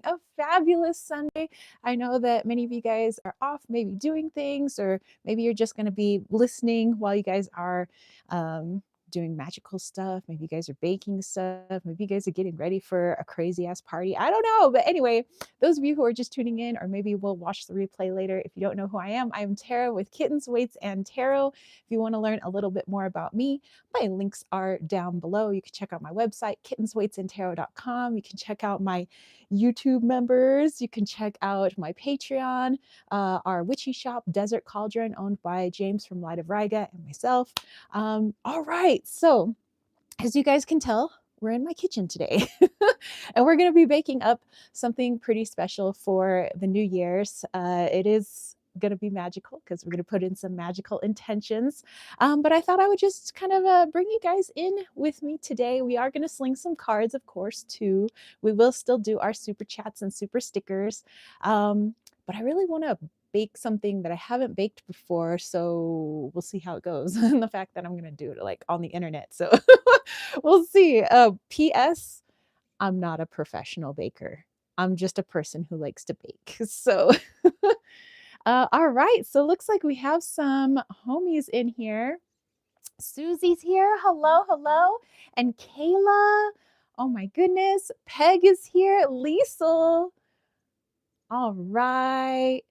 a fabulous Sunday. I know that many of you guys are off, maybe doing things, or maybe you're just going to be listening while you guys are um, doing magical stuff. Maybe you guys are baking stuff. Maybe you guys are getting ready for a crazy ass party. I don't know. But anyway, those of you who are just tuning in, or maybe will watch the replay later, if you don't know who I am Tara with Kittens, Weights, and Tarot. If you want to learn a little bit more about me, my links are down below. You can check out my website, kittensweightsandtarot.com. You can check out my YouTube members. You can check out my Patreon, our witchy shop, Desert Cauldron, owned by James from Light of Riga and myself. All right, so as you guys can tell, we're in my kitchen today and we're going to be baking up something pretty special for the New Year's. It is going to be magical because we're going to put in some magical intentions. But I thought I would just kind of bring you guys in with me today. We are going to sling some cards, of course, too. We will still do our super chats and super stickers. But I really want to bake something that I haven't baked before, so we'll see how it goes. And the fact that I'm going to do it like on the internet. So we'll see. PS, I'm not a professional baker. I'm just a person who likes to bake. So, all right. So, looks like we have some homies in here. Susie's here. Hello, hello. And Kayla. Oh my goodness. Peg is here. Liesel. All right.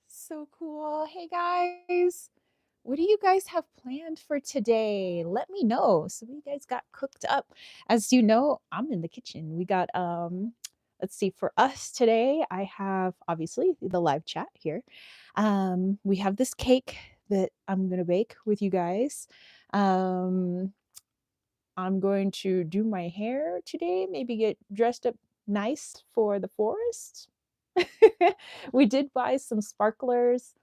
So cool. Hey guys. What do you guys have planned for today? Let me know. So you guys got cooked up. As you know, I'm in the kitchen. We got let's see, for us today, I have obviously the live chat here. We have this cake that I'm gonna bake with you guys. Um I'm going to do my hair today, maybe get dressed up nice for the forest. We did buy some sparklers.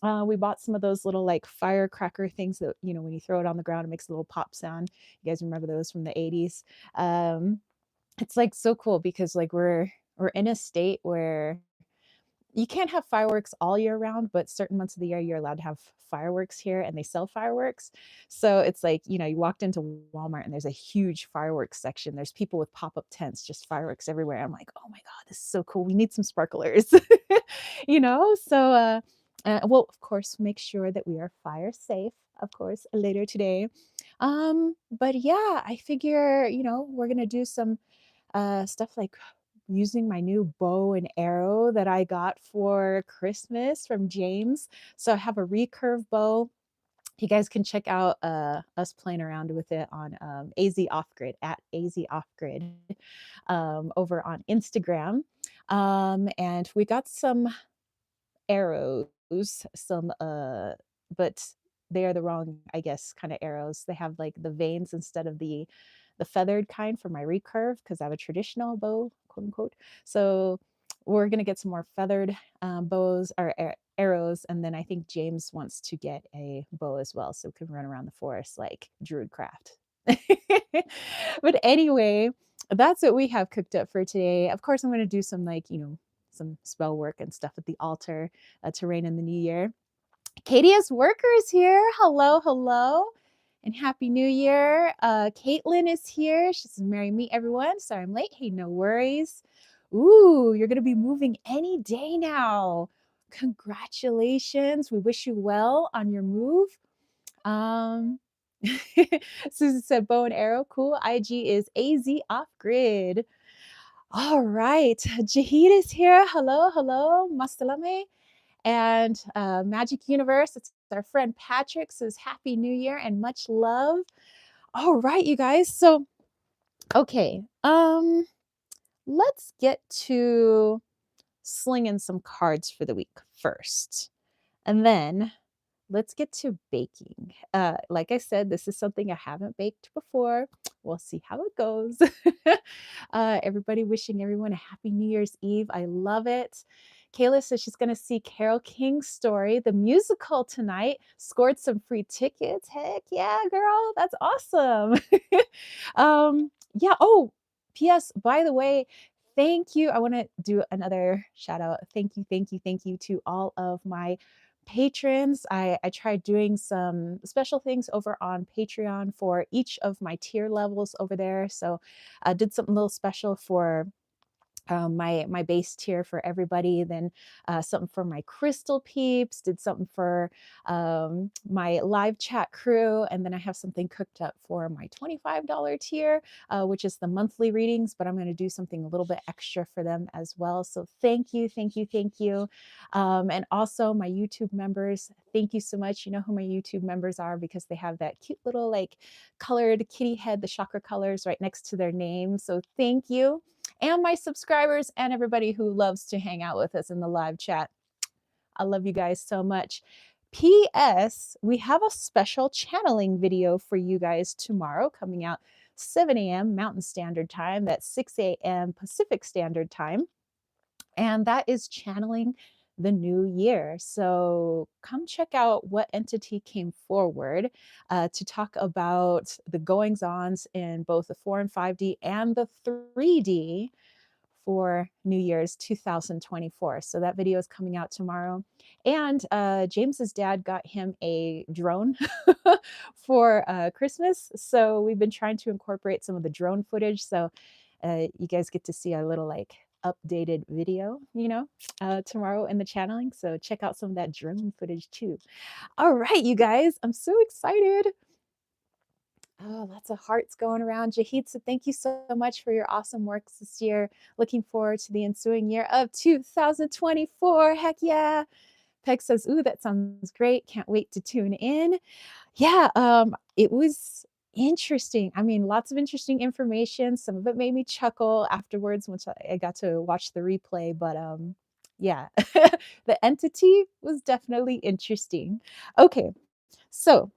We bought some of those little like firecracker things that, you know, when you throw it on the ground, it makes a little pop sound. You guys remember those from the 80s? It's like so cool because like we're in a state where you can't have fireworks all year round, but certain months of the year you're allowed to have fireworks here and they sell fireworks. So it's like, you know, you walked into Walmart and there's a huge fireworks section. There's people with pop-up tents, just fireworks everywhere. I'm like, oh my God, this is so cool. We need some sparklers, you know? So, we'll of course make sure that we are fire safe, of course, later today. But yeah, I figure, you know, we're gonna do some stuff like using my new bow and arrow that I got for Christmas from James. So I have a recurve bow. You guys can check out us playing around with it on AZ Offgrid at AZ Offgrid over on Instagram. And we got some arrows, some but they are the wrong, I guess, kind of arrows. They have like the veins instead of the feathered kind for my recurve because I have a traditional bow, quote unquote. So we're gonna get some more feathered bows or arrows, and then I think James wants to get a bow as well, so we can run around the forest like Druidcraft. But anyway, that's what we have cooked up for today. Of course, I'm gonna do some like, you know, some spell work and stuff at the altar to reign in the new year. KDS Worker is here. Hello, hello, and Happy New Year. Caitlin is here. She says, Merry meet everyone. Sorry I'm late. Hey, no worries. Ooh, you're going to be moving any day now. Congratulations. We wish you well on your move. Susan said, bow and arrow. Cool. IG is AZ Off Grid. All right. Jahid is here. Hello, hello. Masalame. And Magic Universe, it's our friend Patrick says Happy New Year and much love. All right, you guys. So, okay, let's get to slinging some cards for the week first. And then let's get to baking. Like I said, this is something I haven't baked before. We'll see how it goes. Everybody wishing everyone a happy New Year's Eve. I love it. Kayla says she's going to see Carole King's Story, the musical tonight. Scored some free tickets. Heck yeah, girl. That's awesome. Yeah. Oh, P.S. By the way, thank you. I want to do another shout out. Thank you, thank you, thank you to all of my patrons. I tried doing some special things over on Patreon for each of my tier levels over there. So I did something a little special for my base tier for everybody, then something for my crystal peeps, did something for my live chat crew, and then I have something cooked up for my $25 tier, which is the monthly readings, but I'm going to do something a little bit extra for them as well. So thank you, thank you, thank you. And also my YouTube members, thank you so much. You know who my YouTube members are because they have that cute little like colored kitty head, the chakra colors right next to their name. So thank you, and my subscribers and everybody who loves to hang out with us in the live chat. I love you guys so much. P.S. We have a special channeling video for you guys tomorrow coming out 7 a.m. Mountain Standard Time. That's 6 a.m. Pacific Standard Time. And that is channeling the new year. So come check out what entity came forward to talk about the goings ons in both the 4 and 5D and the 3D for New Year's 2024. So that video is coming out tomorrow. And James's dad got him a drone for Christmas. So we've been trying to incorporate some of the drone footage. So you guys get to see a little like updated video, tomorrow in the channeling. So check out some of that drone footage too. All right, you guys, I'm so excited. Oh, lots of hearts going around. Jahid said, thank you so much for your awesome works this year. Looking forward to the ensuing year of 2024. Heck yeah. Peg says, ooh, that sounds great. Can't wait to tune in. Yeah, it was interesting. I mean, lots of interesting information. Some of it made me chuckle afterwards once I got to watch the replay. But yeah, the entity was definitely interesting. Okay, so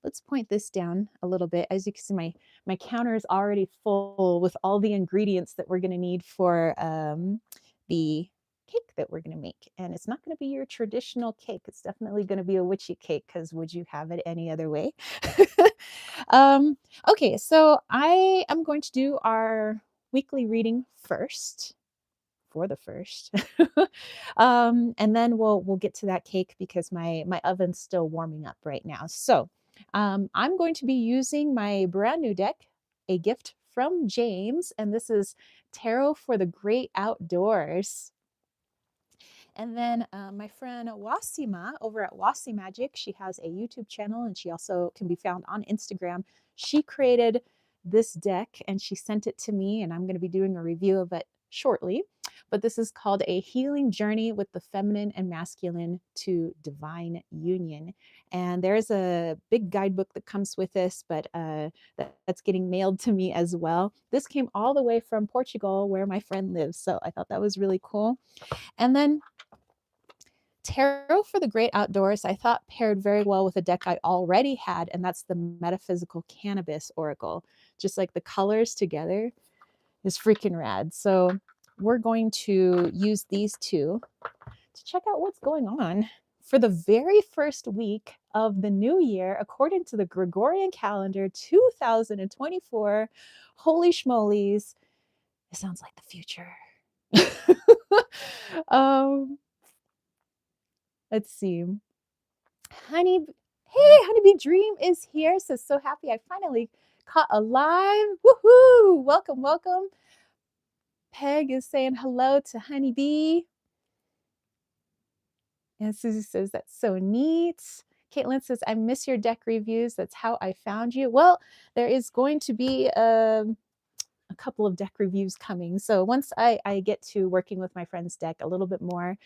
let's point this down a little bit. As you can see, my counter is already full with all the ingredients that we're going to need for the cake that we're going to make. And it's not going to be your traditional cake. It's definitely going to be a witchy cake because would you have it any other way? Okay, so I am going to do our weekly reading first for the first. And then we'll get to that cake because my oven's still warming up right now. So I'm going to be using my brand new deck, a gift from James, and this is Tarot for the Great Outdoors. And then my friend Wasima over at Wasi Magic, she has a YouTube channel and she also can be found on Instagram. She created this deck and she sent it to me, and I'm going to be doing a review of it shortly. But this is called A Healing Journey with the Feminine and Masculine to Divine Union. And there's a big guidebook that comes with this, but that's getting mailed to me as well. This came all the way from Portugal where my friend lives. So I thought that was really cool. And then Tarot for the Great Outdoors, I thought paired very well with a deck I already had, and that's the Metaphysical Cannabis Oracle. Just like the colors together is freaking rad. So we're going to use these two to check out what's going on for the very first week of the new year, according to the Gregorian calendar 2024. Holy schmolies, it sounds like the future. Let's see. Honeybee Dream is here. So happy I finally caught a live. Woohoo! Welcome, welcome. Peg is saying hello to Honeybee. And Susie says, that's so neat. Caitlin says, I miss your deck reviews. That's how I found you. Well, there is going to be a couple of deck reviews coming. So once I get to working with my friend's deck a little bit more,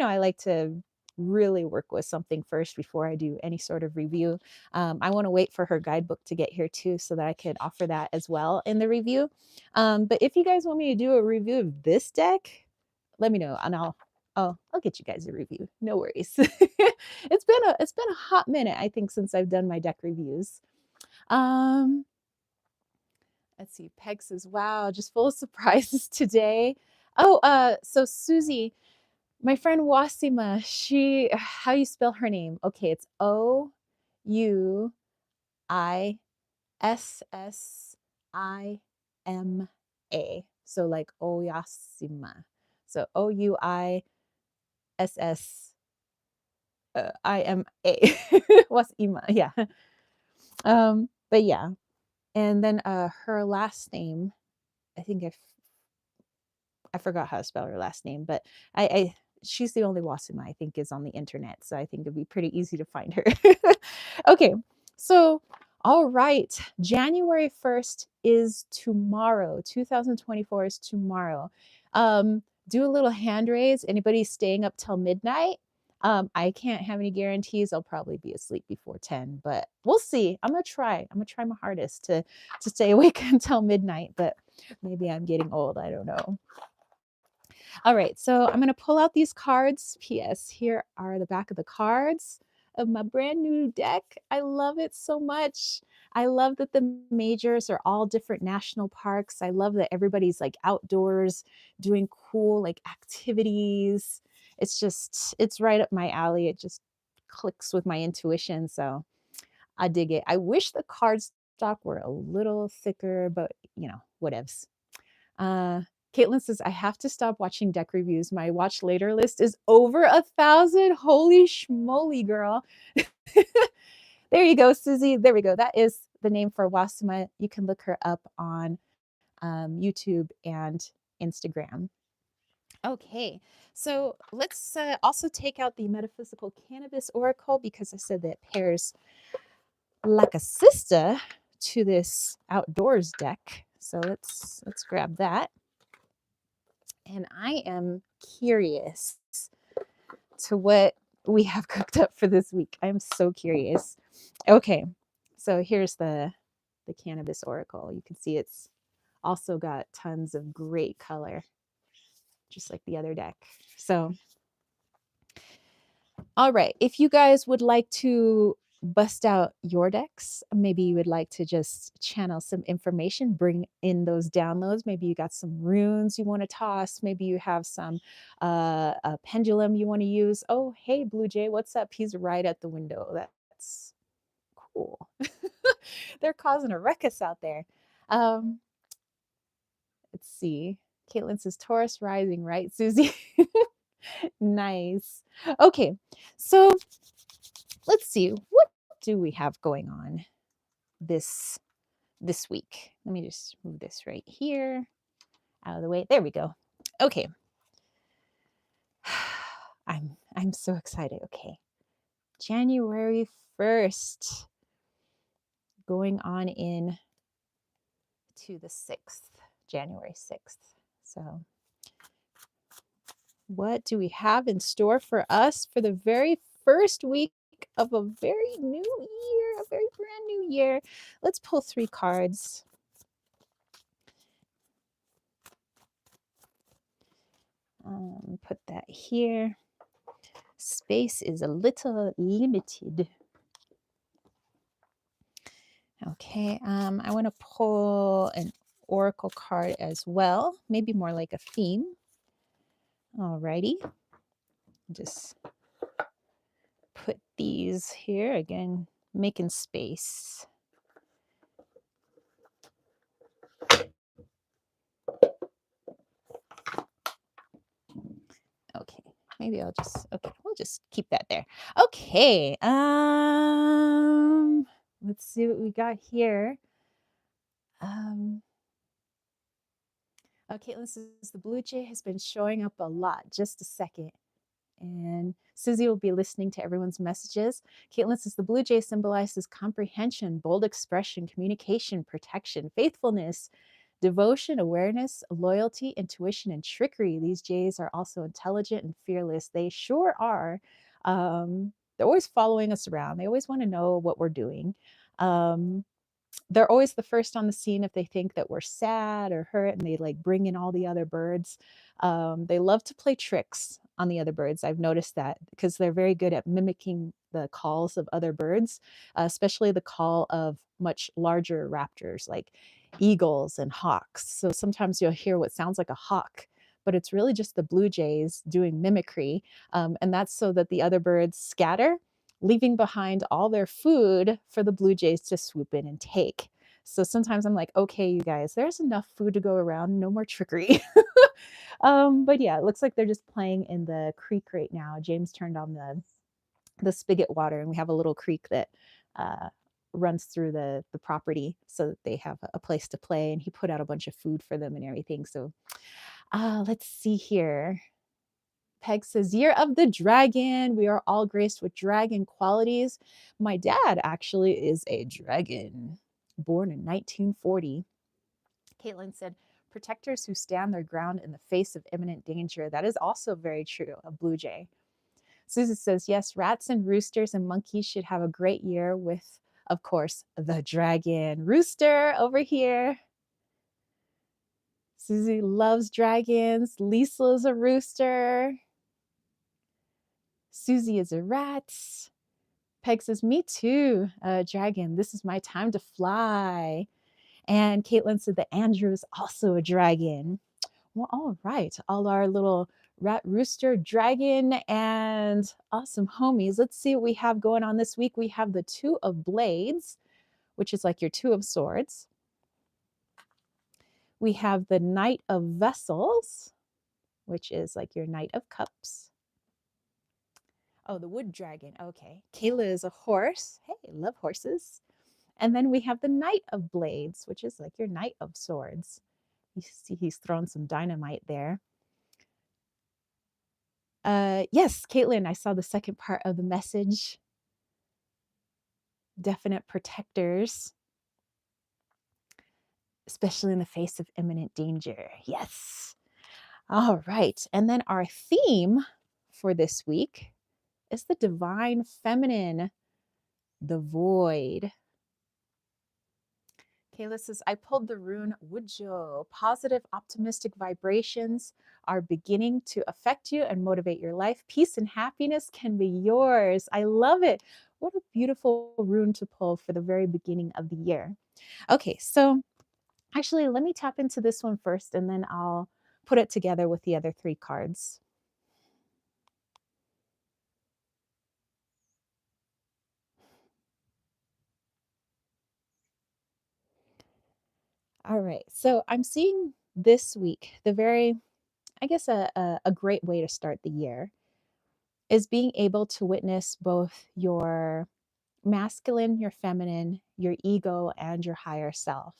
I like to really work with something first before I do any sort of review. I want to wait for her guidebook to get here too, so that I could offer that as well in the review. But if you guys want me to do a review of this deck, let me know and I'll get you guys a review. No worries. It's been a hot minute, I think, since I've done my deck reviews. Let's see. Peg says, wow, just full of surprises today. Oh, so Susie, my friend Wasima, how you spell her name? Okay, it's Ouissima. So like Oyasima. So Ouissima. Wasima, yeah. But yeah. And then her last name, I think I forgot how to spell her last name, but I she's the only Wasuma I think is on the internet, so I think it'd be pretty easy to find her. Okay, so all right, January 1st is tomorrow. 2024 is tomorrow. Do a little hand raise. Anybody staying up till midnight? I can't have any guarantees. I'll probably be asleep before 10, but we'll see. I'm gonna try. I'm gonna try my hardest to stay awake until midnight, but maybe I'm getting old. I don't know. All right, so I'm going to pull out these cards. P.S. Here are the back of the cards of my brand new deck. I love it so much. I love that the majors are all different national parks. I love that everybody's like outdoors doing cool like activities. It's right up my alley. It just clicks with my intuition. So I dig it. I wish the card stock were a little thicker, but whatevs. Uh, Caitlin says, I have to stop watching deck reviews. My watch later list is over 1,000. Holy schmoly, girl. There you go, Susie. There we go. That is the name for Wasuma. You can look her up on YouTube and Instagram. Okay, so let's also take out the Metaphysical Cannabis Oracle because I said that pairs like a sister to this outdoors deck. So let's grab that. And I am curious to what we have cooked up for this week. I'm so curious. Okay, so here's the Cannabis Oracle. You can see it's also got tons of great color, just like the other deck. So, all right, if you guys would like to bust out your decks, maybe you would like to just channel some information, bring in those downloads. Maybe you got some runes you want to toss. Maybe you have some a pendulum you want to use. Oh, hey, Blue Jay, what's up? He's right at the window. That's cool. They're causing a ruckus out there. Let's see. Caitlin says Taurus rising, right, Susie? Nice. Okay, so let's see. What do we have going on this week? Let me just move this right here out of the way. There we go. Okay. I'm so excited. Okay. January 1st, going on in to the 6th, January 6th. So what do we have in store for us for the very first week of a very new year, a very brand new year? Let's pull 3 cards. Put that here. Space is a little limited. Okay, I want to pull an oracle card as well, maybe more like a theme. Alrighty, just put these here again, making space. Okay, maybe we'll just keep that there. Okay, let's see what we got here. Caitlin says the Blue Jay has been showing up a lot. Just a second. And Susie will be listening to everyone's messages. Caitlin says the Blue Jay symbolizes comprehension, bold expression, communication, protection, faithfulness, devotion, awareness, loyalty, intuition, and trickery. These Jays are also intelligent and fearless. They sure are. They're always following us around. They always want to know what we're doing. They're always the first on the scene if they think that we're sad or hurt, and they like bring in all the other birds. They love to play tricks on the other birds. I've noticed that because they're very good at mimicking the calls of other birds, especially the call of much larger raptors like eagles and hawks. So sometimes you'll hear what sounds like a hawk, but it's really just the Blue Jays doing mimicry. And that's so that the other birds scatter, leaving behind all their food for the Blue Jays to swoop in and take. So sometimes I'm like, okay, you guys, there's enough food to go around, no more trickery. But yeah, it looks like they're just playing in the creek right now. James turned on the spigot water, and we have a little creek that runs through the property so that they have a place to play, and he put out a bunch of food for them and everything. So Let's see here. Peg says, Year of the Dragon. We are all graced with dragon qualities. My dad actually is a dragon, born in 1940. Caitlin said, Protectors who stand their ground in the face of imminent danger. That is also very true, a blue jay. Susan says, Yes, rats and roosters and monkeys should have a great year with, of course, the dragon. Rooster over here. Susie loves dragons. Lisa is a rooster. Susie is a rat. Peg says, Me too, dragon. This is my time to fly. And Caitlin said that Andrew is also a dragon. Well, all right. All our little rat, rooster, dragon, and awesome homies. Let's see what we have going on this week. We have the Two of Blades, which is like your Two of Swords. We have the Knight of Vessels, which is like your Knight of Cups. Oh, the wood dragon. Okay. Kayla is a horse. Hey, love horses. And then we have the Knight of Blades, which is like your Knight of Swords. You see he's thrown some dynamite there. Yes, Caitlin, I saw the second part of the message. Definite protectors, especially in the face of imminent danger. Yes. All right. And then our theme for this week is the divine feminine, the void. Kayla says, I pulled the rune Wujo. Positive, optimistic vibrations are beginning to affect you and motivate your life. Peace and happiness can be yours. I love it. What a beautiful rune to pull for the very beginning of the year. Okay, so actually, let me tap into this one first and then I'll put it together with the other three cards. All right, so I'm seeing this week the very, I guess, a great way to start the year is being able to witness both your masculine, your feminine, your ego, and your higher self.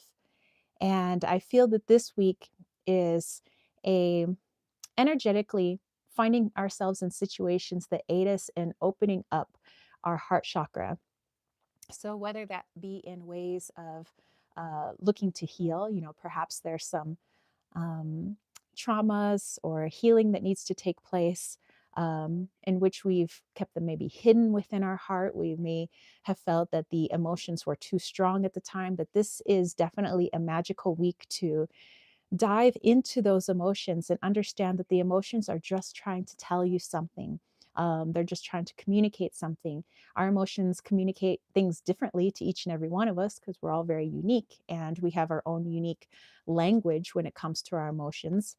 And I feel that this week is a energetically finding ourselves in situations that aid us in opening up our heart chakra. So whether that be in ways of looking to heal, perhaps there's some um, traumas or healing that needs to take place, in which we've kept them maybe hidden within our heart. We may have felt that the emotions were too strong at the time, but this is definitely a magical week to dive into those emotions and understand that the emotions are just trying to tell you something. They're just trying to communicate something. Our emotions communicate things differently to each and every one of us because we're all very unique and we have our own unique language when it comes to our emotions,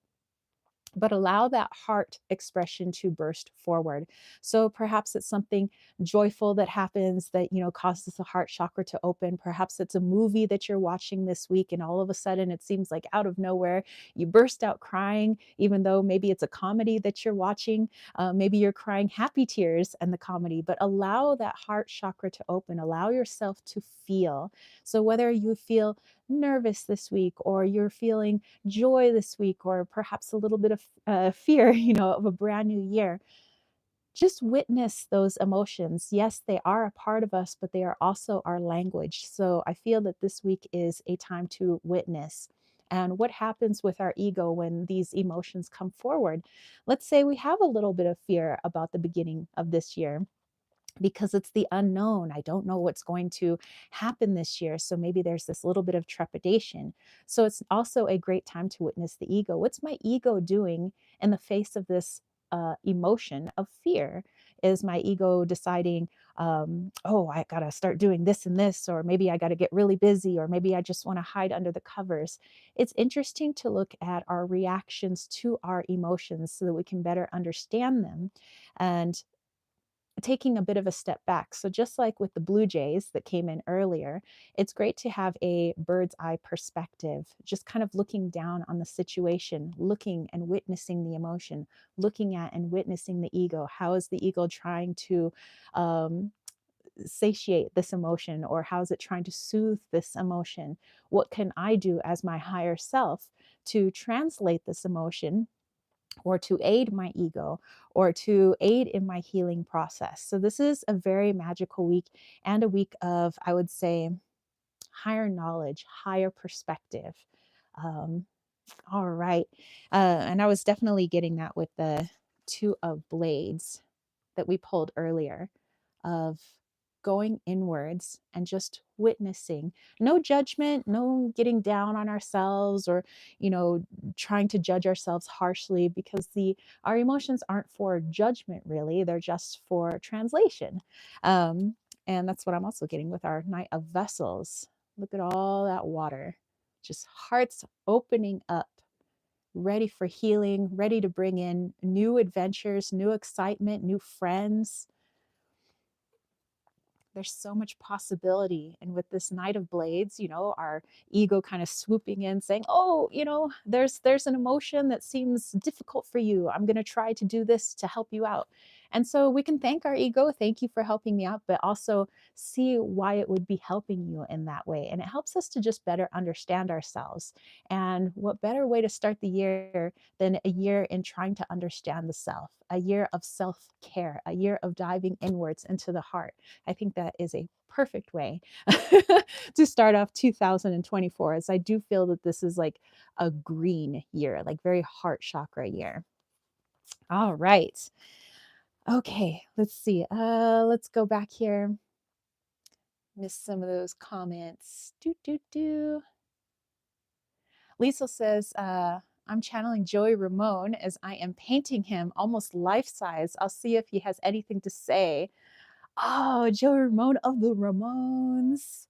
but allow that heart expression to burst forward. So perhaps it's something joyful that happens that, causes the heart chakra to open. Perhaps it's a movie that you're watching this week and all of a sudden it seems like out of nowhere you burst out crying, even though maybe it's a comedy that you're watching. Maybe you're crying happy tears in the comedy, but allow that heart chakra to open. Allow yourself to feel. So whether you feel nervous this week or you're feeling joy this week or perhaps a little bit of fear, of a brand new year, just witness those emotions. Yes, they are a part of us, but they are also our language. So I feel that this week is a time to witness. And what happens with our ego when these emotions come forward? Let's say we have a little bit of fear about the beginning of this year because it's the unknown. I don't know what's going to happen this year. So maybe there's this little bit of trepidation. So it's also a great time to witness the ego. What's my ego doing in the face of this emotion of fear? Is my ego deciding, oh, I got to start doing this and this, or maybe I got to get really busy, or maybe I just want to hide under the covers? It's interesting to look at our reactions to our emotions so that we can better understand them and taking a bit of a step back. So just like with the Blue Jays that came in earlier, it's great to have a bird's eye perspective, just kind of looking down on the situation, looking and witnessing the emotion, looking at and witnessing the ego. How is the ego trying to satiate this emotion, or how is it trying to soothe this emotion? What can I do as my higher self to translate this emotion, or to aid my ego, or to aid in my healing process? So this is a very magical week, and a week of, I would say, higher knowledge, higher perspective. Um, all right. And I was definitely getting that with the Two of Blades that we pulled earlier, of going inwards and just witnessing. No judgment, no getting down on ourselves, or, trying to judge ourselves harshly, because our emotions aren't for judgment really, they're just for translation. Um, and that's what I'm also getting with our Knight of Vessels. Look at all that water, just hearts opening up, ready for healing, ready to bring in new adventures, new excitement, new friends. There's so much possibility. And with this Knight of Blades, our ego kind of swooping in saying, oh, there's an emotion that seems difficult for you. I'm going to try to do this to help you out. And so we can thank our ego, thank you for helping me out, but also see why it would be helping you in that way. And it helps us to just better understand ourselves. And what better way to start the year than a year in trying to understand the self, a year of self-care, a year of diving inwards into the heart. I think that is a perfect way to start off 2024, as I do feel that this is like a green year, like very heart chakra year. All right. Okay, let's see. Let's go back here. Missed some of those comments. Lisa says, I'm channeling Joey Ramone as I am painting him almost life size. I'll see if he has anything to say. Oh, Joey Ramone of the Ramones.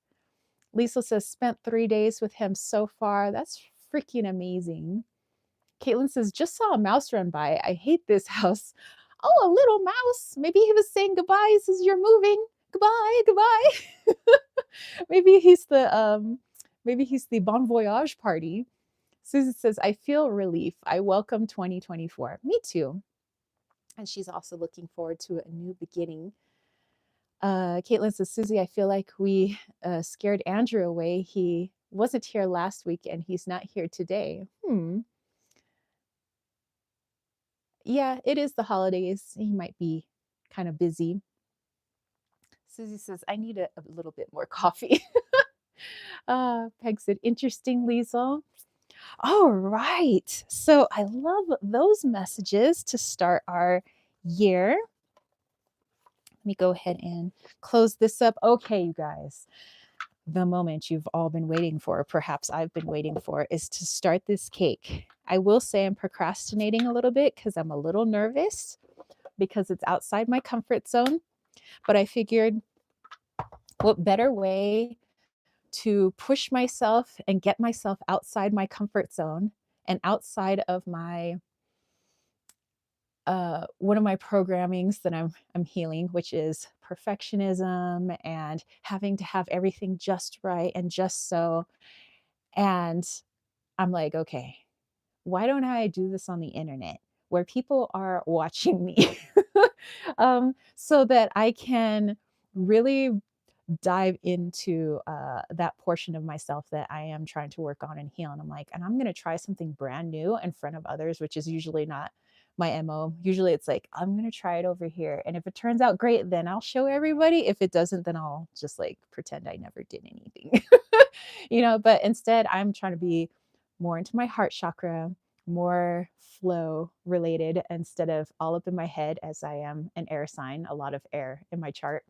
Lisa says, spent 3 days with him so far. That's freaking amazing. Caitlin says, just saw a mouse run by. I hate this house. Oh, a little mouse. Maybe he was saying goodbyes as you're moving. Goodbye, goodbye. Maybe he's the Bon Voyage party. Susan says, I feel relief. I welcome 2024. Me too. And she's also looking forward to a new beginning. Caitlin says, Susie, I feel like we scared Andrew away. He wasn't here last week and he's not here today. Yeah, it is the holidays. He might be kind of busy. Susie says, I need a little bit more coffee. Peg said, interesting, Liesel. All right. So I love those messages to start our year. Let me go ahead and close this up. Okay, you guys. The moment you've all been waiting for, perhaps I've been waiting for, is to start this cake. I will say I'm procrastinating a little bit because I'm a little nervous, because it's outside my comfort zone. But I figured, what better way to push myself and get myself outside my comfort zone and outside of my one of my programmings that I'm healing, which is perfectionism and having to have everything just right and just so. And I'm like, okay, why don't I do this on the internet where people are watching me, so that I can really dive into that portion of myself that I am trying to work on and heal. And I'm like, and I'm going to try something brand new in front of others, which is usually not my MO. Usually it's like, I'm going to try it over here. And if it turns out great, then I'll show everybody. If it doesn't, then I'll just like pretend I never did anything, but instead I'm trying to be more into my heart chakra, more flow related, instead of all up in my head, as I am an air sign, a lot of air in my chart.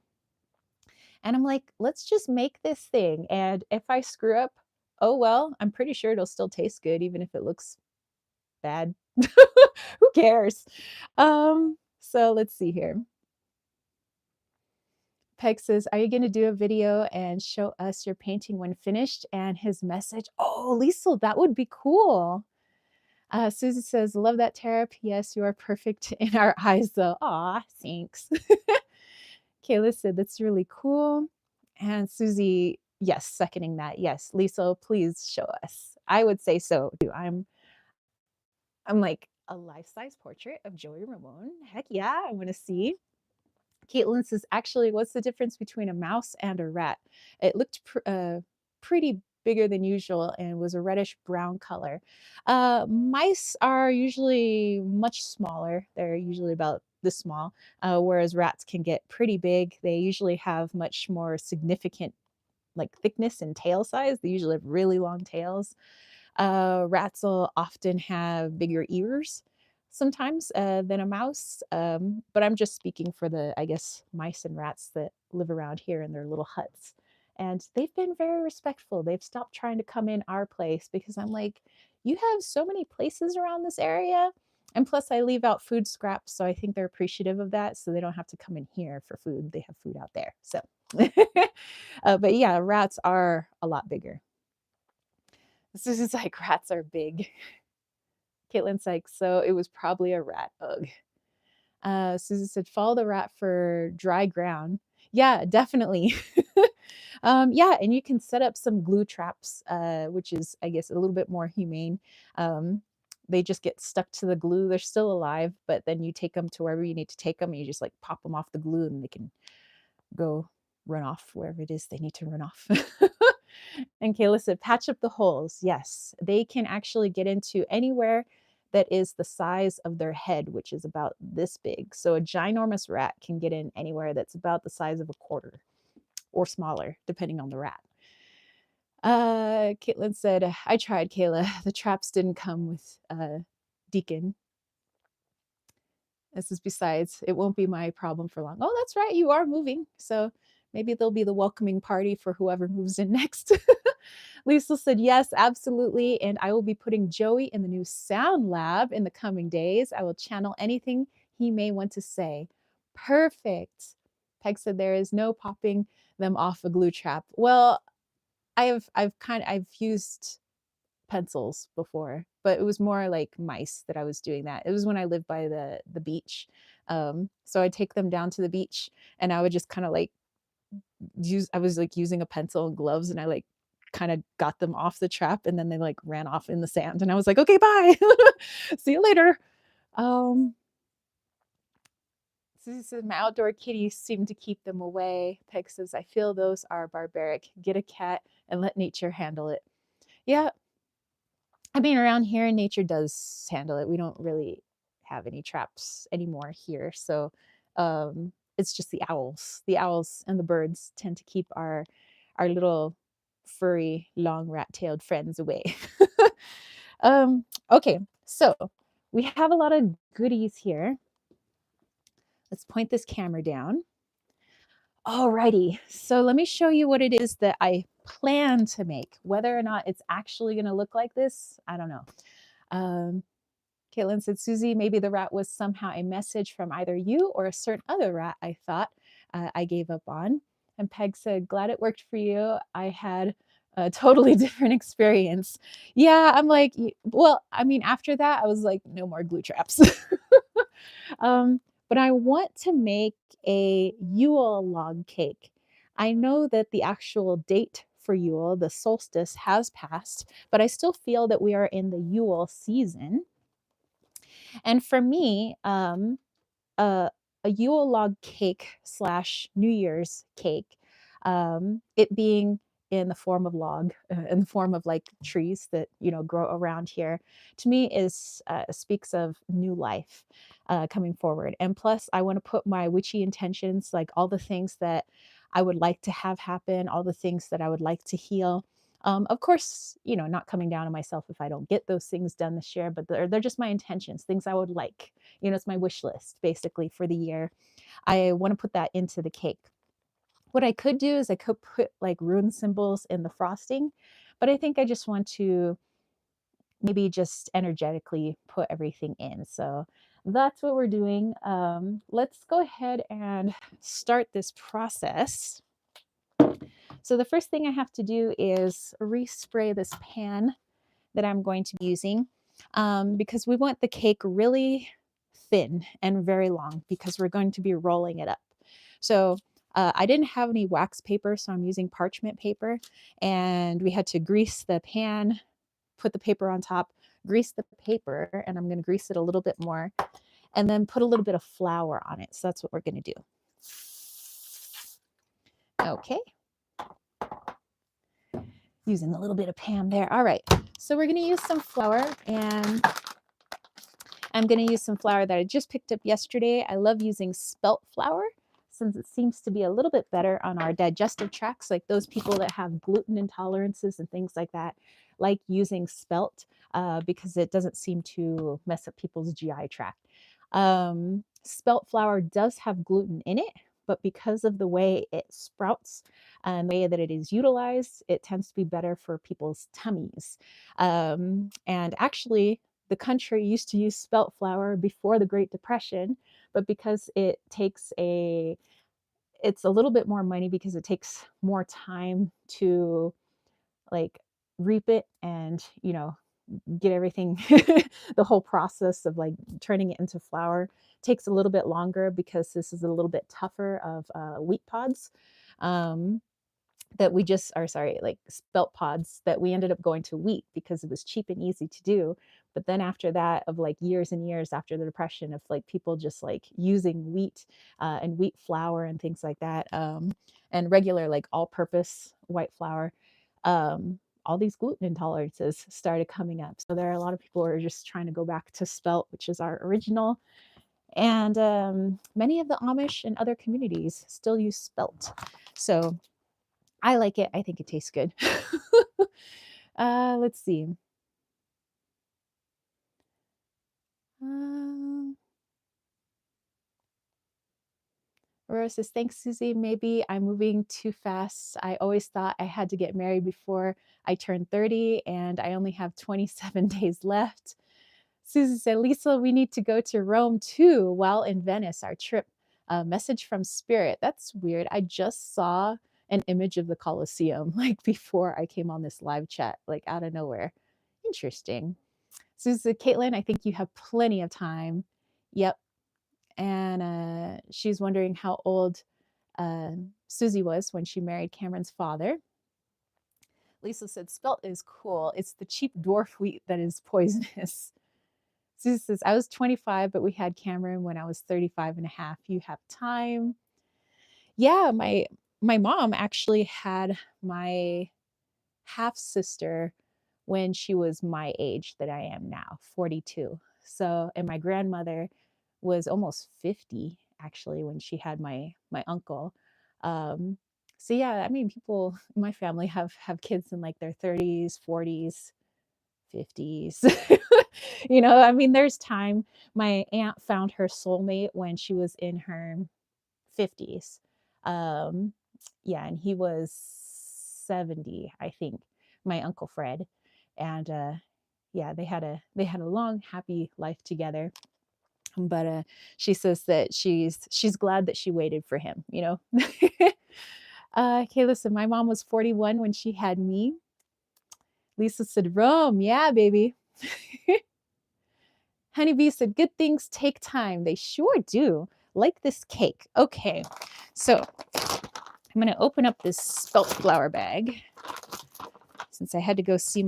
And I'm like, let's just make this thing. And if I screw up, oh well, I'm pretty sure it'll still taste good, even if it looks bad. Who cares? So let's see here. Peg says, are you going to do a video and show us your painting when finished? And his message, oh, Liesel, that would be cool. Susie says, love that tarot. Yes, you are perfect in our eyes, though. Aw, thanks. Kayla said, that's really cool. And Susie, yes, seconding that. Yes, Liesel, please show us. I would say so too. I'm like a life-size portrait of Joey Ramone. Heck yeah, I want to see. Caitlin says, actually, what's the difference between a mouse and a rat? It looked pretty bigger than usual and was a reddish brown color. Mice are usually much smaller. They're usually about this small, whereas rats can get pretty big. They usually have much more significant like thickness and tail size. They usually have really long tails. Rats will often have bigger ears sometimes than a mouse. But I'm just speaking for the, I guess, mice and rats that live around here in their little huts. And they've been very respectful. They've stopped trying to come in our place because I'm like, you have so many places around this area. And plus, I leave out food scraps. So I think they're appreciative of that. So they don't have to come in here for food. They have food out there. So, but yeah, rats are a lot bigger. This is like rats are big. Caitlin's like, so it was probably a rat. Ugh. Susan said, follow the rat for dry ground. Yeah, definitely. Yeah, and you can set up some glue traps, which is, I guess, a little bit more humane. They just get stuck to the glue. They're still alive, but then you take them to wherever you need to take them, and you just like pop them off the glue, and they can go run off wherever it is they need to run off. And Kayla said, patch up the holes. Yes, they can actually get into anywhere that is the size of their head, which is about this big. So a ginormous rat can get in anywhere that's about the size of a quarter or smaller, depending on the rat. Caitlin said, I tried, Kayla. The traps didn't come with Deacon. This is besides, it won't be my problem for long. Oh, that's right. You are moving. So maybe they'll be the welcoming party for whoever moves in next. Lisa said, yes, absolutely. And I will be putting Joey in the new sound lab in the coming days. I will channel anything he may want to say. Perfect. Peg said, there is no popping them off a glue trap. Well, I've used pencils before, but it was more like mice that I was doing that. It was when I lived by the beach. So I'd take them down to the beach and I would just kind of like I was like using a pencil and gloves and I like kind of got them off the trap and then they like ran off in the sand and I was like, okay, bye. See you later. Susie says, my outdoor kitties seem to keep them away. Peg says, I feel those are barbaric. Get a cat and let nature handle it. Yeah, I mean, around here, nature does handle it. We don't really have any traps anymore here. So it's just the owls. The owls and the birds tend to keep our little furry, long rat-tailed friends away. Okay, so we have a lot of goodies here. Let's point this camera down. Alrighty, so let me show you what it is that I plan to make. Whether or not it's actually going to look like this, I don't know. Caitlin said, Susie, maybe the rat was somehow a message from either you or a certain other rat I thought I gave up on. And Peg said, glad it worked for you. I had a totally different experience. Yeah, I'm like, well, I mean, after that, I was like, no more glue traps. But I want to make a Yule log cake. I know that the actual date for Yule, the solstice, has passed, but I still feel that we are in the Yule season. And for me, a Yule log cake slash New Year's cake, it being in the form of log, in the form of like trees that grow around here, to me is speaks of new life coming forward. And plus, I want to put my witchy intentions, like all the things that I would like to have happen, all the things that I would like to heal. Of course, not coming down on myself if I don't get those things done this year, but they're just my intentions, things I would like. It's my wish list basically for the year. I want to put that into the cake. What I could do is I could put like rune symbols in the frosting, but I think I just want to maybe just energetically put everything in. So that's what we're doing. Let's go ahead and start this process. So the first thing I have to do is respray this pan that I'm going to be using because we want the cake really thin and very long because we're going to be rolling it up. So I didn't have any wax paper, so I'm using parchment paper, and we had to grease the pan, put the paper on top, grease the paper, and I'm going to grease it a little bit more, and then put a little bit of flour on it. So that's what we're going to do. Okay. Using a little bit of Pam there. All right. So we're going to use some flour, and I'm going to use some flour that I just picked up yesterday. I love using spelt flour since it seems to be a little bit better on our digestive tracts, like those people that have gluten intolerances and things like that, like using spelt because it doesn't seem to mess up people's GI tract. Spelt flour does have gluten in it, but because of the way it sprouts and the way that it is utilized, it tends to be better for people's tummies. And actually, the country used to use spelt flour before the Great Depression, but because it's a little bit more money because it takes more time to like reap it and, get everything, the whole process of like turning it into flour takes a little bit longer because this is a little bit tougher of wheat pods. Um, that we just are sorry, like spelt pods that we ended up going to wheat because it was cheap and easy to do. But then after that, of like years and years after the depression, of like people just like using wheat and wheat flour and things like that, and regular like all-purpose white flour, all these gluten intolerances started coming up. So there are a lot of people who are just trying to go back to spelt, which is our original. And many of the Amish and other communities still use spelt. So I like it. I think it tastes good. Let's see. Uh, Aurora says, thanks, Susie. Maybe I'm moving too fast. I always thought I had to get married before I turned 30, and I only have 27 days left. Susie said, Lisa, we need to go to Rome too while in Venice, our trip. Message from Spirit. That's weird. I just saw an image of the Colosseum like before I came on this live chat, like out of nowhere. Interesting. Susie said, Caitlin, I think you have plenty of time. Yep. And she's wondering how old Susie was when she married Cameron's father. Lisa said, spelt is cool. It's the cheap dwarf wheat that is poisonous. Susie says, I was 25, but we had Cameron when I was 35 and a half. You have time. Yeah, my mom actually had my half sister when she was my age that I am now, 42. So, and my grandmother was almost 50 actually when she had my uncle. Um, so yeah, I mean, people in my family have kids in like their 30s, 40s, 50s. I mean, there's time. My aunt found her soulmate when she was in her 50s. Um, yeah, and he was 70, I think, my Uncle Fred. And yeah, they had a long, happy life together. But she says that she's glad that she waited for him. Okay, listen, my mom was 41 when she had me. Lisa said, Rome, yeah, baby. Honeybee said, good things take time. They sure do. Like this cake. Okay, so I'm going to open up this spelt flour bag since I had to go see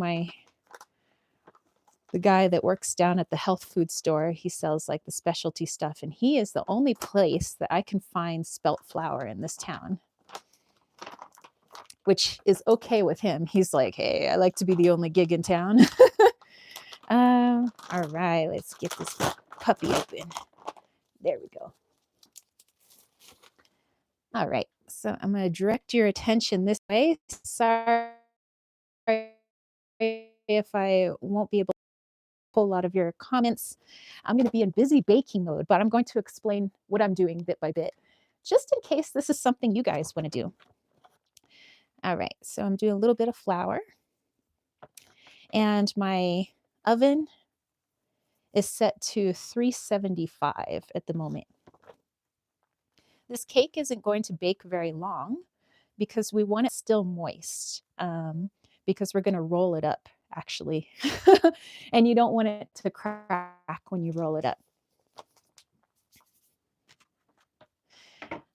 the guy that works down at the health food store. He sells like the specialty stuff, and he is the only place that I can find spelt flour in this town, which is okay with him. He's like, hey, I like to be the only gig in town. All right, let's get this puppy open. There we go. All right, so I'm going to direct your attention this way. Sorry if I won't be able to pull a lot of your comments. I'm going to be in busy baking mode, but I'm going to explain what I'm doing bit by bit, just in case this is something you guys want to do. All right, so I'm doing a little bit of flour, and my oven is set to 375 at the moment. This cake isn't going to bake very long because we want it still moist, because we're going to roll it up actually. And you don't want it to crack when you roll it up.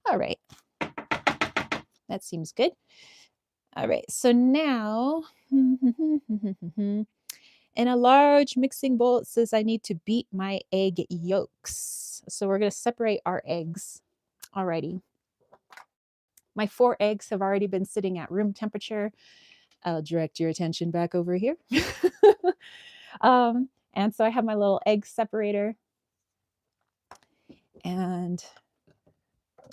All right, that seems good. All right, so now in a large mixing bowl, it says I need to beat my egg yolks. So we're going to separate our eggs. Alrighty. My 4 eggs have already been sitting at room temperature. I'll direct your attention back over here. And so I have my little egg separator. And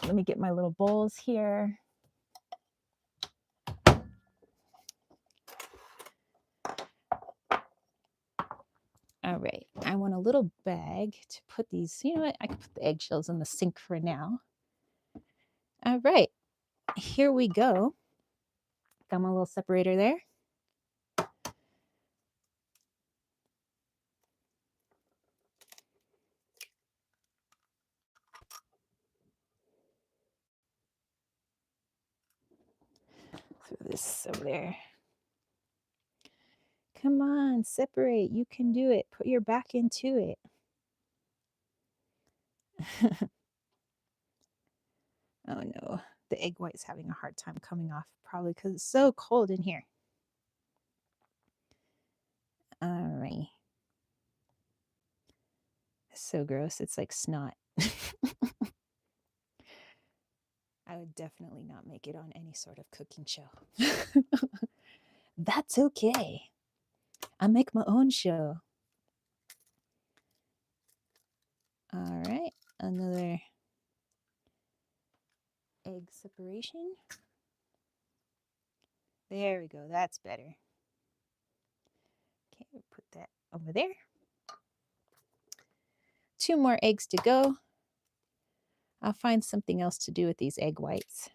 let me get my little bowls here. All right, I want a little bag to put these, you know what, I can put the eggshells in the sink for now. All right, here we go. Got my little separator there. Throw this over there. Come on, separate. You can do it. Put your back into it. Oh no, the egg white's having a hard time coming off, probably because it's so cold in here. All right. It's so gross. It's like snot. I would definitely not make it on any sort of cooking show. That's okay. I make my own show. All right, another egg separation. There we go, that's better. Okay, we'll put that over there. 2 more eggs to go. I'll find something else to do with these egg whites.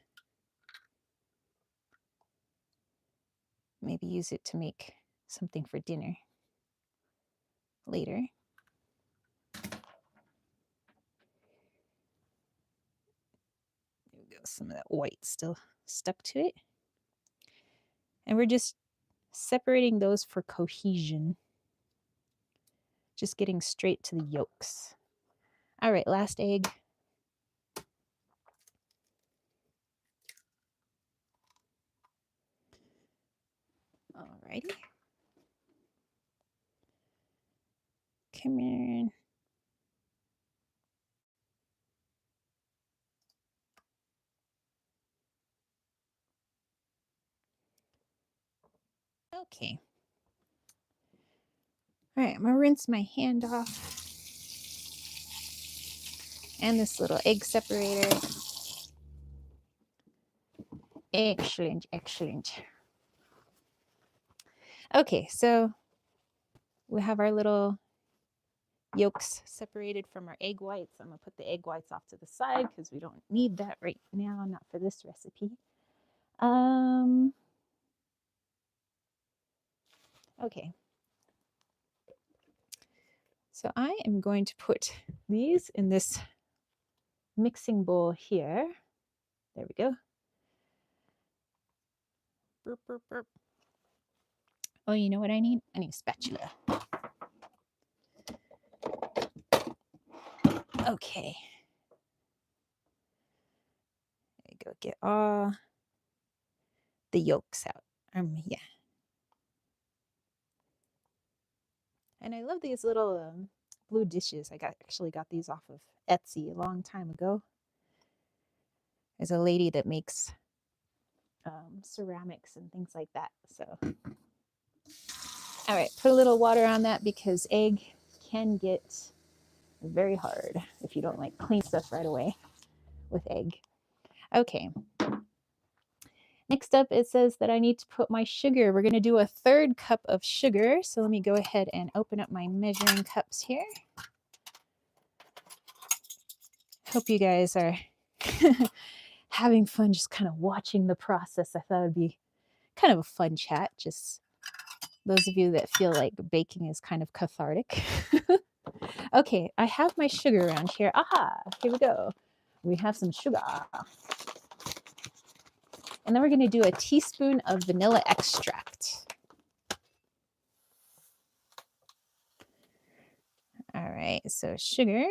Maybe use it to make something for dinner later. There we go, some of that white still stuck to it. And we're just separating those for cohesion. Just getting straight to the yolks. All right, last egg. All righty. Come in. Okay. All right, I'm gonna rinse my hand off. And this little egg separator. Excellent, excellent. Okay, so we have our little yolks separated from our egg whites. I'm gonna put the egg whites off to the side because we don't need that right now, not for this recipe. Okay. So I am going to put these in this mixing bowl here. There we go. Burp, burp, burp. Oh, you know what I need? I need a spatula. Okay. There you go. Get all the yolks out. Yeah. And I love these little blue dishes. I actually got these off of Etsy a long time ago. There's a lady that makes ceramics and things like that. So, all right, put a little water on that because egg can get very hard if you don't like clean stuff right away with egg. Okay. Next up, it says that I need to put my sugar. We're going to do a 3rd cup of sugar. So let me go ahead and open up my measuring cups here. Hope you guys are having fun just kind of watching the process. I thought it'd be kind of a fun chat. Just those of you that feel like baking is kind of cathartic. Okay, I have my sugar around here. Aha, here we go. We have some sugar. And then we're going to do a teaspoon of vanilla extract. All right, so sugar.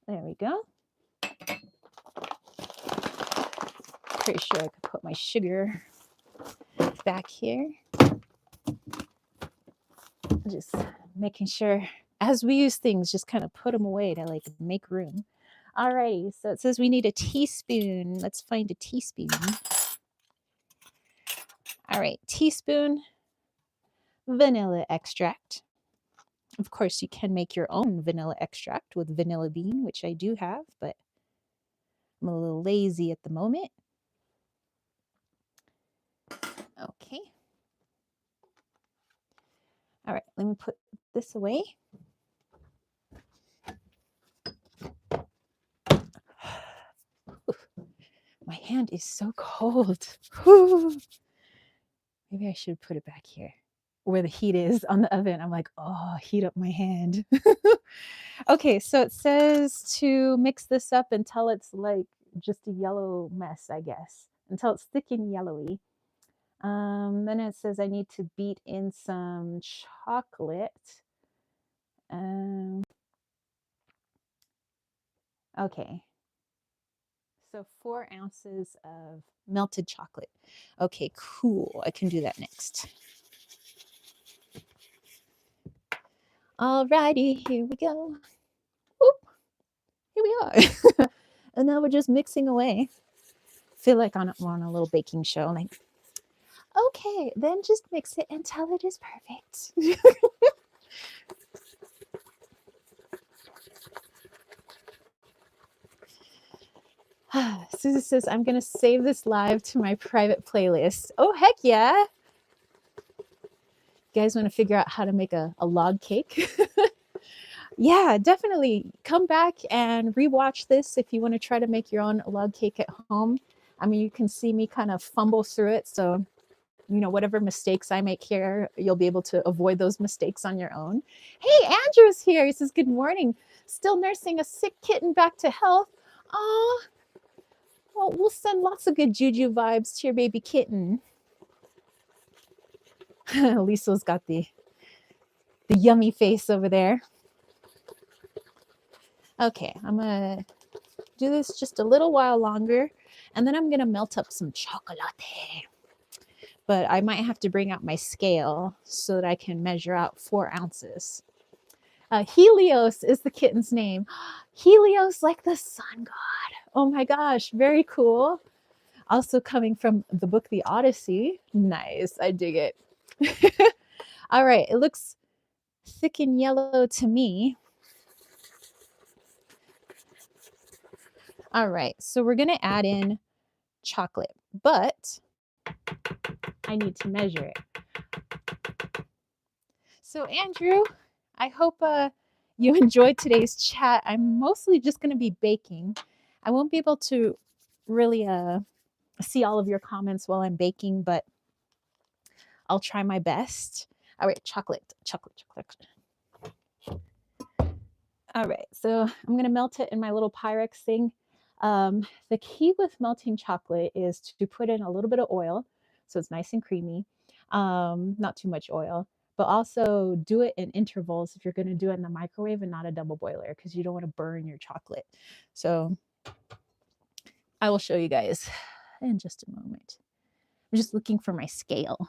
There we go. Pretty sure I could put my sugar back here. Just making sure as we use things, just kind of put them away to like make room. Alrighty, so it says we need a teaspoon. Let's find a teaspoon. All right, teaspoon vanilla extract. Of course, you can make your own vanilla extract with vanilla bean, which I do have, but I'm a little lazy at the moment. Okay. All right, let me put this away. My hand is so cold. Maybe I should put it back here where the heat is on the oven. I'm like, oh, heat up my hand. Okay, so it says to mix this up until it's like just a yellow mess, I guess, until it's thick and yellowy. Then it says I need to beat in some chocolate. Okay. So 4 ounces of melted chocolate. Okay, cool. I can do that next. Alrighty, here we go. Oop, here we are. And now we're just mixing away. Feel like we're on a little baking show. Like, okay, then just mix it until it is perfect. Susie says, I'm going to save this live to my private playlist. Oh, heck yeah. You guys want to figure out how to make a log cake? Yeah, definitely come back and rewatch this if you want to try to make your own log cake at home. I mean, you can see me kind of fumble through it. So, you know, whatever mistakes I make here, you'll be able to avoid those mistakes on your own. Hey, Andrew's here. He says, good morning. Still nursing a sick kitten back to health. Oh, well, we'll send lots of good juju vibes to your baby kitten. Lisa's got the yummy face over there. Okay, I'm gonna do this just a little while longer, and then I'm gonna melt up some chocolate. But I might have to bring out my scale so that I can measure out 4 ounces. Helios is the kitten's name. Helios, like the sun god. Oh my gosh, very cool. Also coming from the book The Odyssey. Nice, I dig it. All right, it looks thick and yellow to me. All right, so we're gonna add in chocolate, but I need to measure it. So Andrew, I hope you enjoyed today's chat. I'm mostly just gonna be baking. I won't be able to really see all of your comments while I'm baking, but I'll try my best. All right, chocolate. All right, so I'm going to melt it in my little Pyrex thing. The key with melting chocolate is to put in a little bit of oil so it's nice and creamy, not too much oil, but also do it in intervals if you're going to do it in the microwave and not a double boiler because you don't want to burn your chocolate. So I will show you guys in just a moment. I'm just looking for my scale.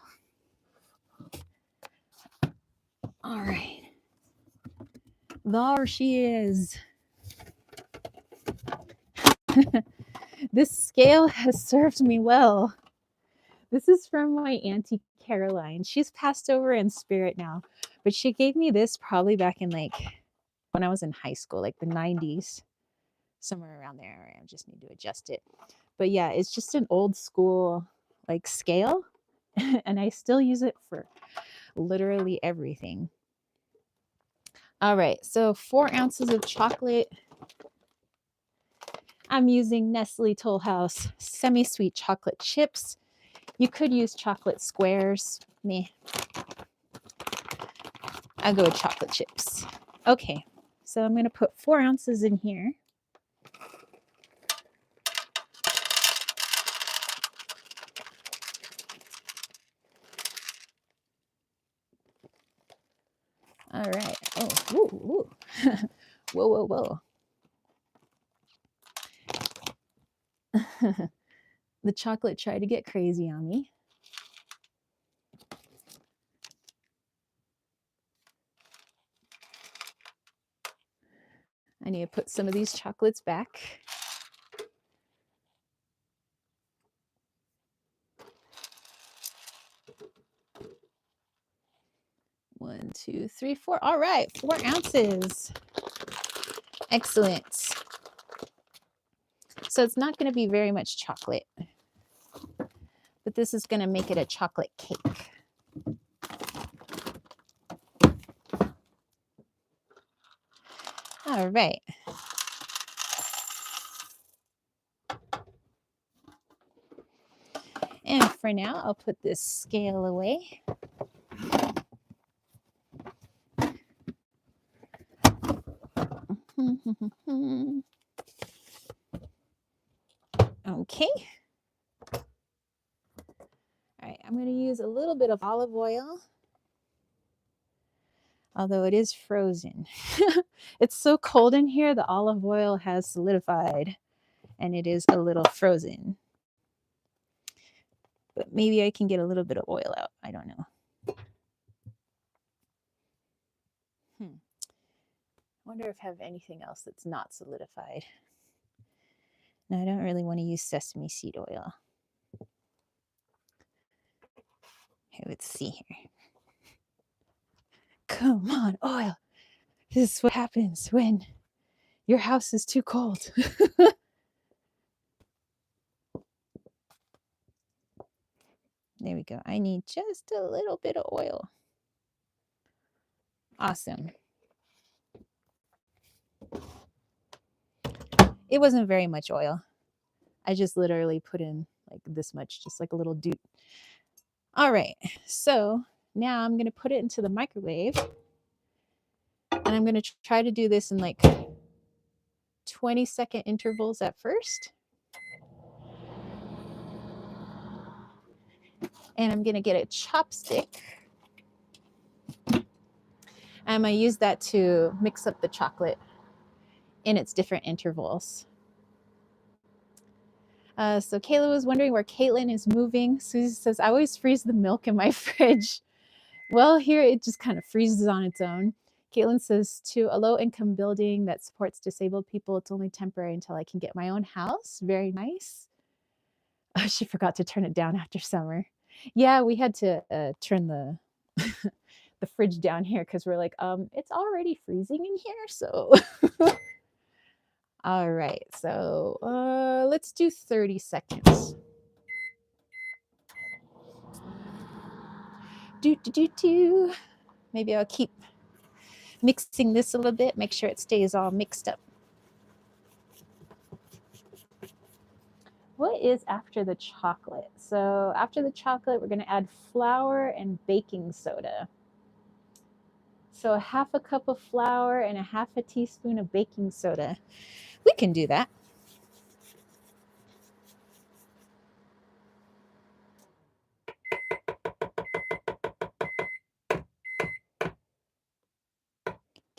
All right. There she is. This scale has served me well. This is from my Auntie Caroline. She's passed over in spirit now, but she gave me this probably back in like when I was in high school, like the 90s, somewhere around there. I just need to adjust it. But yeah, it's just an old school like scale, and I still use it for literally everything. All right, so 4 ounces of chocolate. I'm using Nestle Toll House semi-sweet chocolate chips. You could use chocolate squares. Me. I'll go with chocolate chips. Okay, so I'm going to put 4 ounces in here. All right. Oh, woo, woo. Whoa, whoa, whoa. The chocolate tried to get crazy on me. I need to put some of these chocolates back. One, two, three, four. All right, 4 ounces. Excellent. So it's not going to be very much chocolate, but this is going to make it a chocolate cake. All right. And for now, I'll put this scale away. Okay. All right, I'm going to use a little bit of olive oil, although it is frozen. It's so cold in here, the olive oil has solidified and it is a little frozen. But maybe I can get a little bit of oil out. I don't know. I wonder if I have anything else that's not solidified. No, I don't really want to use sesame seed oil. Okay, let's see here. Come on, oil. This is what happens when your house is too cold. There we go. I need just a little bit of oil. Awesome. It wasn't very much oil. I just literally put in like this much, just like a little doot. All right, so now I'm gonna put it into the microwave and I'm gonna try to do this in like 20-second intervals at first. And I'm gonna get a chopstick. I'm gonna use that to mix up the chocolate in its different intervals. So Kayla was wondering where Caitlin is moving. Susie says, I always freeze the milk in my fridge. Well, here it just kind of freezes on its own. Caitlin says, to a low-income building that supports disabled people, it's only temporary until I can get my own house. Very nice. Oh, she forgot to turn it down after summer. Yeah, we had to turn the the fridge down here because we're like, it's already freezing in here, so. All right, so let's do 30 seconds. Maybe I'll keep mixing this a little bit, make sure it stays all mixed up. What is after the chocolate? So after the chocolate, we're going to add flour and baking soda. So 1/2 cup of flour and 1/2 teaspoon of baking soda. We can do that.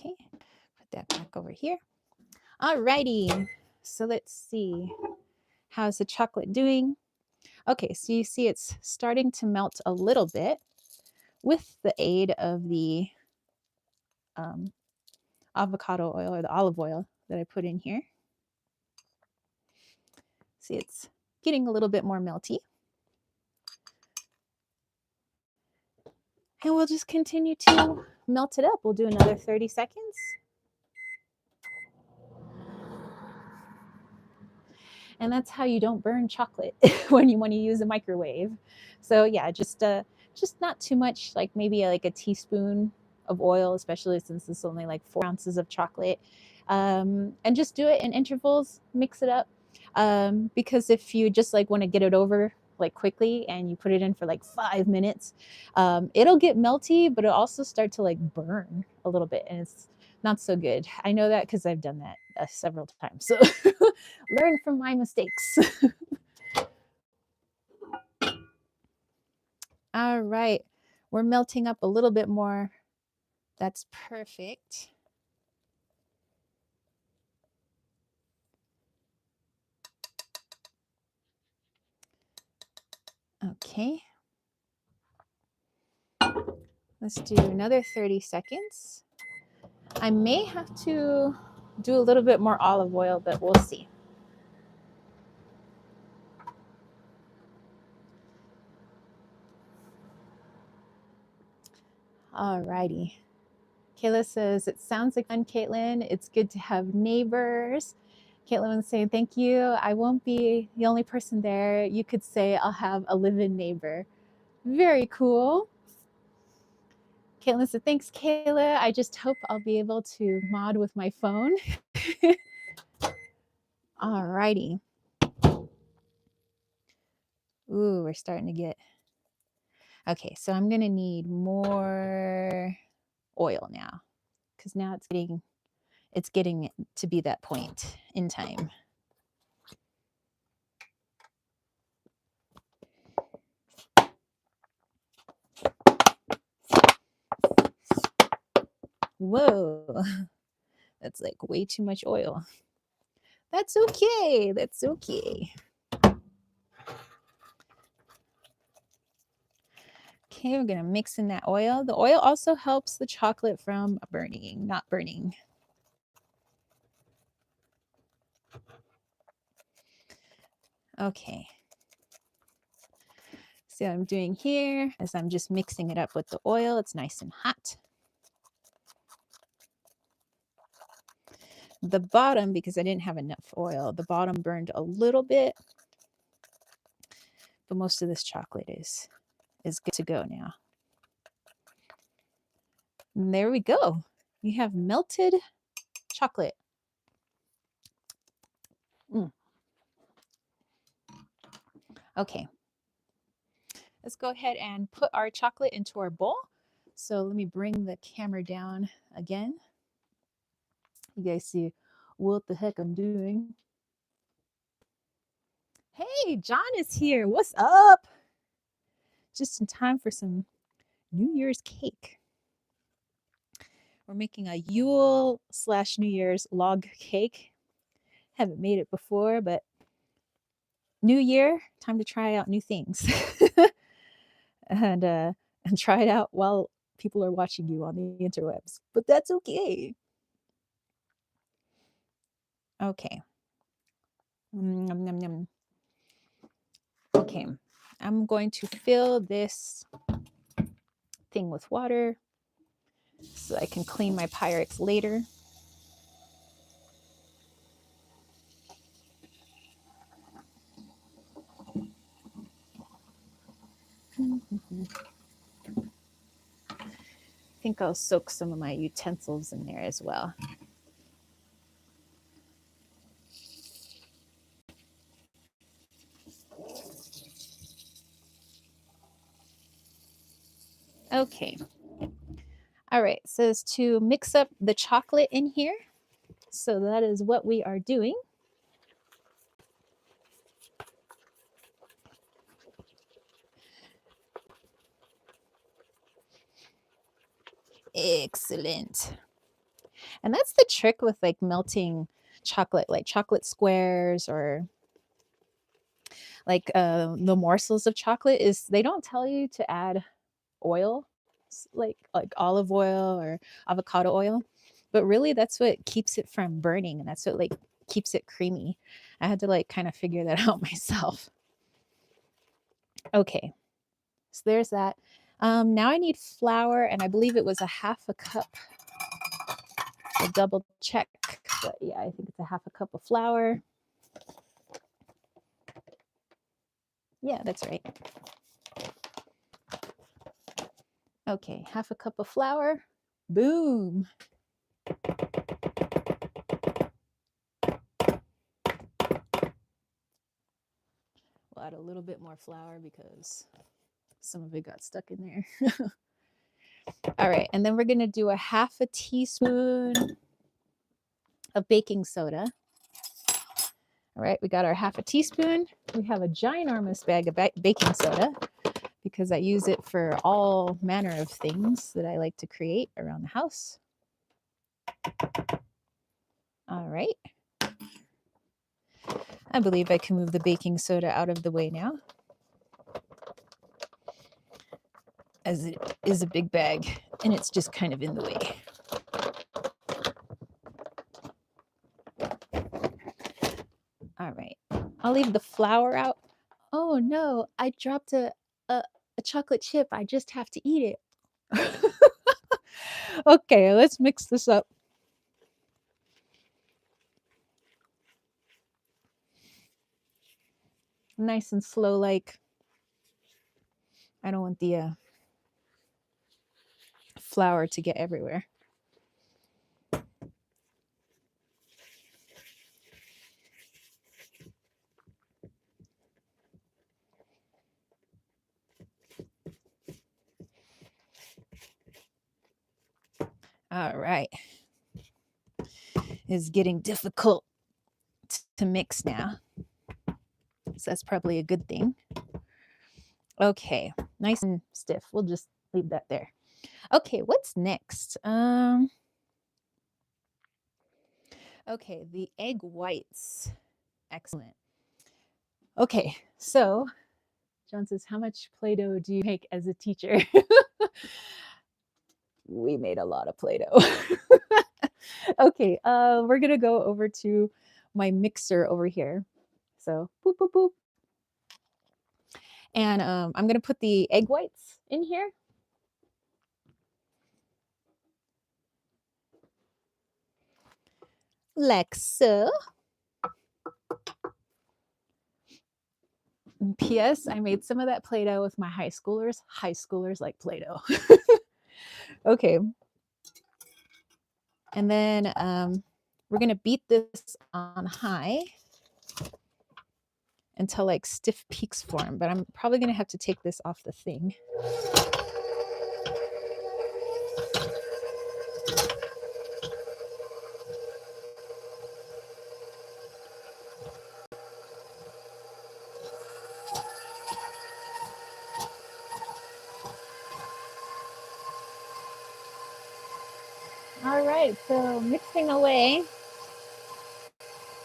Okay, put that back over here. All righty, so let's see. How's the chocolate doing? Okay, so you see it's starting to melt a little bit with the aid of the avocado oil or the olive oil that I put in here. See, it's getting a little bit more melty. And we'll just continue to melt it up. We'll do another 30 seconds. And that's how you don't burn chocolate when you use a microwave. So yeah, just not too much, like maybe like a teaspoon of oil, especially since it's only like 4 ounces of chocolate. And just do it in intervals, mix it up. Because if you just like want to get it over like quickly and you put it in for like 5 minutes, it'll get melty, but it'll also start to like burn a little bit, and it's not so good. I know that because I've done that several times. So learn from my mistakes. All right, we're melting up a little bit more. That's perfect. Okay. Let's do another 30 seconds. I may have to do a little bit more olive oil, but we'll see. All righty. Kayla says, it sounds like fun, Caitlin. It's good to have neighbors. Caitlin was saying, thank you. I won't be the only person there. You could say I'll have a live-in neighbor. Very cool. Caitlin said, thanks, Kayla. I just hope I'll be able to mod with my phone. All righty. Ooh, we're starting to get... Okay, so I'm going to need more oil now, because now it's getting to be that point in time. Whoa, that's like way too much oil. That's okay. That's okay. Okay, we're gonna mix in that oil. The oil also helps the chocolate from not burning. Okay. So what I'm doing here is I'm just mixing it up with the oil. It's nice and hot. The bottom, because I didn't have enough oil, the bottom burned a little bit, but most of this chocolate is good to go now. And there we go. You have melted chocolate. Okay. Let's go ahead and put our chocolate into our bowl. So let me bring the camera down again. You guys see what the heck I'm doing. Hey, John is here. What's up? Just in time for some New Year's cake. We're making a Yule / New Year's log cake. Haven't made it before, but New Year, time to try out new things. and try it out while people are watching you on the interwebs. But that's okay. Okay. Okay, I'm going to fill this thing with water so I can clean my Pyrex later. I think I'll soak some of my utensils in there as well. Okay. All right, it says to mix up the chocolate in here. So that is what we are doing. Excellent. And that's the trick with like melting chocolate, like chocolate squares or like the morsels of chocolate, is they don't tell you to add oil, like olive oil or avocado oil, but really that's what keeps it from burning, and that's what like keeps it creamy. I had to like kind of figure that out myself. Okay, so there's that. Now I need flour, and I believe it was a ½ cup. I'll double check, but yeah, I think it's a ½ cup of flour. Yeah, that's right. Okay, ½ cup of flour. Boom. We'll add a little bit more flour because some of it got stuck in there. All right, and then we're going to do a ½ teaspoon of baking soda. All right, we got our ½ teaspoon. We have a ginormous bag of baking soda because I use it for all manner of things that I like to create around the house. All right. I believe I can move the baking soda out of the way now, as it is a big bag and it's just kind of in the way. All right. I'll leave the flour out. Oh no, I dropped a, a chocolate chip. I just have to eat it. Okay, let's mix this up. Nice and slow, like I don't want the flour to get everywhere. All right. It's getting difficult to mix now. So that's probably a good thing. Okay, nice and stiff. We'll just leave that there. Okay, what's next? Okay, the egg whites. Excellent. Okay, so John says, how much Play-Doh do you make as a teacher? We made a lot of Play-Doh. Okay, we're gonna go over to my mixer over here. So boop, boop, boop. And I'm gonna put the egg whites in here. Like so. P.S. I made some of that Play-Doh with my high schoolers. High schoolers like Play-Doh. Okay. And then we're going to beat this on high until like stiff peaks form. But I'm probably going to have to take this off the thing. All right, so mixing away.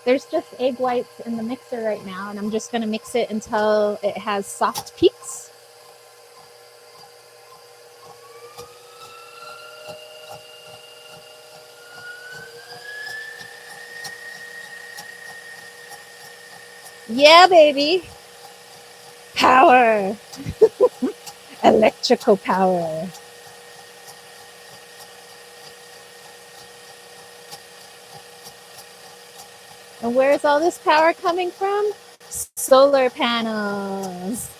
There's just egg whites in the mixer right now, and I'm just going to mix it until it has soft peaks. Yeah, baby. Power. Electrical power. And where's all this power coming from? Solar panels.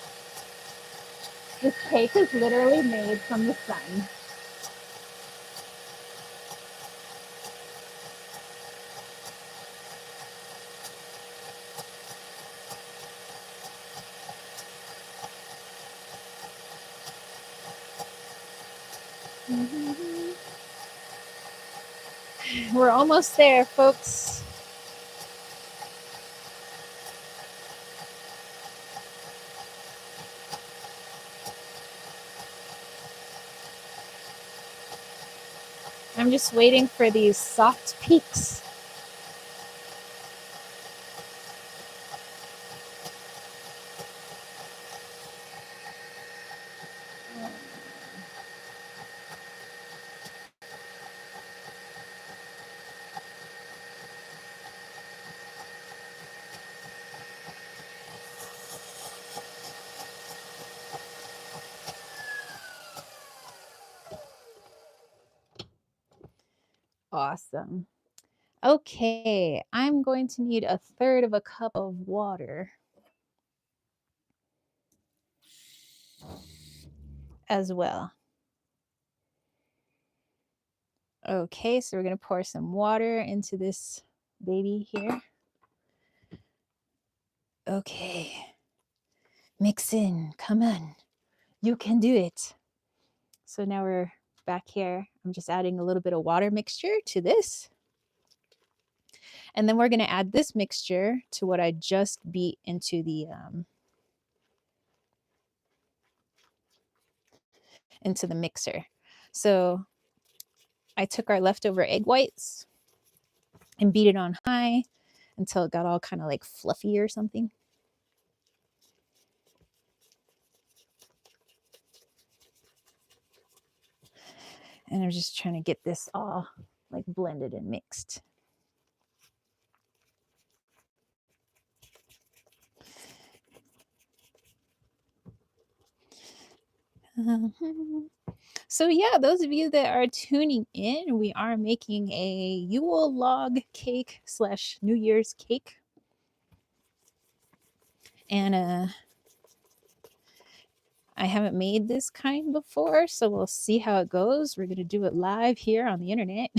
This cake is literally made from the sun. We're almost there, folks. I'm just waiting for these soft peaks. Awesome. Okay, I'm going to need 1/3 of a cup of water as well. Okay, so we're going to pour some water into this baby here. Okay, mix in. Come on, you can do it. So now we're back here. I'm just adding a little bit of water mixture to this. And then we're going to add this mixture to what I just beat into the mixer. So I took our leftover egg whites and beat it on high until it got all kind of like fluffy or something. And I'm just trying to get this all like blended and mixed. Mhm. So yeah, those of you that are tuning in, we are making a Yule log cake slash New Year's cake. And I haven't made this kind before, so we'll see how it goes. We're gonna do it live here on the internet.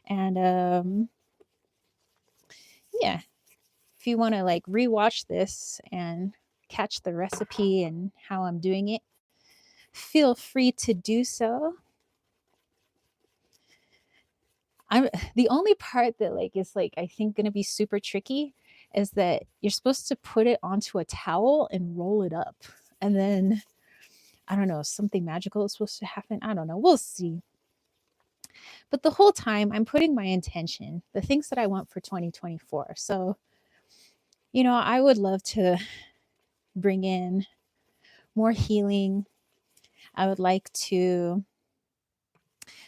And yeah, if you want to like rewatch this and catch the recipe and how I'm doing it, feel free to do so. I'm the only part that like is like I think gonna be super tricky is that you're supposed to put it onto a towel and roll it up. And then I don't know, something magical is supposed to happen. I don't know. We'll see. But the whole time I'm putting my intention, the things that I want for 2024. So, I would love to bring in more healing. I would like to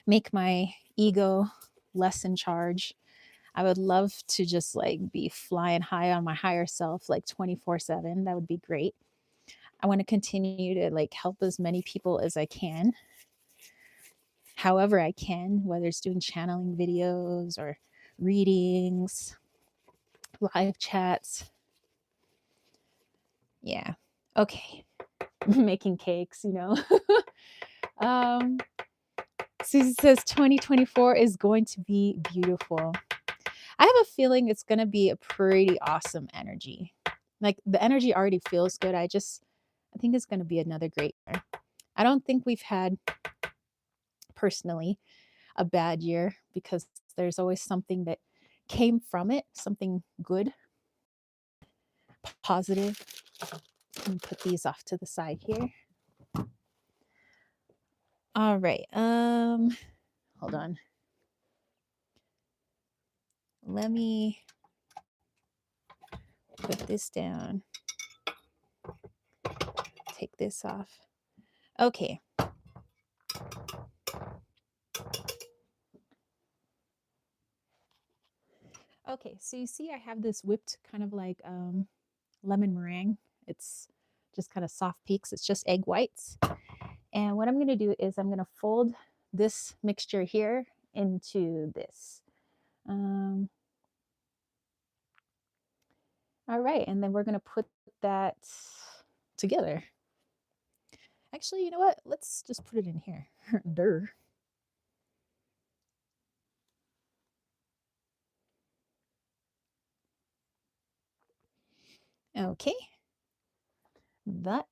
make my ego less in charge. I would love to just like be flying high on my higher self like 24/7. That would be great. I want to continue to like help as many people as I can, however I can, whether it's doing channeling videos or readings, live chats. Yeah. Okay. Making cakes. um Susie says 2024 is going to be beautiful. I have a feeling it's going to be a pretty awesome energy. Like the energy already feels good. I think it's going to be another great year. I don't think we've had personally a bad year because there's always something that came from it, something good, positive. Let me put these off to the side here. All right. Hold on. Let me put this down. Take this off. Okay. Okay, so you see I have this whipped kind of like lemon meringue. It's just kind of soft peaks. It's just egg whites. And what I'm going to do is I'm going to fold this mixture here into this. All right, and then we're going to put that together. Actually, you know what? Let's just put it in here. Durr. Okay, that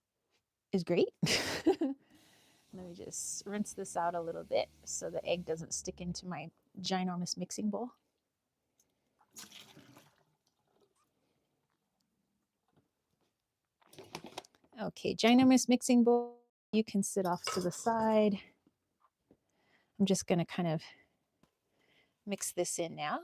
is great. Let me just rinse this out a little bit so the egg doesn't stick into my ginormous mixing bowl. Okay, ginormous mixing bowl. You can sit off to the side. I'm just going to kind of mix this in now.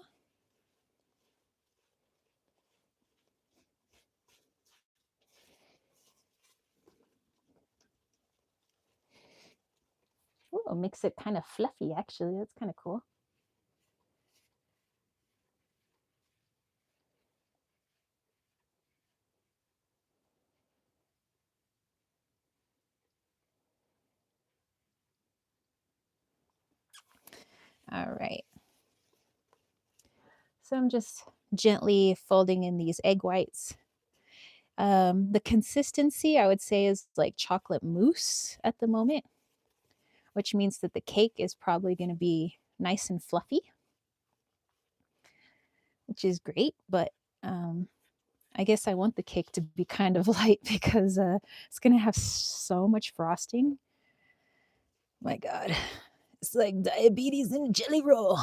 Ooh, mix it kind of fluffy, actually. That's kind of cool. All right. So I'm just gently folding in these egg whites. The consistency, I would say, is like chocolate mousse at the moment, which means that the cake is probably going to be nice and fluffy, which is great. But I guess I want the cake to be kind of light because it's going to have so much frosting. My God, it's like diabetes in a jelly roll,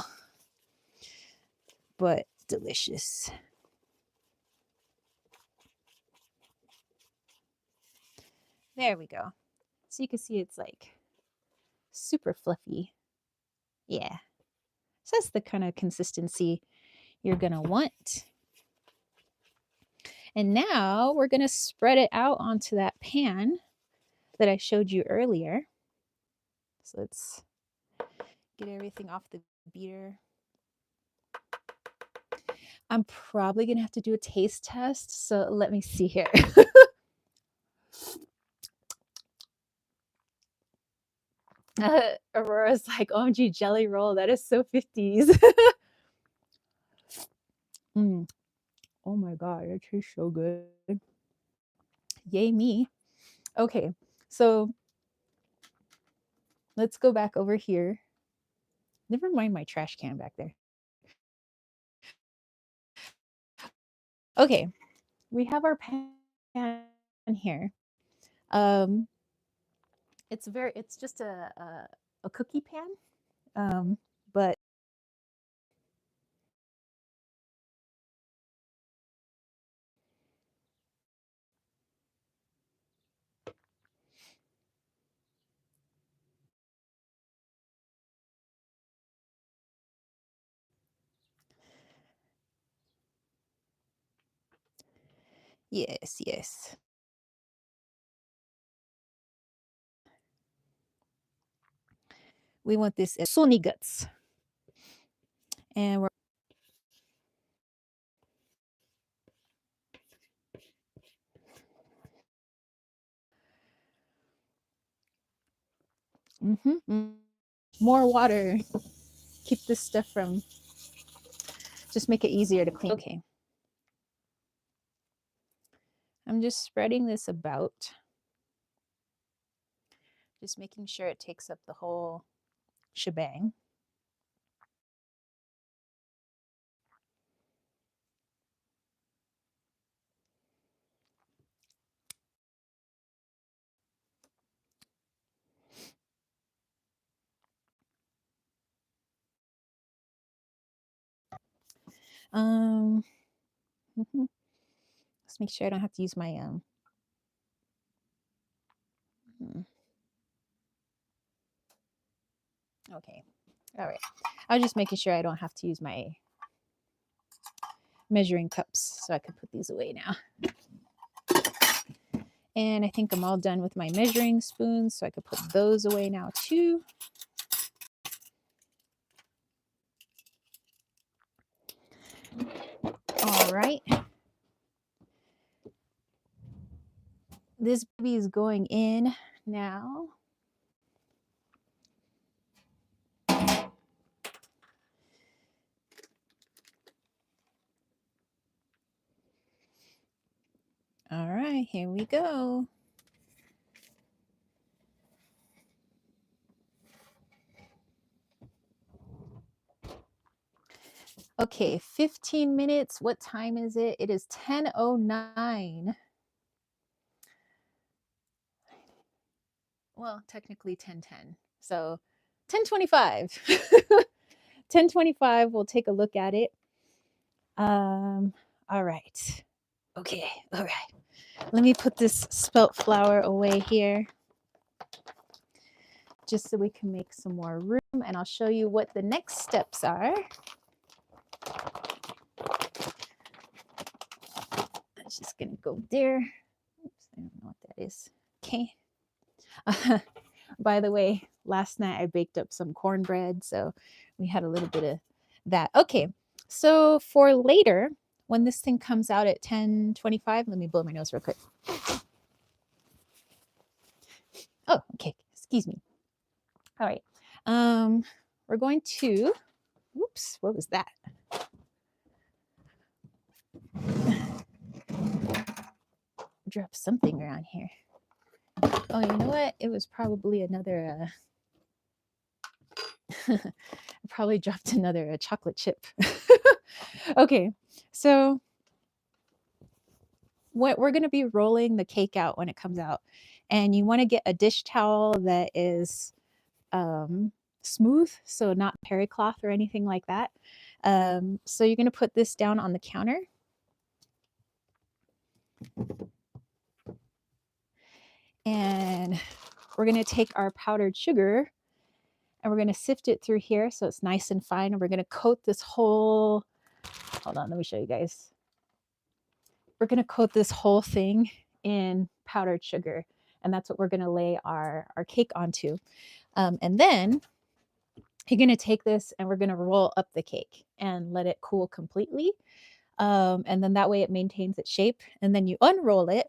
but delicious. There we go. So you can see it's like super fluffy. Yeah. So that's the kind of consistency you're going to want. And now we're going to spread it out onto that pan that I showed you earlier. So let's get everything off the beater. I'm probably going to have to do a taste test. So let me see here. Aurora's like, OMG jelly roll. That is so 50s. Mm. Oh my God, it tastes so good. Yay me. Okay, so let's go back over here. Never mind my trash can back there. Okay, we have our pan here. Um, it's just a cookie pan. But yes, yes. We want this as Sony guts. And we're more water. Keep this stuff from, just make it easier to clean. Okay. I'm just spreading this about. Just making sure it takes up the whole shebang. Um, let's make sure I don't have to use my okay. All right. I was just making sure I don't have to use my measuring cups, so I can put these away now. And I think I'm all done with my measuring spoons, so I could put those away now too. All right. This baby is going in now. All right, here we go. Okay, 15 minutes. What time is it? It is 10:09. Well, technically 10:10. So 10:25. 10:25, we'll take a look at it. All right. Okay, all right. Let me put this spelt flour away here just so we can make some more room, and I'll show you what the next steps are. I'm just gonna go there. Oops, I don't know what that is. Okay. By the way, last night I baked up some cornbread, so we had a little bit of that. Okay, so for later, when this thing comes out at 10:25, let me blow my nose real quick. Oh, okay, excuse me. All right, we're going to, whoops, what was that? Drop something around here. Oh, you know what? It was probably another, I probably dropped another chocolate chip. Okay, so what we're going to be rolling the cake out when it comes out, and you want to get a dish towel that is smooth, so not terry cloth or anything like that. So you're going to put this down on the counter. And we're going to take our powdered sugar and we're going to sift it through here so it's nice and fine. And we're going to coat this whole, hold on, let me show you guys. We're going to coat this whole thing in powdered sugar. And that's what we're going to lay our cake onto. And then you're going to take this and we're going to roll up the cake and let it cool completely. And then that way it maintains its shape. And then you unroll it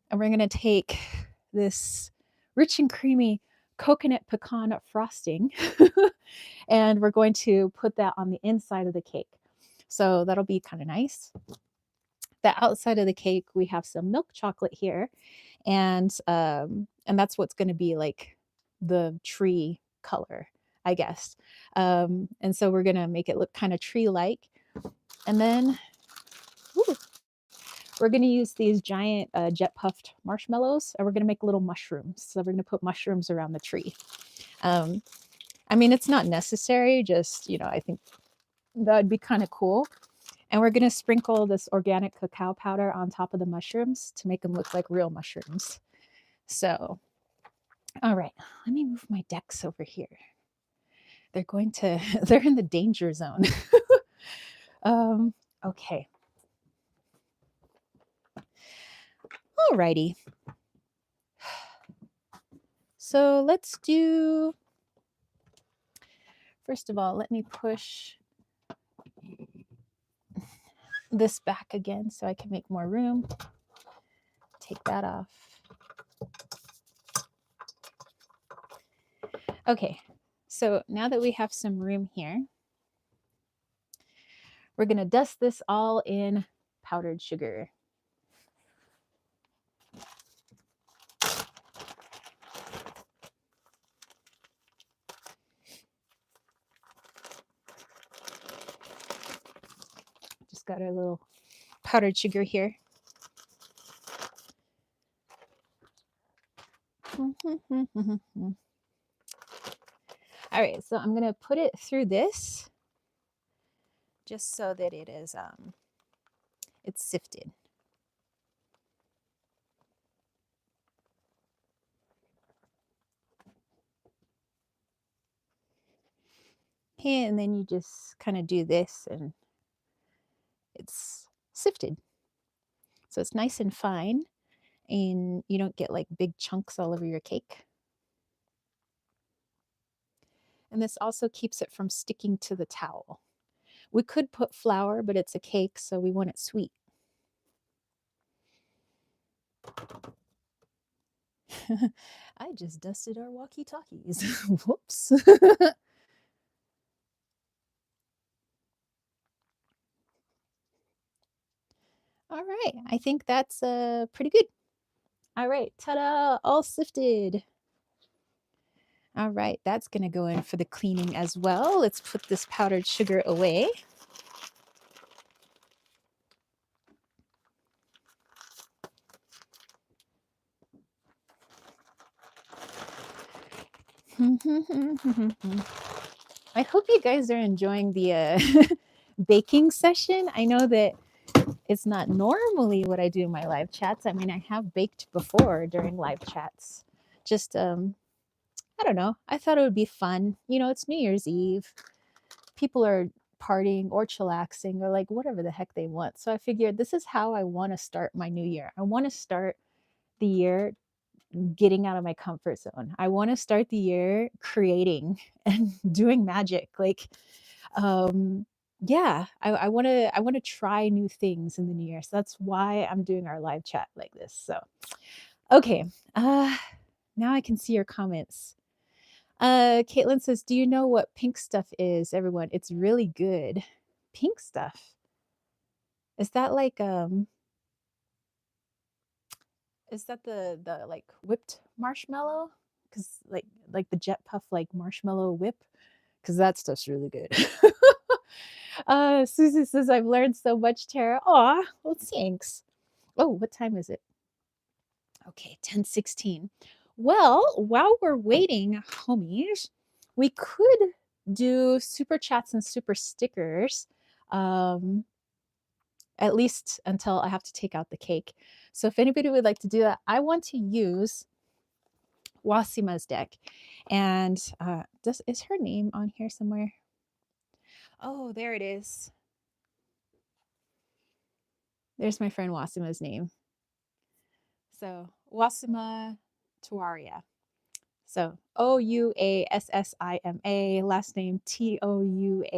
and we're going to take this rich and creamy coconut pecan frosting. And we're going to put that on the inside of the cake. So that'll be kind of nice. The outside of the cake, we have some milk chocolate here, and that's what's going to be like the tree color, I guess. And so we're going to make it look kind of tree-like, and then ooh, we're going to use these giant jet puffed marshmallows, and we're going to make little mushrooms. So we're going to put mushrooms around the tree. I mean, it's not necessary, just, I think that'd be kind of cool. And we're going to sprinkle this organic cacao powder on top of the mushrooms to make them look like real mushrooms. So, all right, let me move my decks over here. They're in the danger zone. Okay. All righty. So let's do, first of all, let me push this back again so I can make more room. Take that off. Okay, so now that we have some room here, we're going to dust this all in powdered sugar. Just got our little powdered sugar here. All right, so I'm going to put it through this just so that it is it's sifted. Okay, and then you just kind of do this and it's sifted. So it's nice and fine and you don't get like big chunks all over your cake. And this also keeps it from sticking to the towel. We could put flour, but it's a cake, so we want it sweet. I just dusted our walkie-talkies. Whoops. All right, I think that's pretty good. All right, ta-da, all sifted. All right, that's going to go in for the cleaning as well. Let's put this powdered sugar away. I hope you guys are enjoying the baking session. I know that it's not normally what I do in my live chats. I mean, I have baked before during live chats. Just, I don't know. I thought it would be fun. It's New Year's Eve. People are partying or chillaxing or like whatever the heck they want. So I figured this is how I want to start my new year. I want to start the year getting out of my comfort zone. I want to start the year creating and doing magic. Like, yeah, I want to try new things in the new year. So that's why I'm doing our live chat like this. So, okay, now I can see your comments. Caitlin says, "Do you know what pink stuff is, everyone? It's really good." Pink stuff. Is that like is that the like whipped marshmallow? Cuz like the jet puff like marshmallow whip, cuz that stuff's really good. Susie says, "I've learned so much, Tara." Aw, well, thanks. Oh, what time is it? Okay, 10:16. Well, while we're waiting, homies, we could do super chats and super stickers, at least until I have to take out the cake. So if anybody would like to do that, I want to use Wasima's deck. And is her name on here somewhere? Oh, there it is. There's my friend Wasima's name. So Wasima Tuaria. So Ouassima, last name Touahria.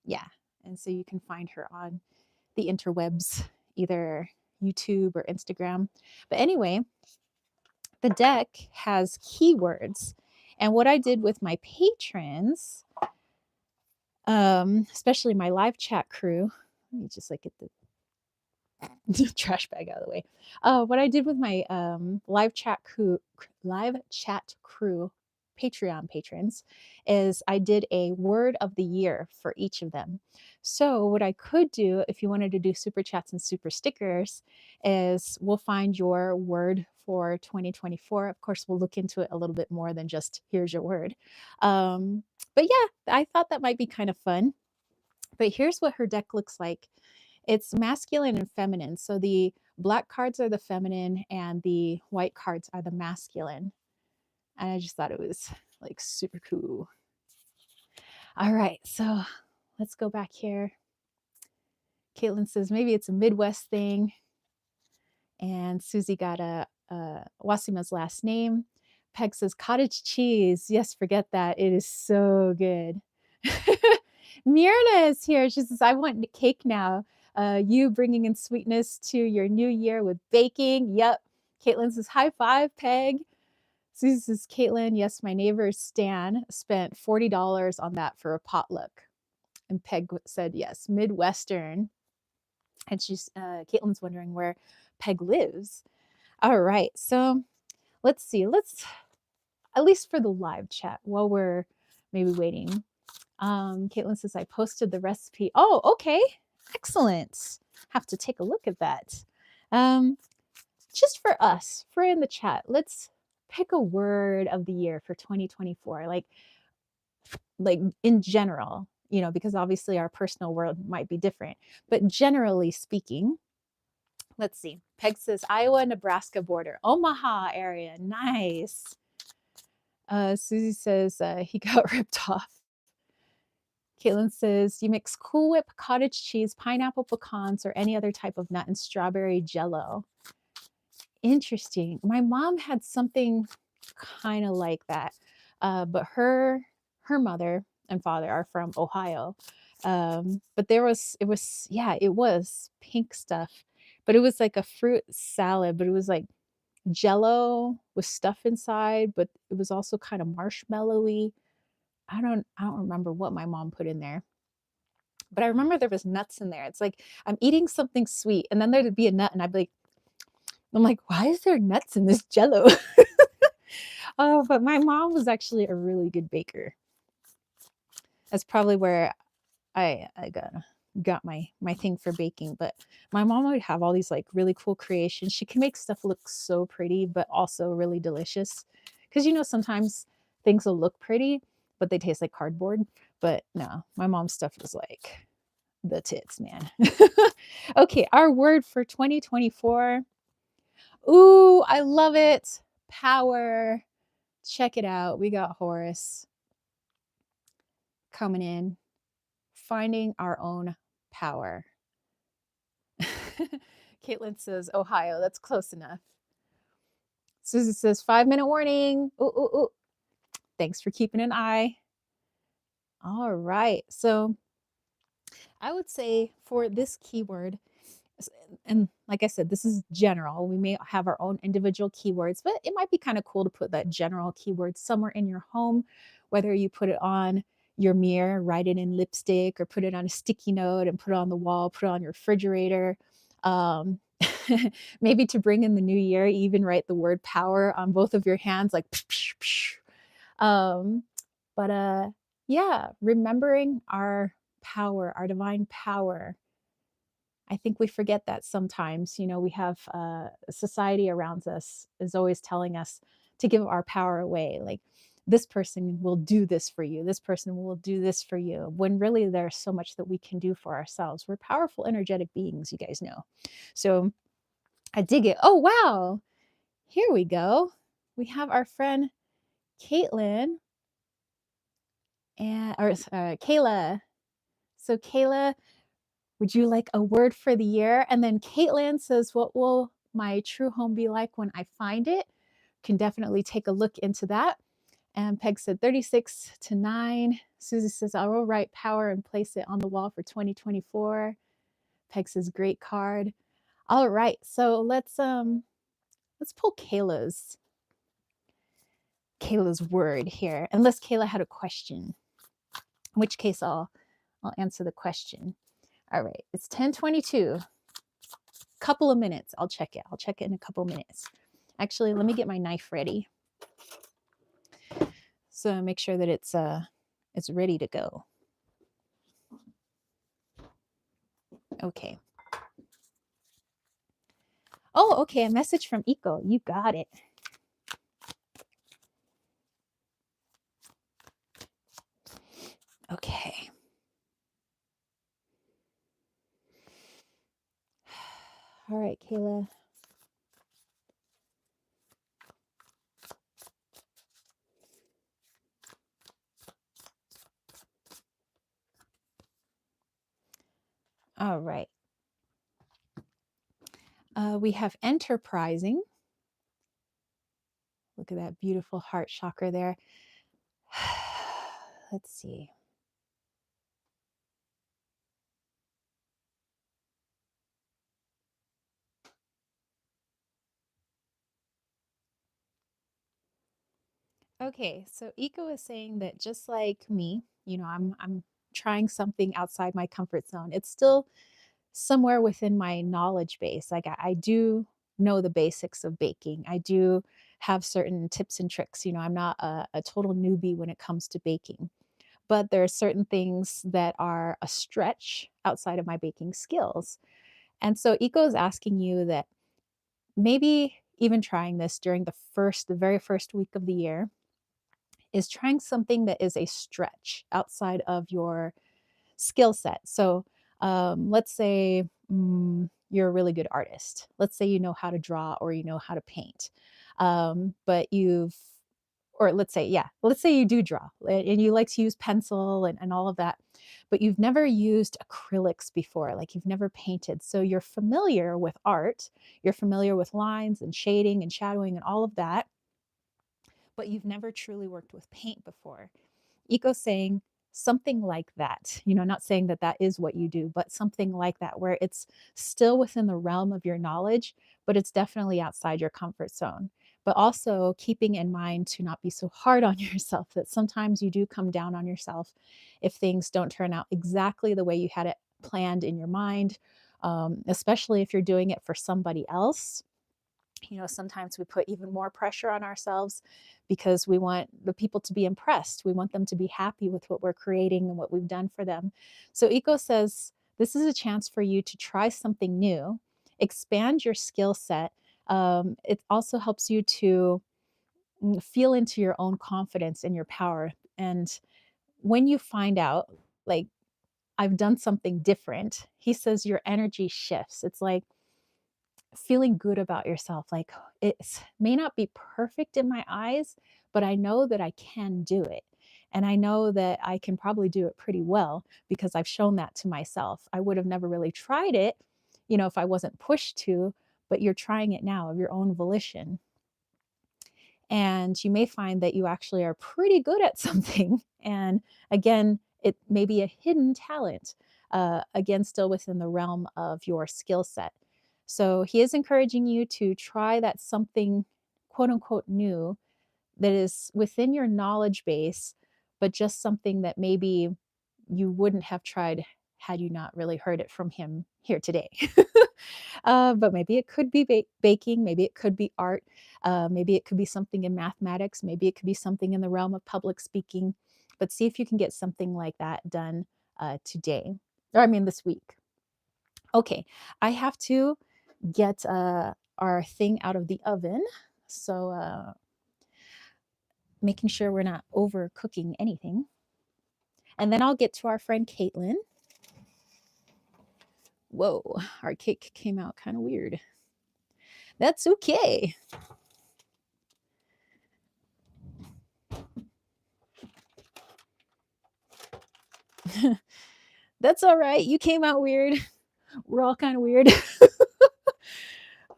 Yeah, and so you can find her on the interwebs, either YouTube or Instagram. But anyway, the deck has keywords. And what I did with my patrons, especially my live chat crew, let me just like get the trash bag out of the way. What I did with my live chat crew Patreon patrons is I did a word of the year for each of them. So what I could do if you wanted to do super chats and super stickers is we'll find your word for 2024. Of course, we'll look into it a little bit more than just here's your word. But yeah, I thought that might be kind of fun. But here's what her deck looks like. It's masculine and feminine. So the black cards are the feminine and the white cards are the masculine. And I just thought it was like super cool. All right, so let's go back here. Caitlin says maybe it's a Midwest thing. And Susie got a Wasima's last name. Peg says cottage cheese. Yes, forget that. It is so good. Myrna is here. She says, I want cake now. You bringing in sweetness to your new year with baking. Yep. Caitlin says, high five, Peg. Susie says, Caitlin, yes, my neighbor Stan spent $40 on that for a potluck. And Peg said, yes, Midwestern. And Caitlin's wondering where Peg lives. All right, so let's see. Let's, at least for the live chat, while we're maybe waiting. Caitlin says, I posted the recipe. Oh, okay. Excellent. Have to take a look at that. Just for us, for in the chat, let's pick a word of the year for 2024. Like in general, you know, because obviously our personal world might be different, but generally speaking, let's see. Peg says Iowa, Nebraska border, Omaha area. Nice. Susie says he got ripped off. Caitlin says you mix Cool Whip, cottage cheese, pineapple, pecans, or any other type of nut and strawberry jello. Interesting. My mom had something kind of like that, but her mother and father are from Ohio. But it was pink stuff, but it was like a fruit salad, but it was like jello with stuff inside, but it was also kind of marshmallowy. I don't remember what my mom put in there. But I remember there was nuts in there. It's like I'm eating something sweet and then there'd be a nut and I'm like, why is there nuts in this jello? Oh, but my mom was actually a really good baker. That's probably where I got my thing for baking. But my mom would have all these like really cool creations. She can make stuff look so pretty, but also really delicious. Because you know, sometimes things will look pretty, but they taste like cardboard. But no, my mom's stuff was like the tits, man. Okay, our word for 2024. Ooh, I love it. Power. Check it out. We got Horace coming in, finding our own power. Caitlin says, Ohio, that's close enough. Susie says, 5-minute warning. Ooh, ooh, ooh. Thanks for keeping an eye. All right. So I would say for this keyword, and like I said, this is general. We may have our own individual keywords, but it might be kind of cool to put that general keyword somewhere in your home, whether you put it on your mirror, write it in lipstick, or put it on a sticky note and put it on the wall, put it on your refrigerator. Maybe to bring in the new year, even write the word power on both of your hands, like psh, psh, psh. Yeah, remembering our power, our divine power. I think we forget that sometimes. You know, we have society around us is always telling us to give our power away. Like, this person will do this for you. This person will do this for you. When really there's so much that we can do for ourselves. We're powerful, energetic beings, you guys know. So I dig it. Oh, wow. Here we go. We have our friend Caitlin or Kayla. So Kayla, would you like a word for the year? And then Caitlin says, what will my true home be like when I find it? Can definitely take a look into that. And Peg said 36 to 9. Susie says, I will write power and place it on the wall for 2024. Peg says, great card. All right, so let's pull Kayla's word here, unless Kayla had a question, in which case I'll answer the question. All right, it's 10:22. Couple of minutes. I'll check it. I'll check it in a couple of minutes. Actually, let me get my knife ready. So make sure that it's ready to go. Okay. Oh, okay, a message from Eco. You got it. Okay. All right, Kayla. All right. We have enterprising. Look at that beautiful heart chakra there. Let's see. Okay, so Eco is saying that just like me, I'm trying something outside my comfort zone. It's still somewhere within my knowledge base. Like I do know the basics of baking. I do have certain tips and tricks. I'm not a total newbie when it comes to baking, but there are certain things that are a stretch outside of my baking skills. And so Eco is asking you that maybe even trying this during the very first week of the year is trying something that is a stretch outside of your skill set. So let's say you're a really good artist. Let's say you know how to draw or you know how to paint. But or let's say you do draw and you like to use pencil and all of that, but you've never used acrylics before, like you've never painted. So you're familiar with art, you're familiar with lines and shading and shadowing and all of that, but you've never truly worked with paint before. Eco's saying something like that, not saying that that is what you do, but something like that, where it's still within the realm of your knowledge, but it's definitely outside your comfort zone. But also keeping in mind to not be so hard on yourself, that sometimes you do come down on yourself if things don't turn out exactly the way you had it planned in your mind, especially if you're doing it for somebody else. Sometimes we put even more pressure on ourselves because we want the people to be impressed. We want them to be happy with what we're creating and what we've done for them. So Eco says this is a chance for you to try something new, expand your skill set. It also helps you to feel into your own confidence and your power. And when you find out, like, I've done something different, he says your energy shifts. It's like, feeling good about yourself. Like it may not be perfect in my eyes, but I know that I can do it. And I know that I can probably do it pretty well because I've shown that to myself. I would have never really tried it, if I wasn't pushed to, but you're trying it now of your own volition. And you may find that you actually are pretty good at something. And again, it may be a hidden talent, again, still within the realm of your skill set. So he is encouraging you to try that something quote unquote new that is within your knowledge base, but just something that maybe you wouldn't have tried had you not really heard it from him here today. But maybe it could be baking, maybe it could be art, maybe it could be something in mathematics, maybe it could be something in the realm of public speaking. But see if you can get something like that done today, or I mean this week. Okay, I have to get our thing out of the oven. So making sure we're not overcooking anything. And then I'll get to our friend Caitlin. Whoa, our cake came out kind of weird. That's okay. That's all right. You came out weird. We're all kind of weird.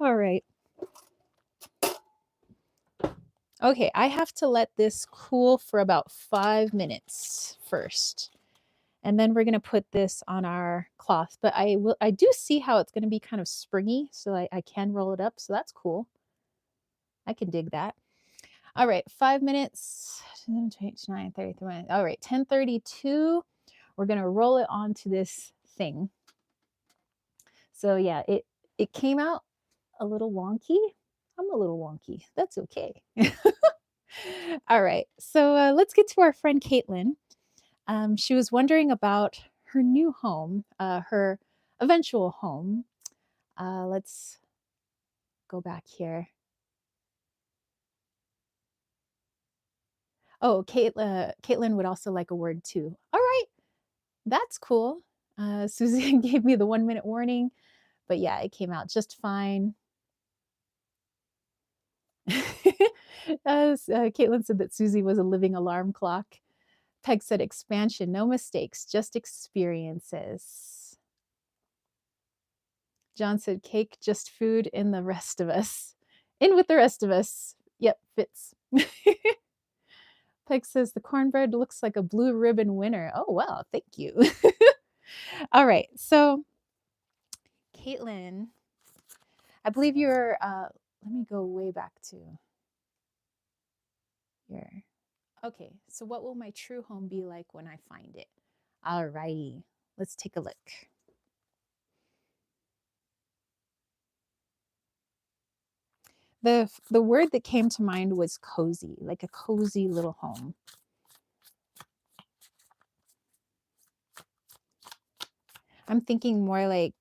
All right. Okay, I have to let this cool for about 5 minutes first. And then we're gonna put this on our cloth, but I do see how it's gonna be kind of springy, so I can roll it up, so that's cool. I can dig that. All right, 5 minutes, 9:33. All right, 10:32. We're gonna roll it onto this thing. So yeah, it came out a little wonky. I'm a little wonky. That's okay. All right, so let's get to our friend Caitlin. She was wondering about her new home, her eventual home. Let's go back here. Oh, Caitlin would also like a word too. All right, that's cool. Susie gave me the 1 minute warning, but yeah, it came out just fine. Caitlin said that Susie was a living alarm clock. Peg said expansion, no mistakes, just experiences. John said cake, just food, in the rest of us. In with the rest of us. Yep, fits. Peg says the cornbread looks like a blue ribbon winner. Oh, wow, thank you. All right, so Caitlin, I believe you're, let me go way back to here. Okay, so what will my true home be like when I find it? All righty, let's take a look. The word that came to mind was cozy, like a cozy little home. I'm thinking more like,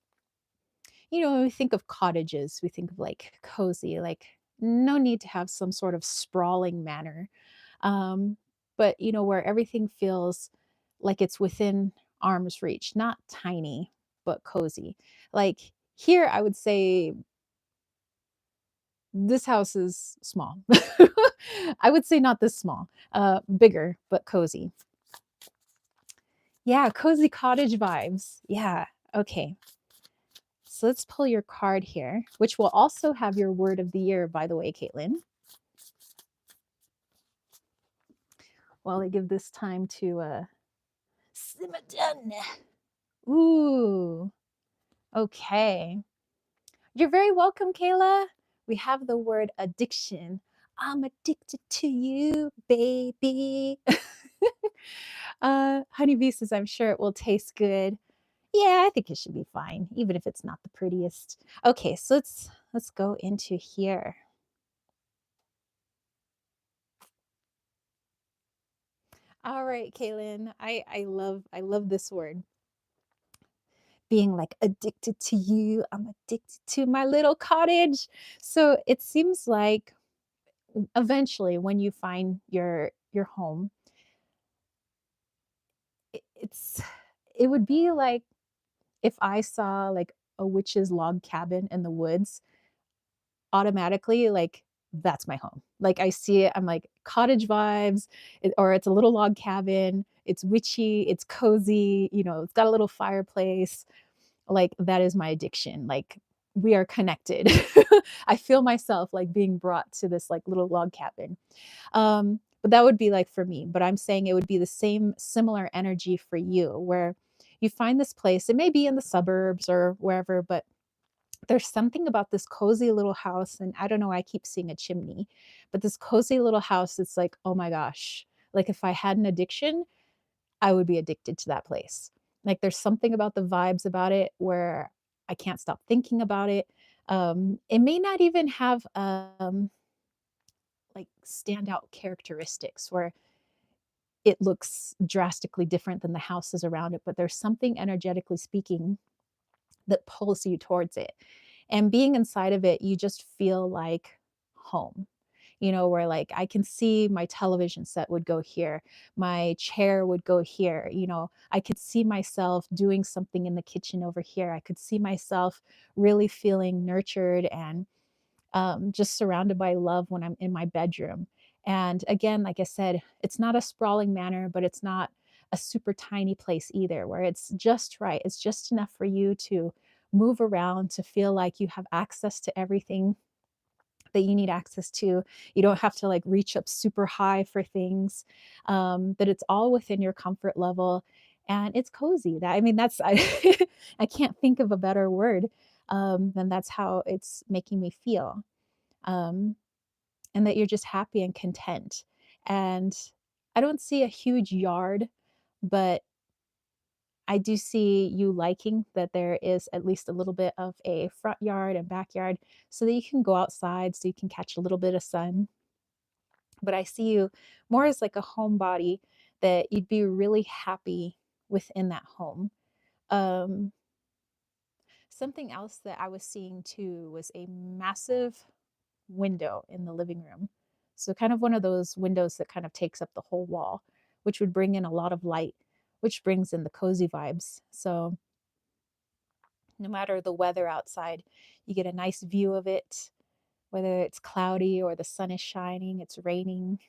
when we think of cottages, we think of like cozy, like no need to have some sort of sprawling manner. Um, but where everything feels like it's within arm's reach, not tiny, but cozy. Like here, I would say this house is small. I would say not this small, bigger, but cozy. Yeah, cozy cottage vibes. Yeah. Okay. So let's pull your card here, which will also have your word of the year, by the way, Caitlin. While I give this time to simmer down. Ooh, okay. You're very welcome, Kayla. We have the word addiction. I'm addicted to you, baby. Honeybee says, I'm sure it will taste good. Yeah, I think it should be fine, even if it's not the prettiest. Okay, so let's go into here. All right, Kaylin. I love this word. Being like addicted to you. I'm addicted to my little cottage. So it seems like eventually when you find your home, it's it would be like if I saw like a witch's log cabin in the woods, automatically like that's my home. Like I see it, I'm like cottage vibes, or it's a little log cabin. It's witchy, it's cozy, it's got a little fireplace. Like that is my addiction. Like we are connected. I feel myself like being brought to this like little log cabin. But that would be like for me. But I'm saying it would be the same similar energy for you, where you find this place. It may be in the suburbs or wherever, but there's something about this cozy little house, and I don't know, I keep seeing a chimney, but this cozy little house, it's like, oh my gosh, like if I had an addiction, I would be addicted to that place. Like there's something about the vibes about it where I can't stop thinking about it. It may not even have like standout characteristics where it looks drastically different than the houses around it, but there's something energetically speaking that pulls you towards it. And being inside of it, you just feel like home. Where like I can see my television set would go here, my chair would go here, I could see myself doing something in the kitchen over here. I could see myself really feeling nurtured and just surrounded by love when I'm in my bedroom. And again, like I said, it's not a sprawling manor, but it's not a super tiny place either, where it's just right. It's just enough for you to move around, to feel like you have access to everything that you need access to. You don't have to like reach up super high for things, that it's all within your comfort level. and it's cozy. That I mean, that's I can't think of a better word, than that's how it's making me feel, um, and that you're just happy and content. And I don't see a huge yard, but I do see you liking that there is at least a little bit of a front yard and backyard so that you can go outside, so you can catch a little bit of sun. But I see you more as like a homebody that you'd be really happy within that home. Um, Something else that I was seeing too was a massive window in the living room. So, kind of one of those windows that kind of takes up the whole wall, which would bring in a lot of light, which brings in the cozy vibes. So, no matter the weather outside, you get a nice view of it, whether it's cloudy or the sun is shining, it's raining.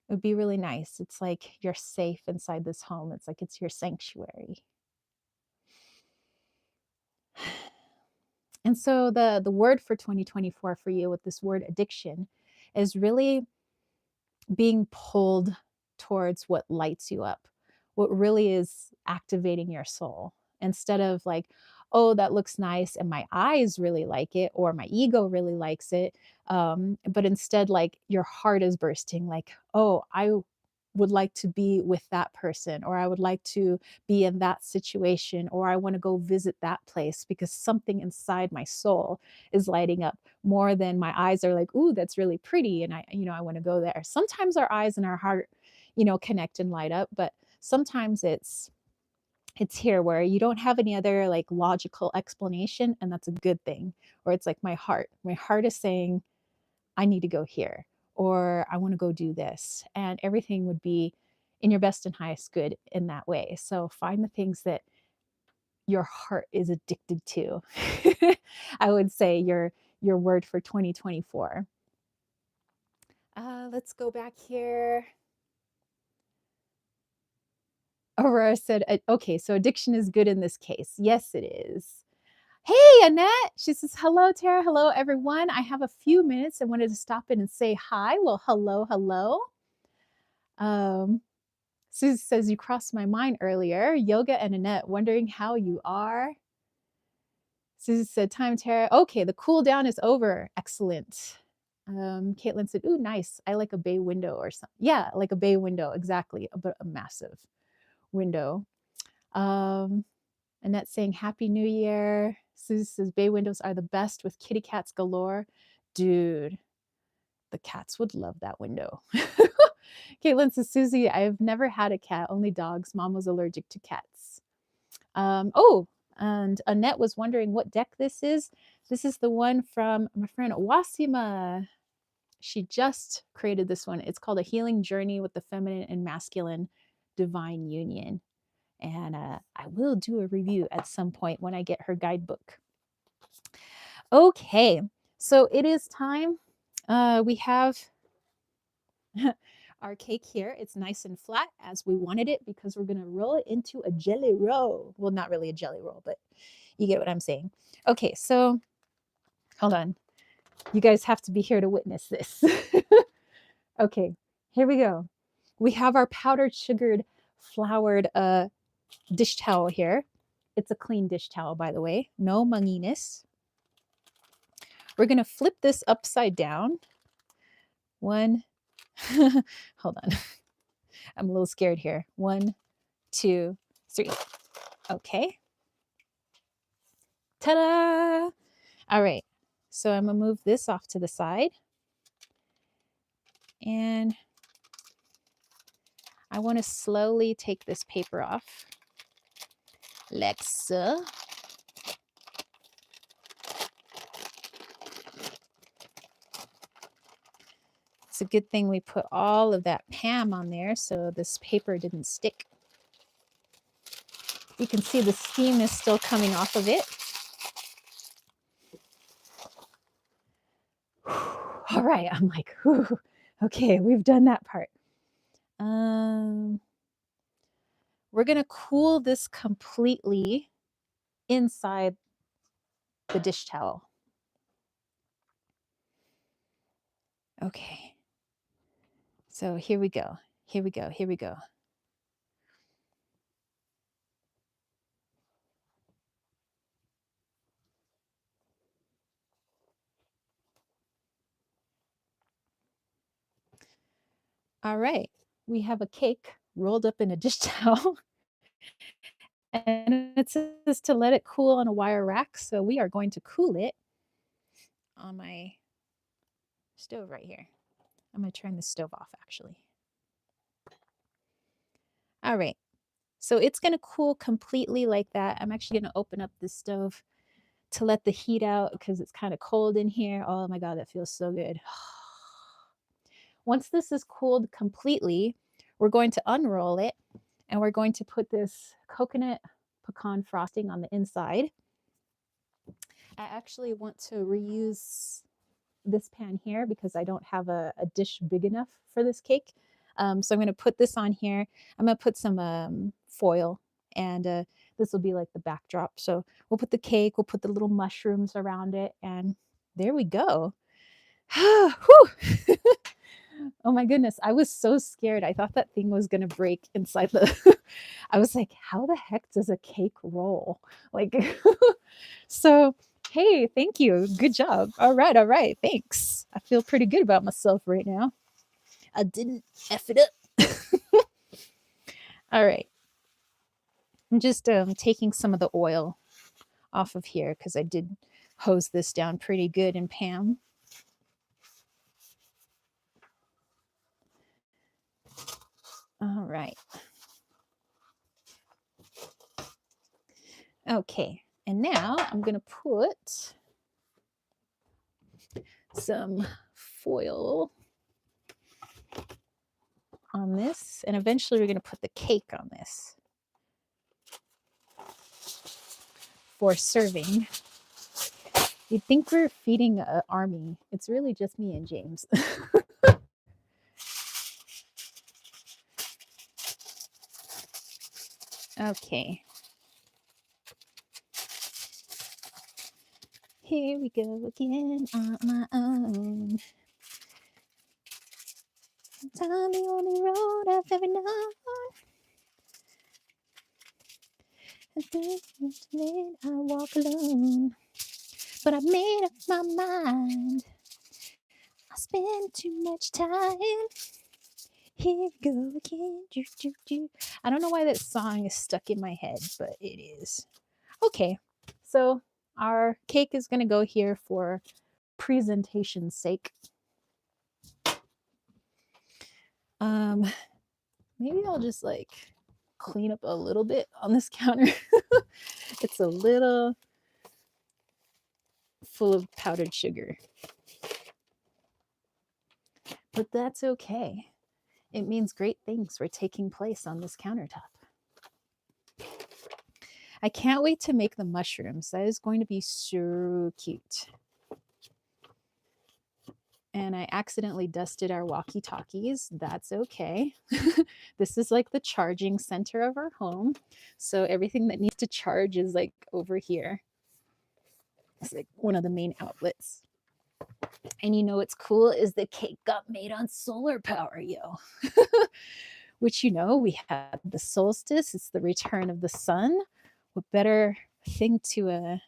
It would be really nice. It's like you're safe inside this home. It's like it's your sanctuary. And so the word for 2024 for you with this word addiction is really being pulled towards what lights you up, what really is activating your soul, instead of like, oh, that looks nice and my eyes really like it or my ego really likes it. But instead, like your heart is bursting, like, oh, I would like to be with that person, or I would like to be in that situation, or I want to go visit that place because something inside my soul is lighting up more than my eyes are like, ooh, that's really pretty. And I want to go there. Sometimes our eyes and our heart, connect and light up, but sometimes it's here where you don't have any other like logical explanation, and that's a good thing. Or it's like my heart is saying, I need to go here, or I want to go do this. And everything would be in your best and highest good in that way. So find the things that your heart is addicted to. I would say your word for 2024. Let's go back here. Aurora said, okay, so addiction is good in this case. Yes, it is. Hey, Annette. She says, hello, Tara. Hello, everyone. I have a few minutes. I wanted to stop in and say hi. Well, hello, hello. Susie says, you crossed my mind earlier. Yoga and Annette, wondering how you are. Susie said, time, Tara. Okay, the cool down is over. Excellent. Caitlin said, ooh, nice. I like a bay window or something. Yeah, like a bay window. Exactly. But a massive window. Annette saying, Happy New Year. Susie says, bay windows are the best with kitty cats galore. Dude, the cats would love that window. Caitlin says, Susie, I've never had a cat, only dogs. Mom was allergic to cats. And Annette was wondering what deck this is. This is the one from my friend Wasima. She just created this one. It's called A Healing Journey with the Feminine and Masculine Divine Union. And I will do a review at some point when I get her guidebook. Okay, so it is time. We have our cake here. It's nice and flat as we wanted it because we're going to roll it into a jelly roll. Well, not really a jelly roll, but you get what I'm saying. Okay, so hold on. You guys have to be here to witness this. Okay, here we go. We have our powdered sugared floured dish towel here. It's a clean dish towel, by the way. No munginess. We're going to flip this upside down. One, hold on. I'm a little scared here. 1, 2, 3. Okay. Ta-da! All right. So I'm going to move this off to the side. And I want to slowly take this paper off. Like so. It's a good thing we put all of that Pam on there so this paper didn't stick. You can see the steam is still coming off of it. All right, I'm like, whew, okay, we've done that part. We're gonna cool this completely inside the dish towel. Okay, so here we go, here we go, here we go. All right, we have a cake rolled up in a dish towel, and it says to let it cool on a wire rack. So we are going to cool it on my stove right here. I'm going to turn the stove off actually. All right, so it's going to cool completely like that. I'm actually going to open up the stove to let the heat out because it's kind of cold in here. Oh my God, that feels so good. Once this is cooled completely, we're going to unroll it and we're going to put this coconut pecan frosting on the inside. I actually want to reuse this pan here because I don't have a dish big enough for this cake. So I'm going to put this on here. I'm going to put some foil and this will be like the backdrop. So we'll put the cake, we'll put the little mushrooms around it, and there we go. Oh my goodness, I was so scared. I thought that thing was gonna break inside the I was like, how the heck does a cake roll? Like, so hey, thank you. Good job. All right, thanks. I feel pretty good about myself right now. I didn't F it up. All right. I'm just taking some of the oil off of here because I did hose this down pretty good in Pam. All right. Okay, and now I'm going to put some foil on this, and eventually we're going to put the cake on this for serving. You'd think we're feeding an army. It's really just me and James. Okay. Here we go again on my own. Sometimes the only road I've ever known. I walk alone. But I made up my mind. I spend too much time. Here we go again. I don't know why that song is stuck in my head, but it is. Okay, so our cake is going to go here for presentation's sake. Maybe I'll just like clean up a little bit on this counter. It's a little full of powdered sugar, but that's okay. It means great things were taking place on this countertop. I can't wait to make the mushrooms. That is going to be so cute. And I accidentally dusted our walkie-talkies. That's okay. This is like the charging center of our home. So everything that needs to charge is like over here. It's like one of the main outlets. And you know what's cool is the cake got made on solar power, yo. Which, you know, we had the solstice. It's the return of the sun. What better thing to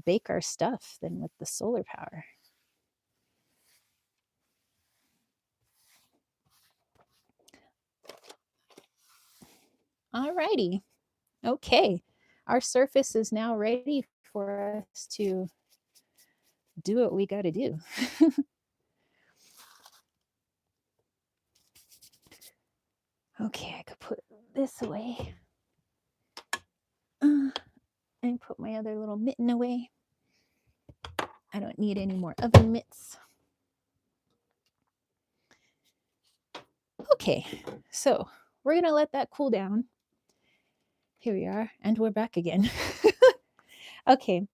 bake our stuff than with the solar power? All righty. Okay. Our surface is now ready for us to do what we got to do. Okay, I could put this away. And put my other little mitten away. I don't need any more oven mitts. Okay, so we're going to let that cool down. Here we are, and we're back again. Okay,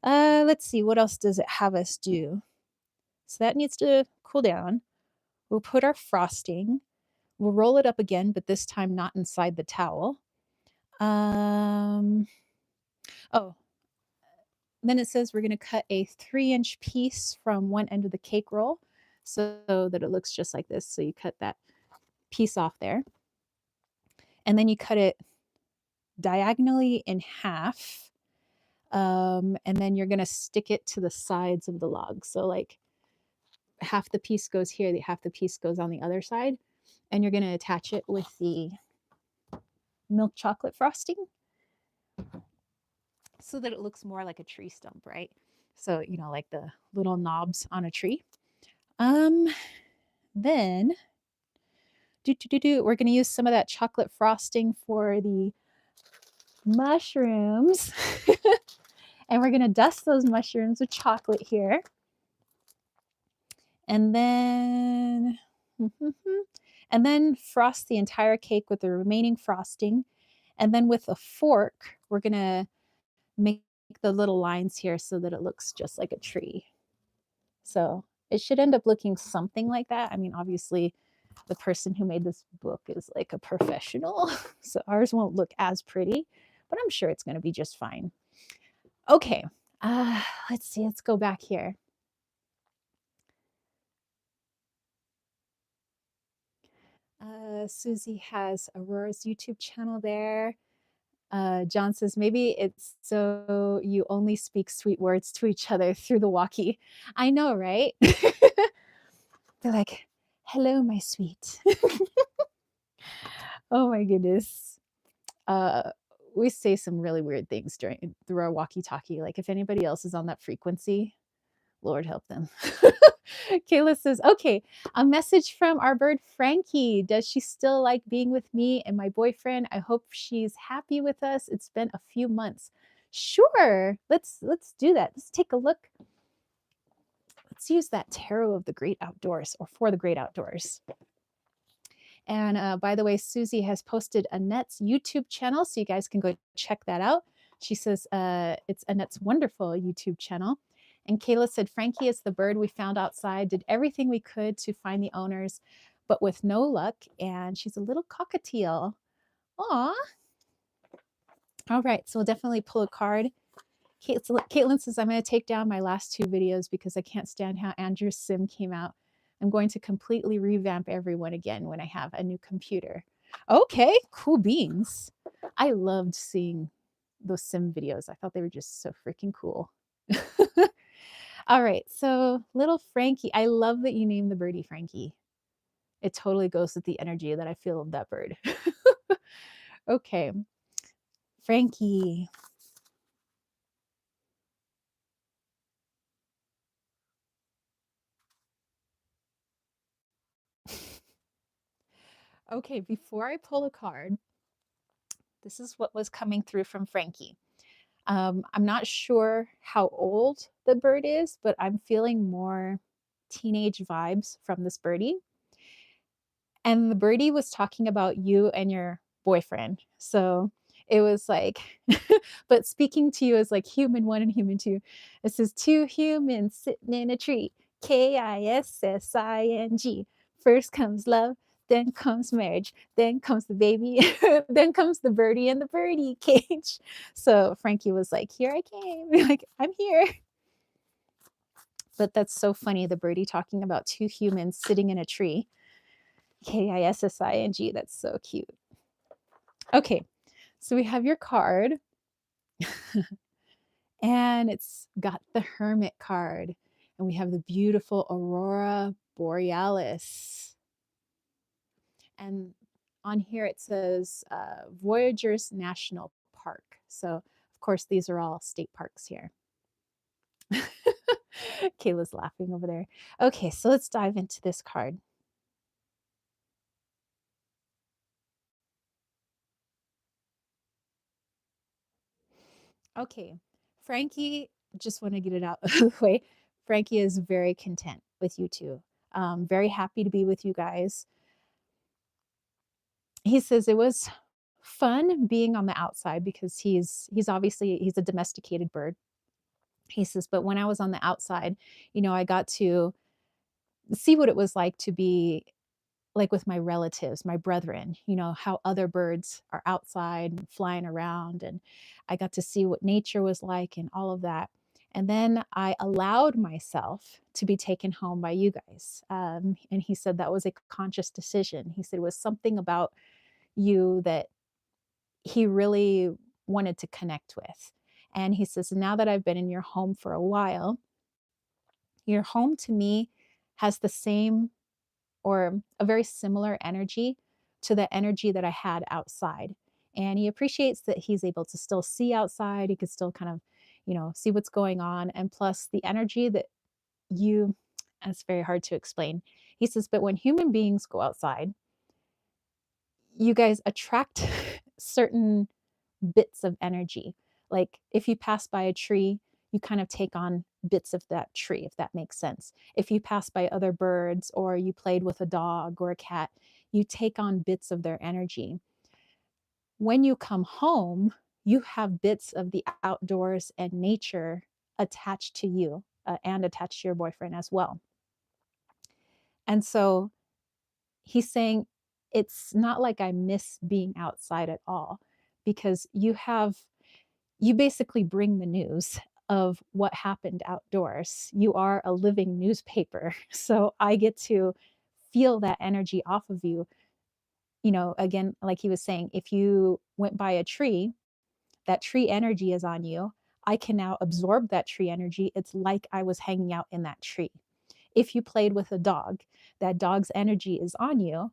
let's see, what else does it have us do? So that needs to cool down. We'll put our frosting. We'll roll it up again, but this time not inside the towel. Oh, then it says we're going to cut a 3-inch piece from one end of the cake roll so that it looks just like this. So you cut that piece off there. And then you cut it diagonally in half. And then you're going to stick it to the sides of the log. So like half the piece goes here, the half the piece goes on the other side, and you're gonna attach it with the milk chocolate frosting so that it looks more like a tree stump, right? So, you know, like the little knobs on a tree. Um, then we're gonna use some of that chocolate frosting for the mushrooms. And we're gonna dust those mushrooms with chocolate here. And then and then frost the entire cake with the remaining frosting. And then with a fork, we're gonna make the little lines here so that it looks just like a tree. So it should end up looking something like that. I mean, obviously, the person who made this book is like a professional, so ours won't look as pretty, but I'm sure it's going to be just fine. Okay, let's see. Let's go back here. Susie has Aurora's YouTube channel there. John says, maybe it's so you only speak sweet words to each other through the walkie. I know, right? They're like, hello, my sweet. Oh my goodness. We say some really weird things through our walkie-talkie. Like if anybody else is on that frequency, Lord help them. Kayla says, okay, a message from our bird Frankie. Does she still like being with me and my boyfriend? I hope she's happy with us. It's been a few months. Sure. Let's do that. Let's take a look. Let's use that tarot of the great outdoors, or for the great outdoors. And by the way, Susie has posted Annette's YouTube channel, so you guys can go check that out. She says it's Annette's wonderful YouTube channel. And Kayla said, Frankie is the bird we found outside, did everything we could to find the owners, but with no luck. And she's a little cockatiel. Aw. All right, so we'll definitely pull a card. Caitlin says, I'm going to take down my last 2 videos because I can't stand how Andrew's sim came out. I'm going to completely revamp everyone again when I have a new computer. Okay, cool beans. I loved seeing those sim videos. I thought they were just so freaking cool. All right, so little Frankie. I love that you named the birdie Frankie. It totally goes with the energy that I feel of that bird. Okay, Frankie. Okay, before I pull a card, this is what was coming through from Frankie. I'm not sure how old the bird is, but I'm feeling more teenage vibes from this birdie. And the birdie was talking about you and your boyfriend. So it was like, but speaking to you as like human 1 and human 2. It says 2 humans sitting in a tree. KISSING. First comes love, then comes marriage, then comes the baby, then comes the birdie in the birdie cage. So Frankie was like, here I came. Like, I'm here. But that's so funny. The birdie talking about 2 humans sitting in a tree. KISSING. That's so cute. Okay, so we have your card. And it's got the Hermit card. And we have the beautiful Aurora Borealis. And on here it says Voyagers National Park. So, of course, these are all state parks here. Kayla's laughing over there. Okay, so let's dive into this card. Okay, Frankie, just want to get it out of the way. Frankie is very content with you two. Very happy to be with you guys. He says it was fun being on the outside because he's obviously he's a domesticated bird. He says, but when I was on the outside, you know, I got to see what it was like to be like with my relatives, my brethren, you know, how other birds are outside and flying around. And I got to see what nature was like and all of that. And then I allowed myself to be taken home by you guys. And he said that was a conscious decision. He said it was something about you that he really wanted to connect with. And he says, now that I've been in your home for a while, your home to me has the same or a very similar energy to the energy that I had outside. And he appreciates that he's able to still see outside. He could still kind of, see what's going on. And plus the energy that you, and it's very hard to explain. He says, but when human beings go outside, you guys attract certain bits of energy. Like if you pass by a tree, you kind of take on bits of that tree, if that makes sense. If you pass by other birds or you played with a dog or a cat, you take on bits of their energy. When you come home, you have bits of the outdoors and nature attached to you and attached to your boyfriend as well. And so he's saying it's not like I miss being outside at all because you basically bring the news of what happened outdoors. You are a living newspaper. So I get to feel that energy off of you. Again, like he was saying, if you went by a tree, that tree energy is on you. I can now absorb that tree energy. It's like I was hanging out in that tree. If you played with a dog, that dog's energy is on you.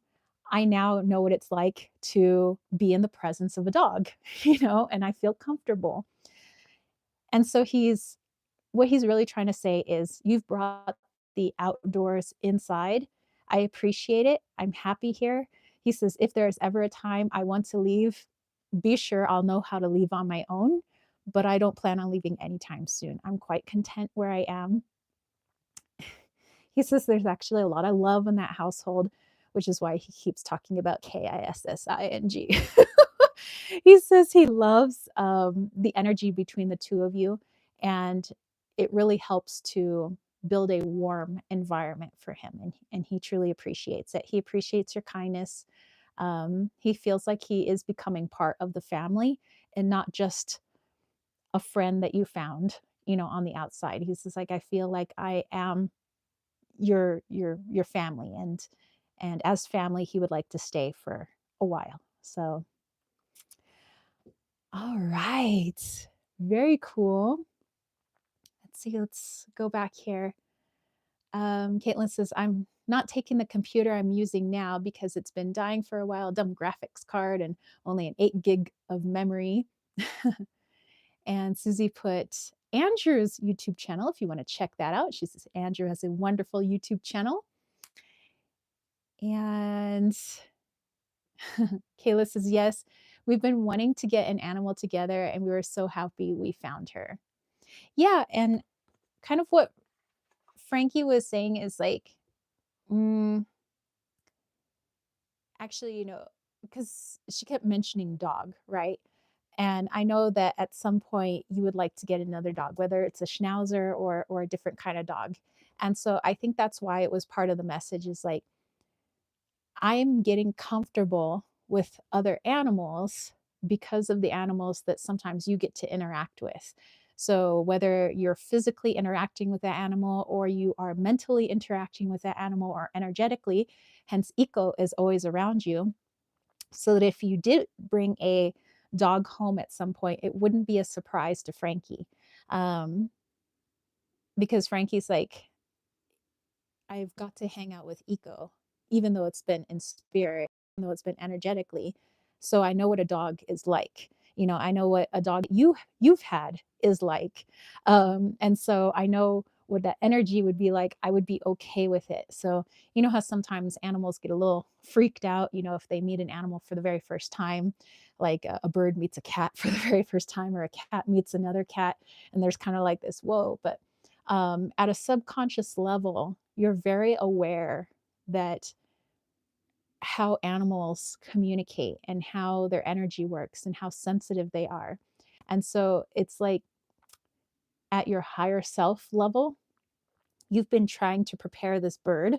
I now know what it's like to be in the presence of a dog, and I feel comfortable. And so what he's really trying to say is you've brought the outdoors inside. I appreciate it. I'm happy here. He says, if there's ever a time I want to leave, be sure I'll know how to leave on my own, but I don't plan on leaving anytime soon. I'm quite content where I am. He says there's actually a lot of love in that household, which is why he keeps talking about Kissing. He says he loves the energy between the two of you, and it really helps to build a warm environment for him. And he truly appreciates it. He appreciates your kindness. He feels like he is becoming part of the family and not just a friend that you found, on the outside. He says, like, I feel like I am your family, and as family he would like to stay for a while. So all right, very cool. Let's see, let's go back here. Caitlin says, I'm not taking the computer I'm using now because it's been dying for a while, dumb graphics card and only an 8 gig of memory. And Susie put Andrew's YouTube channel if you want to check that out. She says Andrew has a wonderful YouTube channel. And Kayla says, yes, we've been wanting to get an animal together and we were so happy we found her. Yeah. And kind of what Frankie was saying is like, mm, actually, because she kept mentioning dog, right? And I know that at some point you would like to get another dog, whether it's a schnauzer or a different kind of dog. And so I think that's why it was part of the message is like, I'm getting comfortable with other animals because of the animals that sometimes you get to interact with. So, whether you're physically interacting with that animal or you are mentally interacting with that animal or energetically, hence, Eco is always around you. So that if you did bring a dog home at some point, it wouldn't be a surprise to Frankie. Um, because Frankie's like, I've got to hang out with Eco, even though it's been in spirit, even though it's been energetically. So I know what a dog is like. I know what a dog you've had is like. And so I know what that energy would be like. I would be okay with it. So you know how sometimes animals get a little freaked out, if they meet an animal for the very first time, like a bird meets a cat for the very first time, or a cat meets another cat, and there's kind of like this, whoa, but at a subconscious level, you're very aware that how animals communicate and how their energy works and how sensitive they are. And so it's like at your higher self level, you've been trying to prepare this bird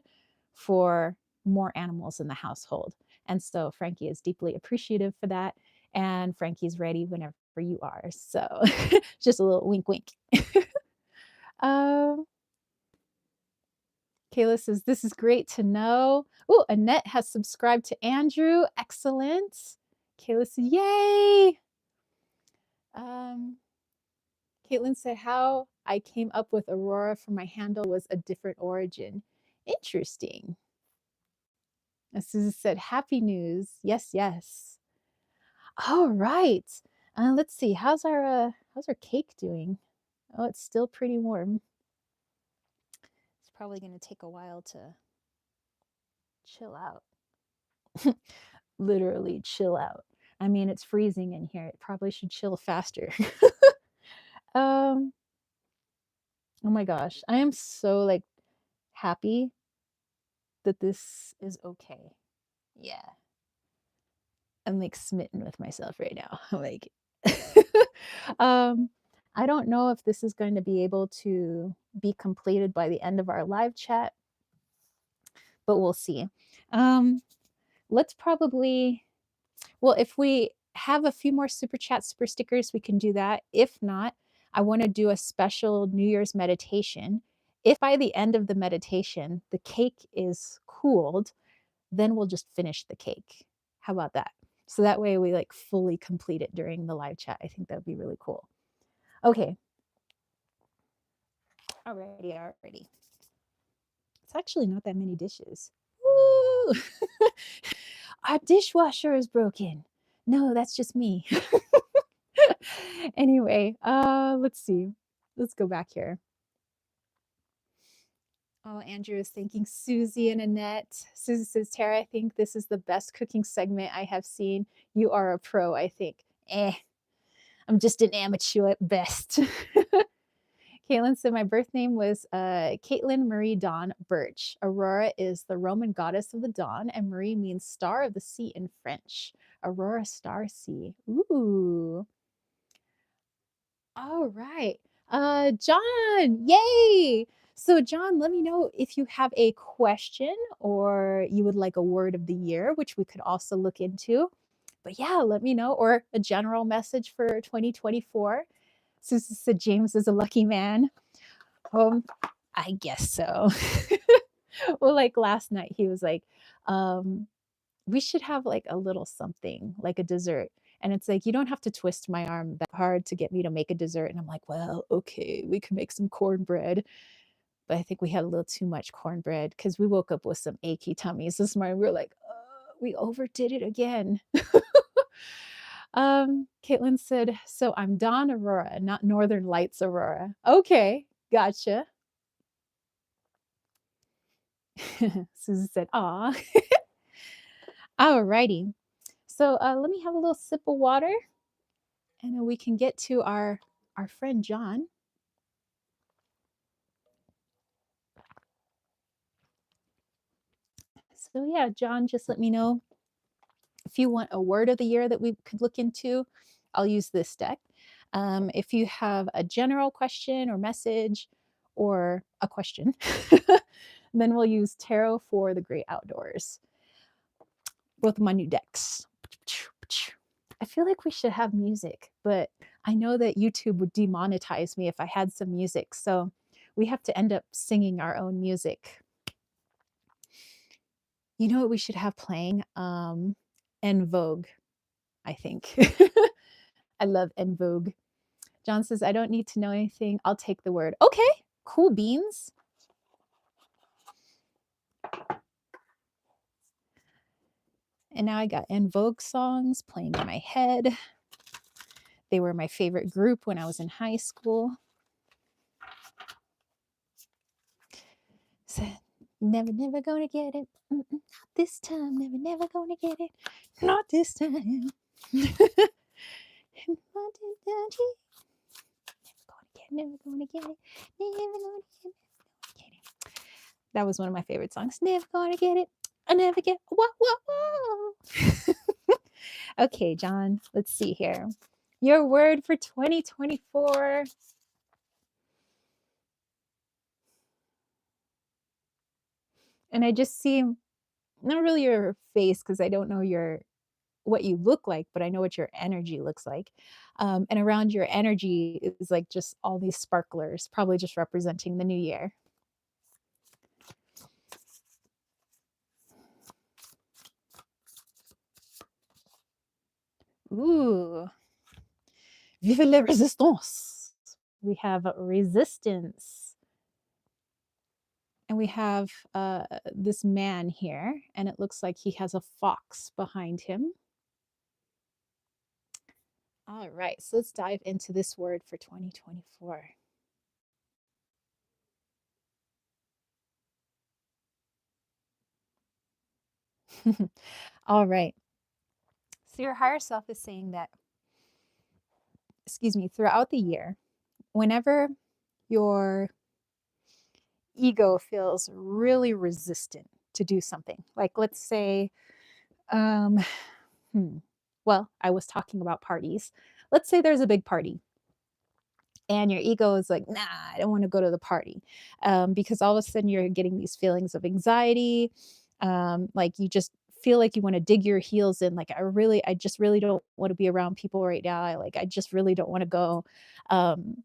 for more animals in the household. And so Frankie is deeply appreciative for that. And Frankie's ready whenever you are. So just a little wink, wink. um, Kayla says, this is great to know. Oh, Annette has subscribed to Andrew. Excellent. Kayla said, yay. Um, Caitlin said, how I came up with Aurora for my handle was a different origin. Interesting. And Susan said, happy news. Yes, yes. All right. Let's see. How's our cake doing? Oh, it's still pretty warm. It's probably going to take a while to chill out. Literally chill out. I mean, it's freezing in here. It probably should chill faster. um, oh my gosh. I am so like happy that this is okay. Yeah. I'm like smitten with myself right now. Like um I don't know if this is going to be able to be completed by the end of our live chat, but we'll see. Um let's probably Well, if we have a few more super chats, super stickers, we can do that. If not, I want to do a special New Year's meditation. If by the end of the meditation, the cake is cooled, then we'll just finish the cake. How about that? So that way we like fully complete it during the live chat. I think that would be really cool. Okay. Alrighty. It's actually not that many dishes. Woo! Our dishwasher is broken. No, that's just me. Anyway, let's see. Let's go back here. Oh, Andrew is thanking Susie and Annette. Susie says, Tara, I think this is the best cooking segment I have seen. You are a pro, I think. I'm just an amateur at best. Caitlin said, my birth name was Caitlin Marie Dawn Birch. Aurora is the Roman goddess of the dawn, and Marie means star of the sea in French. Aurora Star Sea. Ooh. All right. John, yay! So, John, let me know if you have a question or you would like a word of the year, which we could also look into. But yeah, let me know, or a general message for 2024. Susan said James is a lucky man. I guess so. Well, like last night, he was like, um, we should have like a little something, like a dessert. And it's like, you don't have to twist my arm that hard to get me to make a dessert. And I'm like, well, okay, we can make some cornbread. But I think we had a little too much cornbread because we woke up with some achy tummies this morning. We were like, we overdid it again. Caitlin said, so I'm Dawn Aurora, not Northern Lights Aurora. Okay, gotcha. Susan said, aw. All righty. So let me have a little sip of water and then we can get to our friend John. So yeah, John, just let me know if you want a word of the year that we could look into. I'll use this deck. If you have a general question or message or a question, then we'll use tarot for the great outdoors. Both of my new decks. I feel like we should have music, but I know that YouTube would demonetize me if I had some music. So we have to end up singing our own music. You know what we should have playing? En Vogue, I think. I love En Vogue. John says, I don't need to know anything. I'll take the word. Okay, cool beans. And now I got En Vogue songs playing in my head. They were my favorite group when I was in high school. Said, never gonna get it. Not this time. Never gonna get it. Not this time. Never gonna get it. That was one of my favorite songs. Never gonna get it. I never get. Whoa. Okay, John. Let's see here. Your word for 2024. And I just see not really your face because I don't know what you look like, but I know what your energy looks like. And around your energy is like just all these sparklers, probably just representing the new year. Ooh. Vive la résistance. We have resistance. And we have this man here, and it looks like he has a fox behind him. All right, so let's dive into this word for 2024. All right. So your higher self is saying that, excuse me, throughout the year, whenever your ego feels really resistant to do something, like let's say, um, hmm, well, I was talking about parties. Let's say there's a big party and your ego is like, nah, I don't want to go to the party, because all of a sudden you're getting these feelings of anxiety. Like you just feel like you want to dig your heels in. Like, I just really don't want to be around people right now. I just really don't want to go. Um,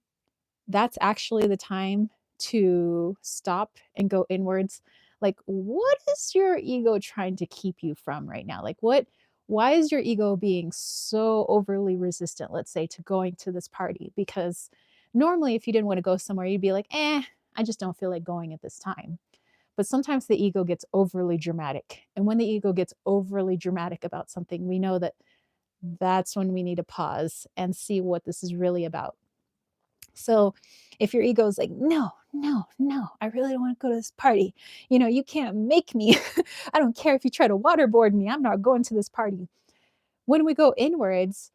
that's actually the time to stop and go inwards. Like, what is your ego trying to keep you from right now? Like, why is your ego being so overly resistant, let's say, to going to this party? Because normally, if you didn't want to go somewhere, you'd be like, I just don't feel like going at this time. But sometimes the ego gets overly dramatic. And when the ego gets overly dramatic about something, we know that that's when we need to pause and see what this is really about. So if your ego is like, no, no, no, I really don't want to go to this party. You can't make me. I don't care if you try to waterboard me. I'm not going to this party. When we go inwards,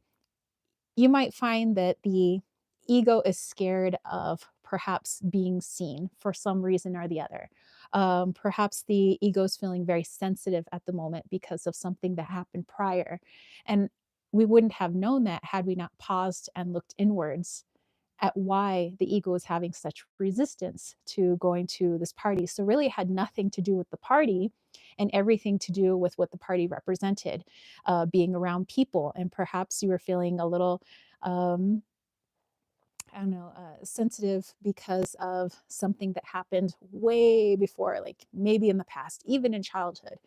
you might find that the ego is scared of perhaps being seen for some reason or the other. Perhaps the ego is feeling very sensitive at the moment because of something that happened prior. And we wouldn't have known that had we not paused and looked inwards at why the ego is having such resistance to going to this party. So, really, it had nothing to do with the party and everything to do with what the party represented, being around people. And perhaps you were feeling a little, um, I don't know, sensitive because of something that happened way before, like maybe in the past, even in childhood,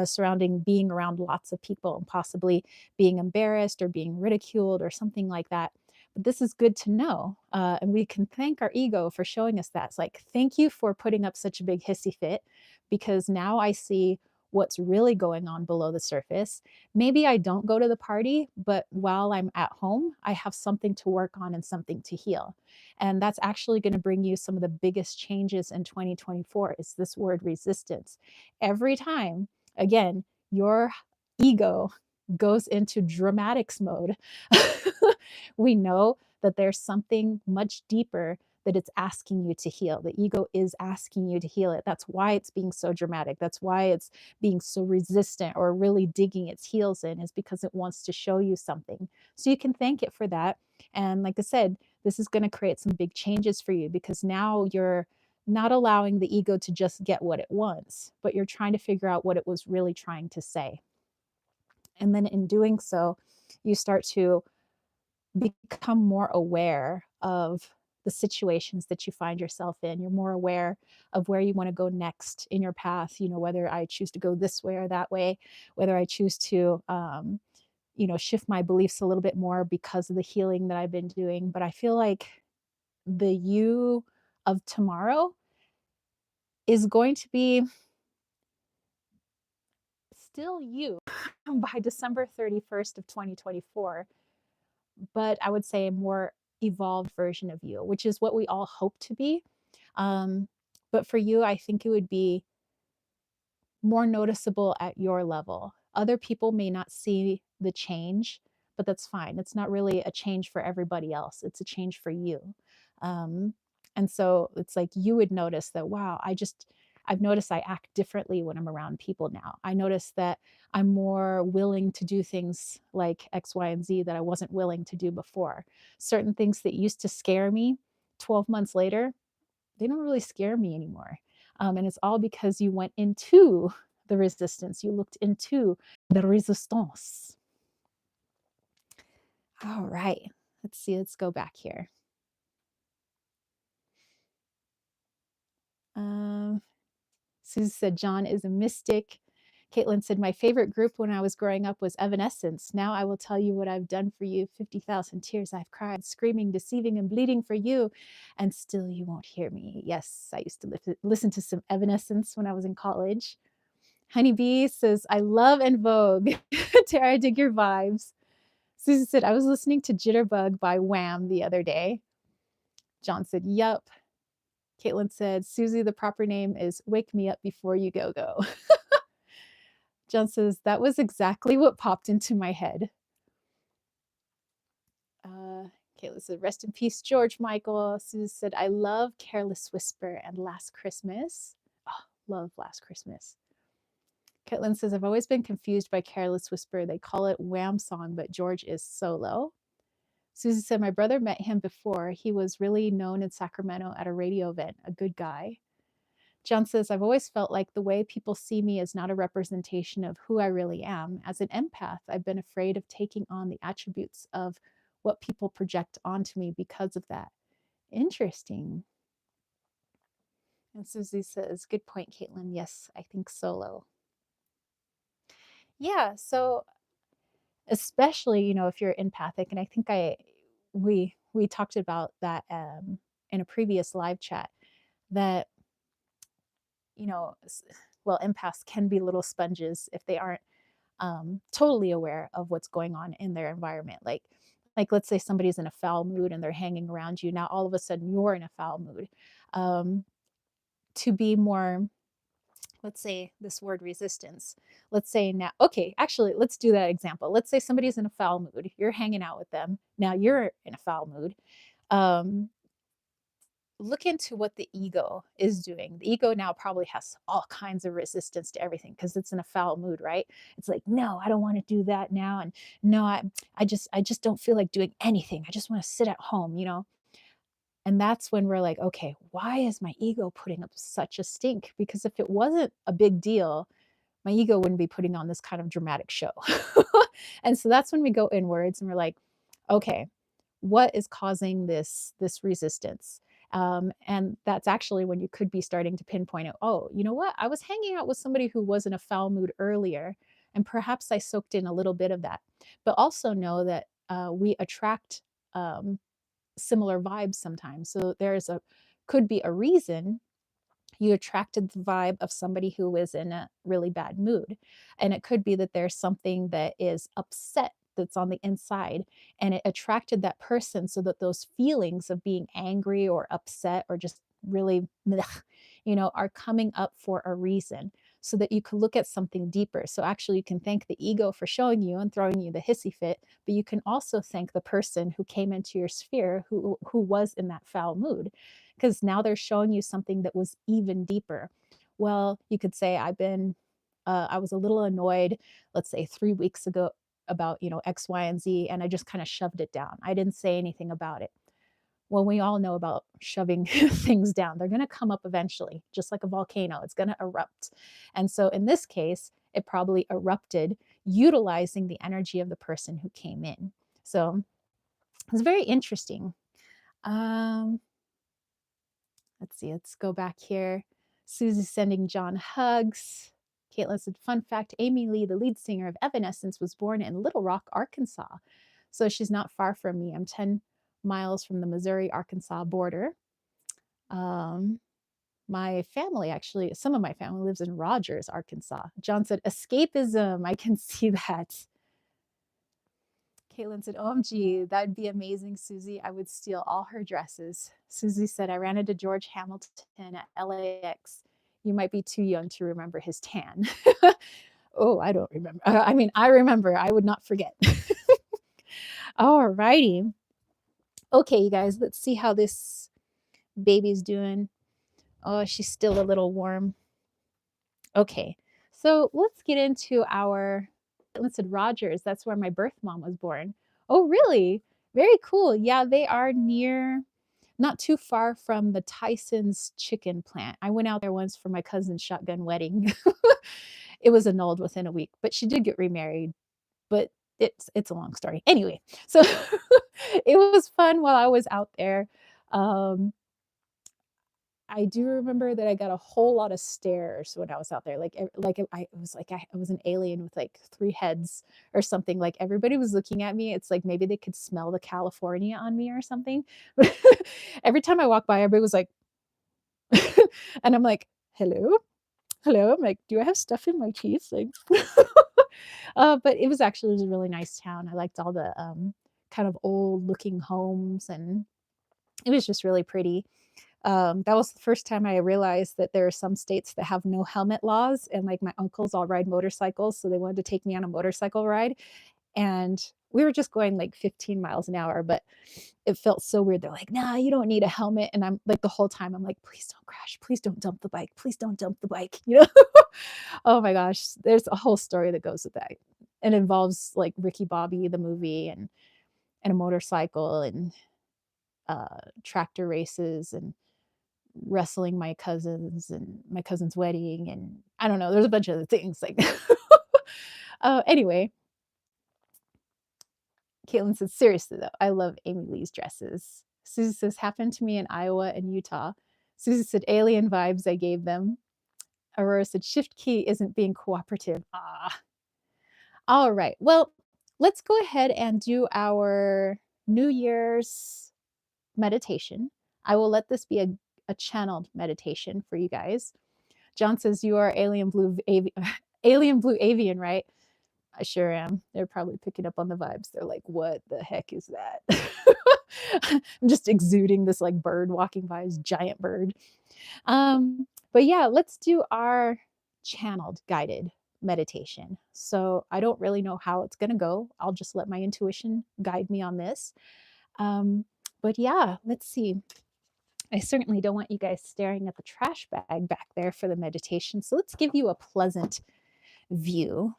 surrounding being around lots of people and possibly being embarrassed or being ridiculed or something like that. But this is good to know. And we can thank our ego for showing us that. It's like, thank you for putting up such a big hissy fit because now I see what's really going on below the surface. Maybe I don't go to the party, but while I'm at home, I have something to work on and something to heal. And that's actually going to bring you some of the biggest changes in 2024 is this word resistance. Every time, again, your ego goes into dramatics mode, we know that there's something much deeper that it's asking you to heal. The ego is asking you to heal it. That's why it's being so dramatic. That's why it's being so resistant or really digging its heels in, is because it wants to show you something. So you can thank it for that. And like I said, this is going to create some big changes for you because now you're not allowing the ego to just get what it wants, but you're trying to figure out what it was really trying to say. And then in doing so, you start to become more aware of the situations that you find yourself in. You're more aware of where you want to go next in your path, whether I choose to go this way or that way, whether I choose to, shift my beliefs a little bit more because of the healing that I've been doing. But I feel like the you of tomorrow is going to be still you by December 31st of 2024, but I would say a more evolved version of you, which is what we all hope to be. But for you, I think it would be more noticeable at your level. Other people may not see the change, but that's fine. It's not really a change for everybody else, it's a change for you. Um, and so it's like you would notice that, wow, I've noticed I act differently when I'm around people now. I notice that I'm more willing to do things like X, Y, and Z that I wasn't willing to do before. Certain things that used to scare me 12 months later, they don't really scare me anymore. And it's all because you went into the resistance, you looked into the resistance. All right, let's see, let's go back here. Um, Susie said, John is a mystic. Caitlin said, my favorite group when I was growing up was Evanescence. Now I will tell you what I've done for you. 50,000 tears I've cried, screaming, deceiving, and bleeding for you, and still you won't hear me. Yes, I used to listen to some Evanescence when I was in college. Honeybee says, I love En Vogue. Tara, I dig your vibes. Susie said, I was listening to Jitterbug by Wham the other day. John said, yup. Caitlin said, Susie, the proper name is Wake Me Up Before You Go Go. John says, that was exactly what popped into my head. Caitlin said, rest in peace, George Michael. Susie said, I love Careless Whisper and Last Christmas. Oh, love Last Christmas. Caitlin says, I've always been confused by Careless Whisper. They call it Wham song, but George is solo. Susie said, my brother met him before. He was really known in Sacramento at a radio event, a good guy. John says, I've always felt like the way people see me is not a representation of who I really am. As an empath, I've been afraid of taking on the attributes of what people project onto me because of that. Interesting. And Susie says, good point, Caitlin. Yes, I think solo. Yeah, so especially, you know, if you're empathic, and I think we talked about that in a previous live chat, that, you know, well, empaths can be little sponges if they aren't totally aware of what's going on in their environment. Like let's say somebody's in a foul mood and they're hanging around you. Now all of a sudden you're in a foul mood. To be more, let's say this word resistance. Let's say now, okay, actually, let's do that example. Let's say somebody's in a foul mood. You're hanging out with them. Now you're in a foul mood. Look into what the ego is doing. The ego now probably has all kinds of resistance to everything because it's in a foul mood, right? It's like, no, I don't want to do that now. And no, I just don't feel like doing anything. I just want to sit at home, you know? And that's when we're like, okay, why is my ego putting up such a stink? Because if it wasn't a big deal, my ego wouldn't be putting on this kind of dramatic show. And so that's when we go inwards and we're like, okay, what is causing this resistance? And that's actually when you could be starting to pinpoint it. Oh, you know what? I was hanging out with somebody who was in a foul mood earlier, and perhaps I soaked in a little bit of that. But also know that we attract similar vibes sometimes. So there's a could be a reason you attracted the vibe of somebody who is in a really bad mood. And it could be that there's something that is upset that's on the inside, and it attracted that person so that those feelings of being angry or upset or just really, you know, are coming up for a reason so that you can look at something deeper. So actually, you can thank the ego for showing you and throwing you the hissy fit, but you can also thank the person who came into your sphere who was in that foul mood, because now they're showing you something that was even deeper. Well, you could say, I was a little annoyed, let's say 3 weeks ago about, you know, X, Y, and Z, and I just kind of shoved it down. I didn't say anything about it. Well, we all know about shoving things down. They're going to come up eventually, just like a volcano. It's going to erupt. And so in this case, it probably erupted utilizing the energy of the person who came in. So it's very interesting. Let's see, let's go back here. Susie's sending John hugs. Caitlin said, fun fact, Amy Lee, the lead singer of Evanescence, was born in Little Rock, Arkansas. So she's not far from me. I'm 10 miles from the Missouri-Arkansas border. My family, actually, some of my family lives in Rogers, Arkansas. John said, escapism. I can see that. Caitlin said, OMG, that'd be amazing, Susie. I would steal all her dresses. Susie said, I ran into George Hamilton at LAX. You might be too young to remember his tan. Oh, I don't remember. I mean, I remember. I would not forget. All righty. Okay, you guys, let's see how this baby's doing. Oh, she's still a little warm. Okay, so let's get into our, let's say Rogers. That's where my birth mom was born. Oh, really? Very cool. Yeah, they are near, not too far from the Tyson's chicken plant. I went out there once for my cousin's shotgun wedding. It was annulled within a week, but she did get remarried. But it's a long story. Anyway, so it was fun while I was out there. Um, I do remember that I got a whole lot of stares when I was out there. It was like I was an alien with like 3 heads or something. Like everybody was looking at me. It's like maybe they could smell the California on me or something. But every time I walk by, everybody was like, and I'm like, hello, hello. I'm like, do I have stuff in my teeth? Like, but it was a really nice town. I liked all the kind of old looking homes, and it was just really pretty. That was the first time I realized that there are some states that have no helmet laws, and like my uncles all ride motorcycles, so they wanted to take me on a motorcycle ride, and we were just going like 15 miles an hour, but it felt so weird. They're like, "Nah, you don't need a helmet," and I'm like, the whole time I'm like, "Please don't crash, please don't dump the bike, please don't dump the bike," you know? Oh my gosh, there's a whole story that goes with that. It involves like Ricky Bobby, the movie, and a motorcycle and tractor races and wrestling my cousins and my cousin's wedding, and I don't know, there's a bunch of other things like anyway, Caitlin says, "Seriously though, I love Amy Lee's dresses." Susie says, "Happened to me in Iowa and Utah." Susie said, "Alien vibes I gave them." Aurora said, "Shift key isn't being cooperative." Ah. All right. Well, let's go ahead and do our New Year's meditation. I will let this be a channeled meditation for you guys. John says, "You are alien blue avian, right?" I sure am. They're probably picking up on the vibes. They're like, "What the heck is that?" I'm just exuding this like bird walking by, this giant bird. But yeah, let's do our channeled guided meditation. So I don't really know how it's going to go. I'll just let my intuition guide me on this. Um, but yeah, let's see. I certainly don't want you guys staring at the trash bag back there for the meditation. So let's give you a pleasant view.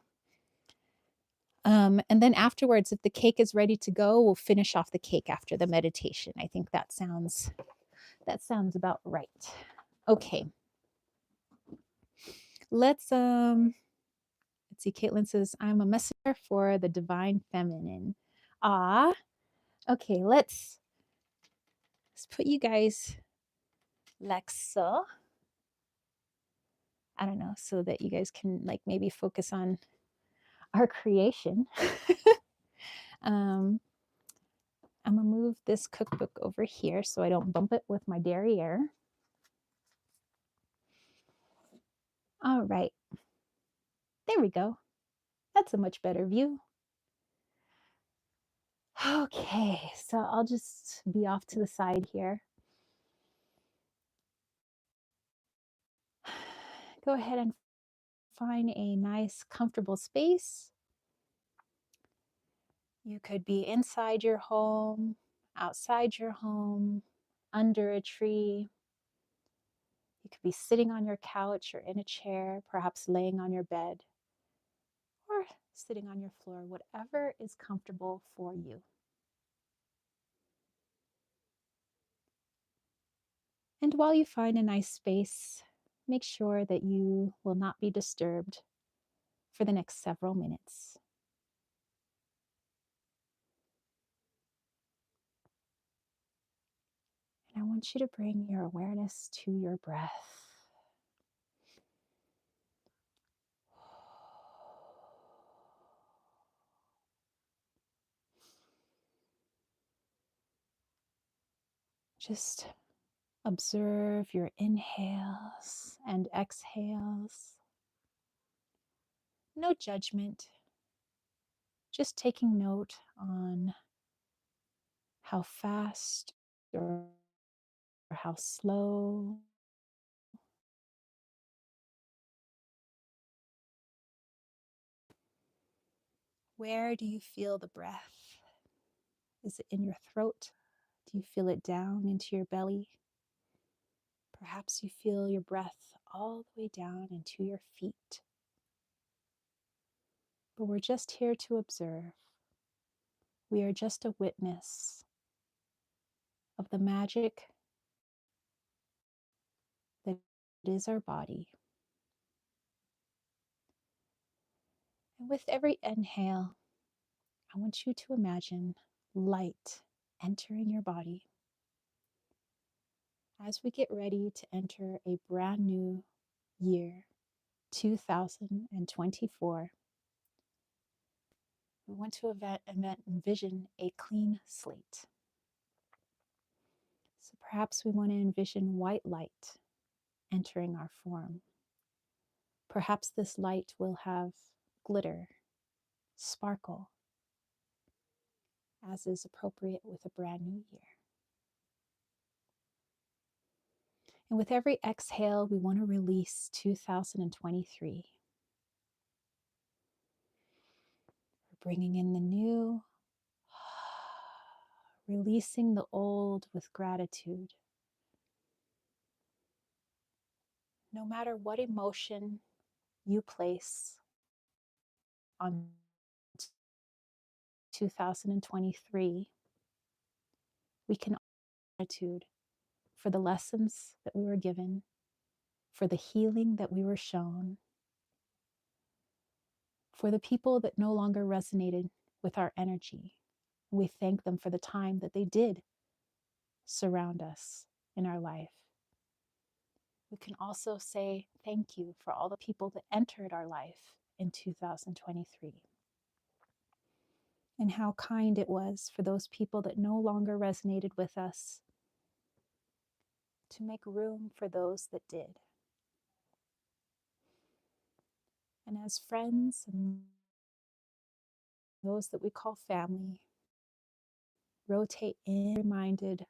And then afterwards, if the cake is ready to go, we'll finish off the cake after the meditation. I think that sounds about right. Okay. Let's see. Caitlin says, "I'm a messenger for the divine feminine." Ah, okay, let's put you guys like so. I don't know, so that you guys can like maybe focus on our creation. um, I'm gonna move this cookbook over here so I don't bump it with my derriere. All right, there we go. That's a much better view. Okay, so I'll just be off to the side here. Go ahead and find a nice, comfortable space. You could be inside your home, outside your home, under a tree. You could be sitting on your couch or in a chair, perhaps laying on your bed, or sitting on your floor, whatever is comfortable for you. And while you find a nice space, make sure that you will not be disturbed for the next several minutes. And I want you to bring your awareness to your breath. Just observe your inhales and exhales. No judgment, just taking note on how fast or how slow. Where do you feel the breath? Is it in your throat? Do you feel it down into your belly? Perhaps you feel your breath all the way down into your feet. But we're just here to observe. We are just a witness of the magic that is our body. And with every inhale, I want you to imagine light entering your body. As we get ready to enter a brand new year, 2024, we want to envision a clean slate. So perhaps we want to envision white light entering our form. Perhaps this light will have glitter, sparkle, as is appropriate with a brand new year. And with every exhale, we want to release 2023. We're bringing in the new, releasing the old with gratitude. No matter what emotion you place on 2023, we can gratitude for the lessons that we were given, for the healing that we were shown, for the people that no longer resonated with our energy. We thank them for the time that they did surround us in our life. We can also say thank you for all the people that entered our life in 2023, and how kind it was for those people that no longer resonated with us to make room for those that did. And as friends and those that we call family rotate in, reminded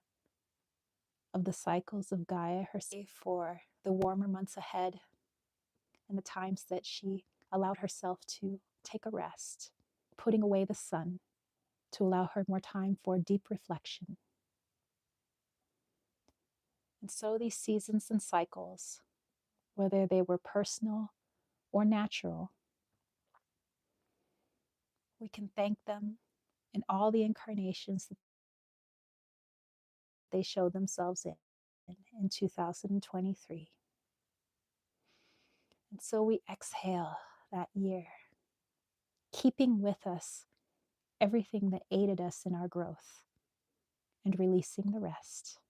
of the cycles of Gaia herself for the warmer months ahead and the times that she allowed herself to take a rest, putting away the sun to allow her more time for deep reflection. And so these seasons and cycles, whether they were personal or natural, we can thank them in all the incarnations that they showed themselves in 2023. And so we exhale that year, keeping with us everything that aided us in our growth and releasing the rest.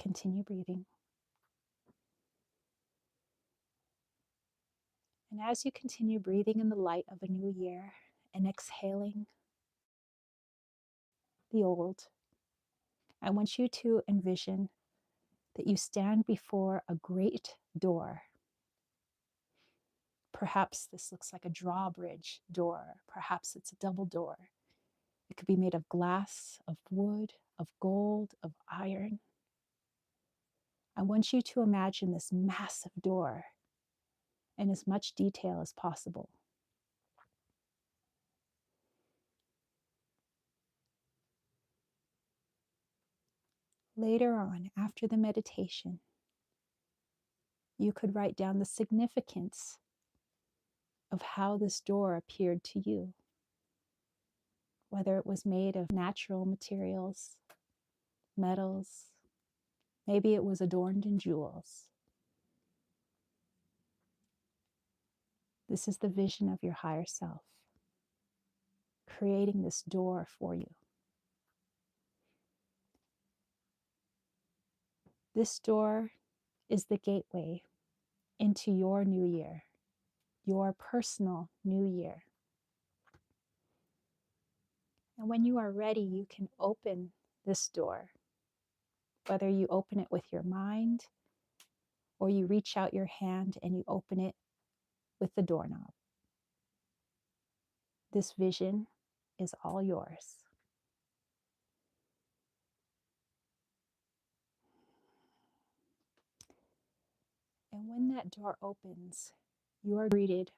Continue breathing. And as you continue breathing in the light of a new year and exhaling the old, I want you to envision that you stand before a great door. Perhaps this looks like a drawbridge door. Perhaps it's a double door. It could be made of glass, of wood, of gold, of iron. I want you to imagine this massive door in as much detail as possible. Later on, after the meditation, you could write down the significance of how this door appeared to you, whether it was made of natural materials, metals, maybe it was adorned in jewels. This is the vision of your higher self, creating this door for you. This door is the gateway into your new year, your personal new year. And when you are ready, you can open this door, whether you open it with your mind or you reach out your hand and you open it with the doorknob. This vision is all yours. And when that door opens, you are greeted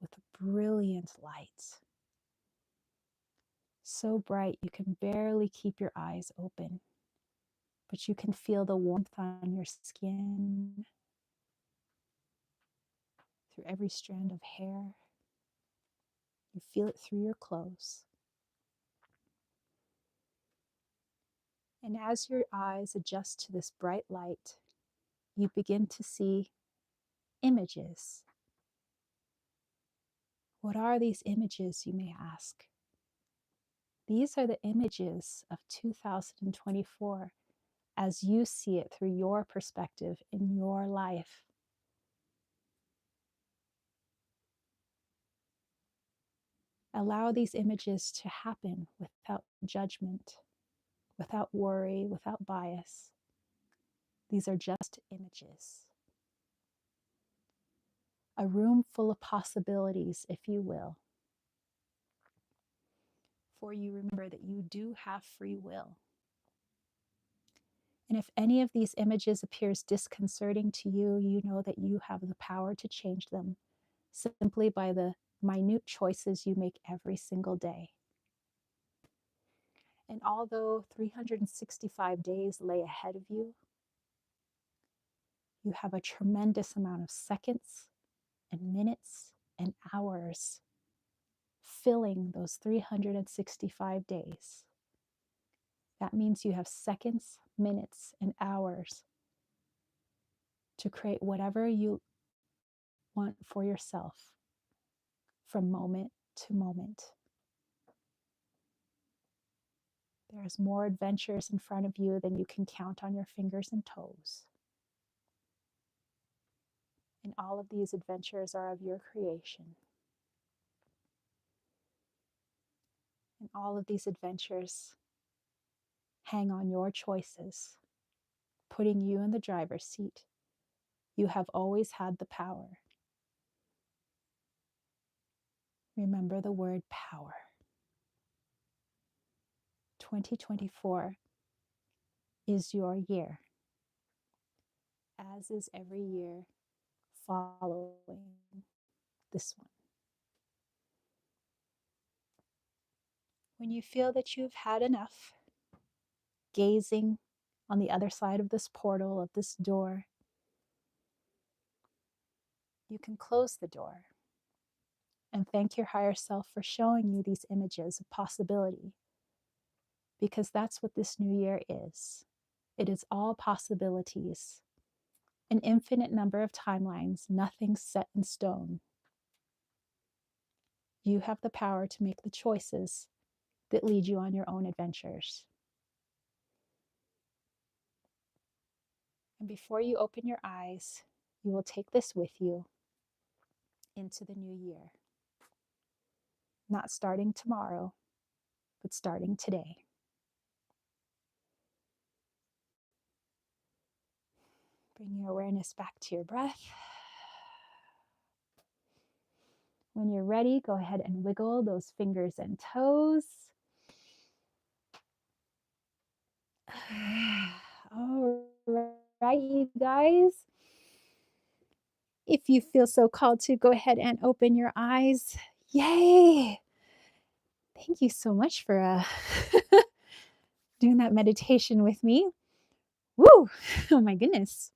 with a brilliant light. So bright you can barely keep your eyes open, but you can feel the warmth on your skin, through every strand of hair. You feel it through your clothes. And as your eyes adjust to this bright light, you begin to see images. What are these images, you may ask? These are the images of 2024 as you see it through your perspective in your life. Allow these images to happen without judgment, without worry, without bias. These are just images. A room full of possibilities, if you will. For you remember that you do have free will. And if any of these images appears disconcerting to you, you know that you have the power to change them simply by the minute choices you make every single day. And although 365 days lay ahead of you, you have a tremendous amount of seconds and minutes and hours filling those 365 days. That means you have seconds, minutes, and hours to create whatever you want for yourself from moment to moment. There's more adventures in front of you than you can count on your fingers and toes. And all of these adventures are of your creation. And all of these adventures hang on your choices, putting you in the driver's seat. You have always had the power. Remember the word power. 2024 is your year, as is every year following this one. When you feel that you've had enough, gazing on the other side of this portal, of this door, you can close the door and thank your higher self for showing you these images of possibility, because that's what this new year is. It is all possibilities, an infinite number of timelines, nothing set in stone. You have the power to make the choices that lead you on your own adventures. And before you open your eyes, you will take this with you into the new year. Not starting tomorrow, but starting today. Bring your awareness back to your breath. When you're ready, go ahead and wiggle those fingers and toes. All right, you guys. If you feel so called to, go ahead and open your eyes. Yay! Thank you so much for doing that meditation with me. Woo! Oh my goodness.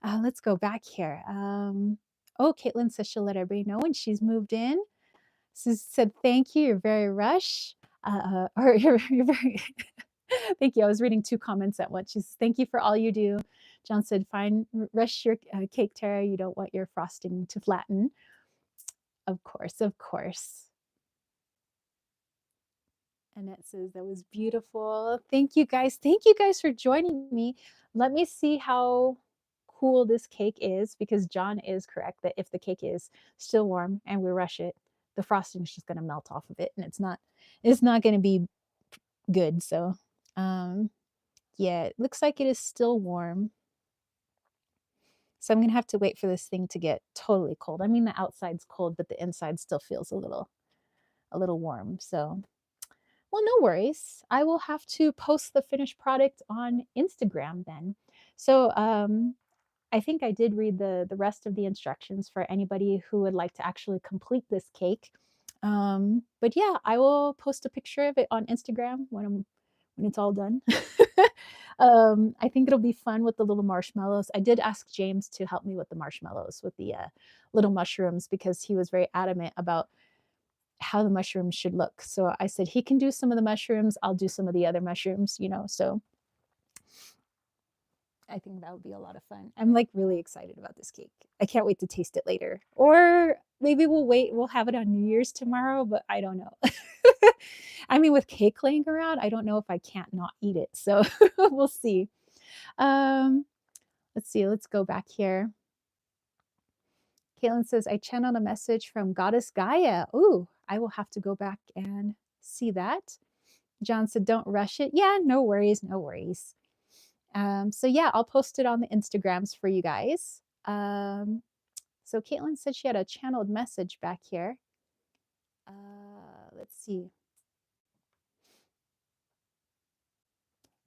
Let's go back here. Caitlin says she'll let everybody know when she's moved in. Susan said, thank you. You're very rush. Or you're very thank you. I was reading two comments at once. She says, thank you for all you do. John said, fine, rush your cake, Tara. You don't want your frosting to flatten. Of course, of course. Annette says, that was beautiful. Thank you guys. Thank you guys for joining me. Let me see how cool this cake is, because John is correct that if the cake is still warm and we rush it, the frosting is just going to melt off of it, and it's not going to be good. So yeah, it looks like it is still warm. So I'm going to have to wait for this thing to get totally cold. I mean, the outside's cold, but the inside still feels a little warm. So, well, no worries. I will have to post the finished product on Instagram then. So I think I did read the rest of the instructions for anybody who would like to actually complete this cake. But yeah, I will post a picture of it on Instagram when it's all done. I think it'll be fun with the little marshmallows. I did ask James to help me with the marshmallows, with the little mushrooms, because he was very adamant about how the mushrooms should look. So I said he can do some of the mushrooms, I'll do some of the other mushrooms, so I think that would be a lot of fun. I'm like really excited about this cake. I can't wait to taste it later. Or maybe we'll wait, we'll have it on New Year's tomorrow, but I don't know. I mean, with cake laying around, I don't know if I can't not eat it. So we'll see. Um, let's see, let's go back here. Caitlin says, I channeled a message from Goddess Gaia. Ooh, I will have to go back and see that. John said, don't rush it. Yeah, no worries, no worries. So yeah, I'll post it on the Instagrams for you guys. So Caitlin said she had a channeled message back here. Let's see.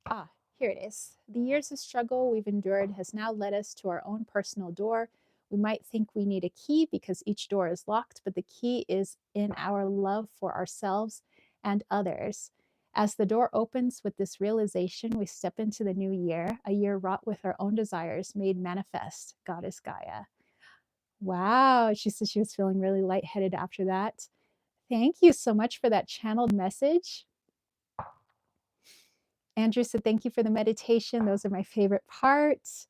Ah, here it is. The years of struggle we've endured has now led us to our own personal door. We might think we need a key because each door is locked, but the key is in our love for ourselves and others. As the door opens with this realization, we step into the new year, a year wrought with our own desires made manifest, Goddess Gaia. Wow, she said she was feeling really lightheaded after that. Thank you so much for that channeled message. Andrew said, thank you for the meditation. Those are my favorite parts.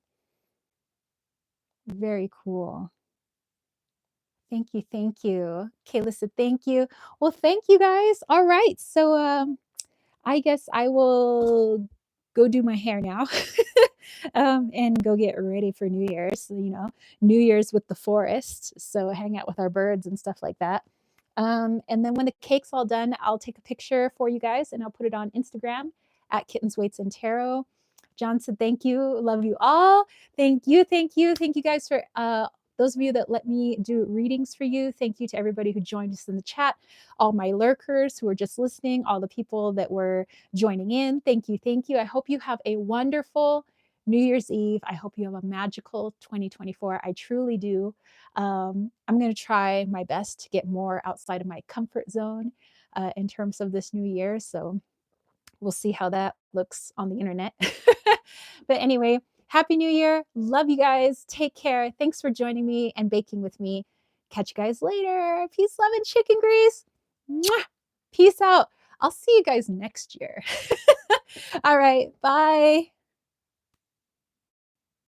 Very cool. Thank you. Thank you. Kayla said, thank you. Well, thank you guys. All right. So I guess I will go do my hair now and go get ready for New Year's, New Year's with the forest. So hang out with our birds and stuff like that. And then when the cake's all done, I'll take a picture for you guys and I'll put it on Instagram at Kittens, Weights, and Tarot. John said, thank you. Love you all. Thank you. Thank you. Thank you guys for those of you that let me do readings for you. Thank you to everybody who joined us in the chat, all my lurkers who are just listening, all the people that were joining in. Thank you. Thank you. I hope you have a wonderful New Year's Eve. I hope you have a magical 2024. I truly do. I'm going to try my best to get more outside of my comfort zone in terms of this new year. So we'll see how that looks on the internet. But anyway, Happy New Year. Love you guys. Take care. Thanks for joining me and baking with me. Catch you guys later. Peace, love, and chicken grease. Mwah! Peace out. I'll see you guys next year. All right. Bye.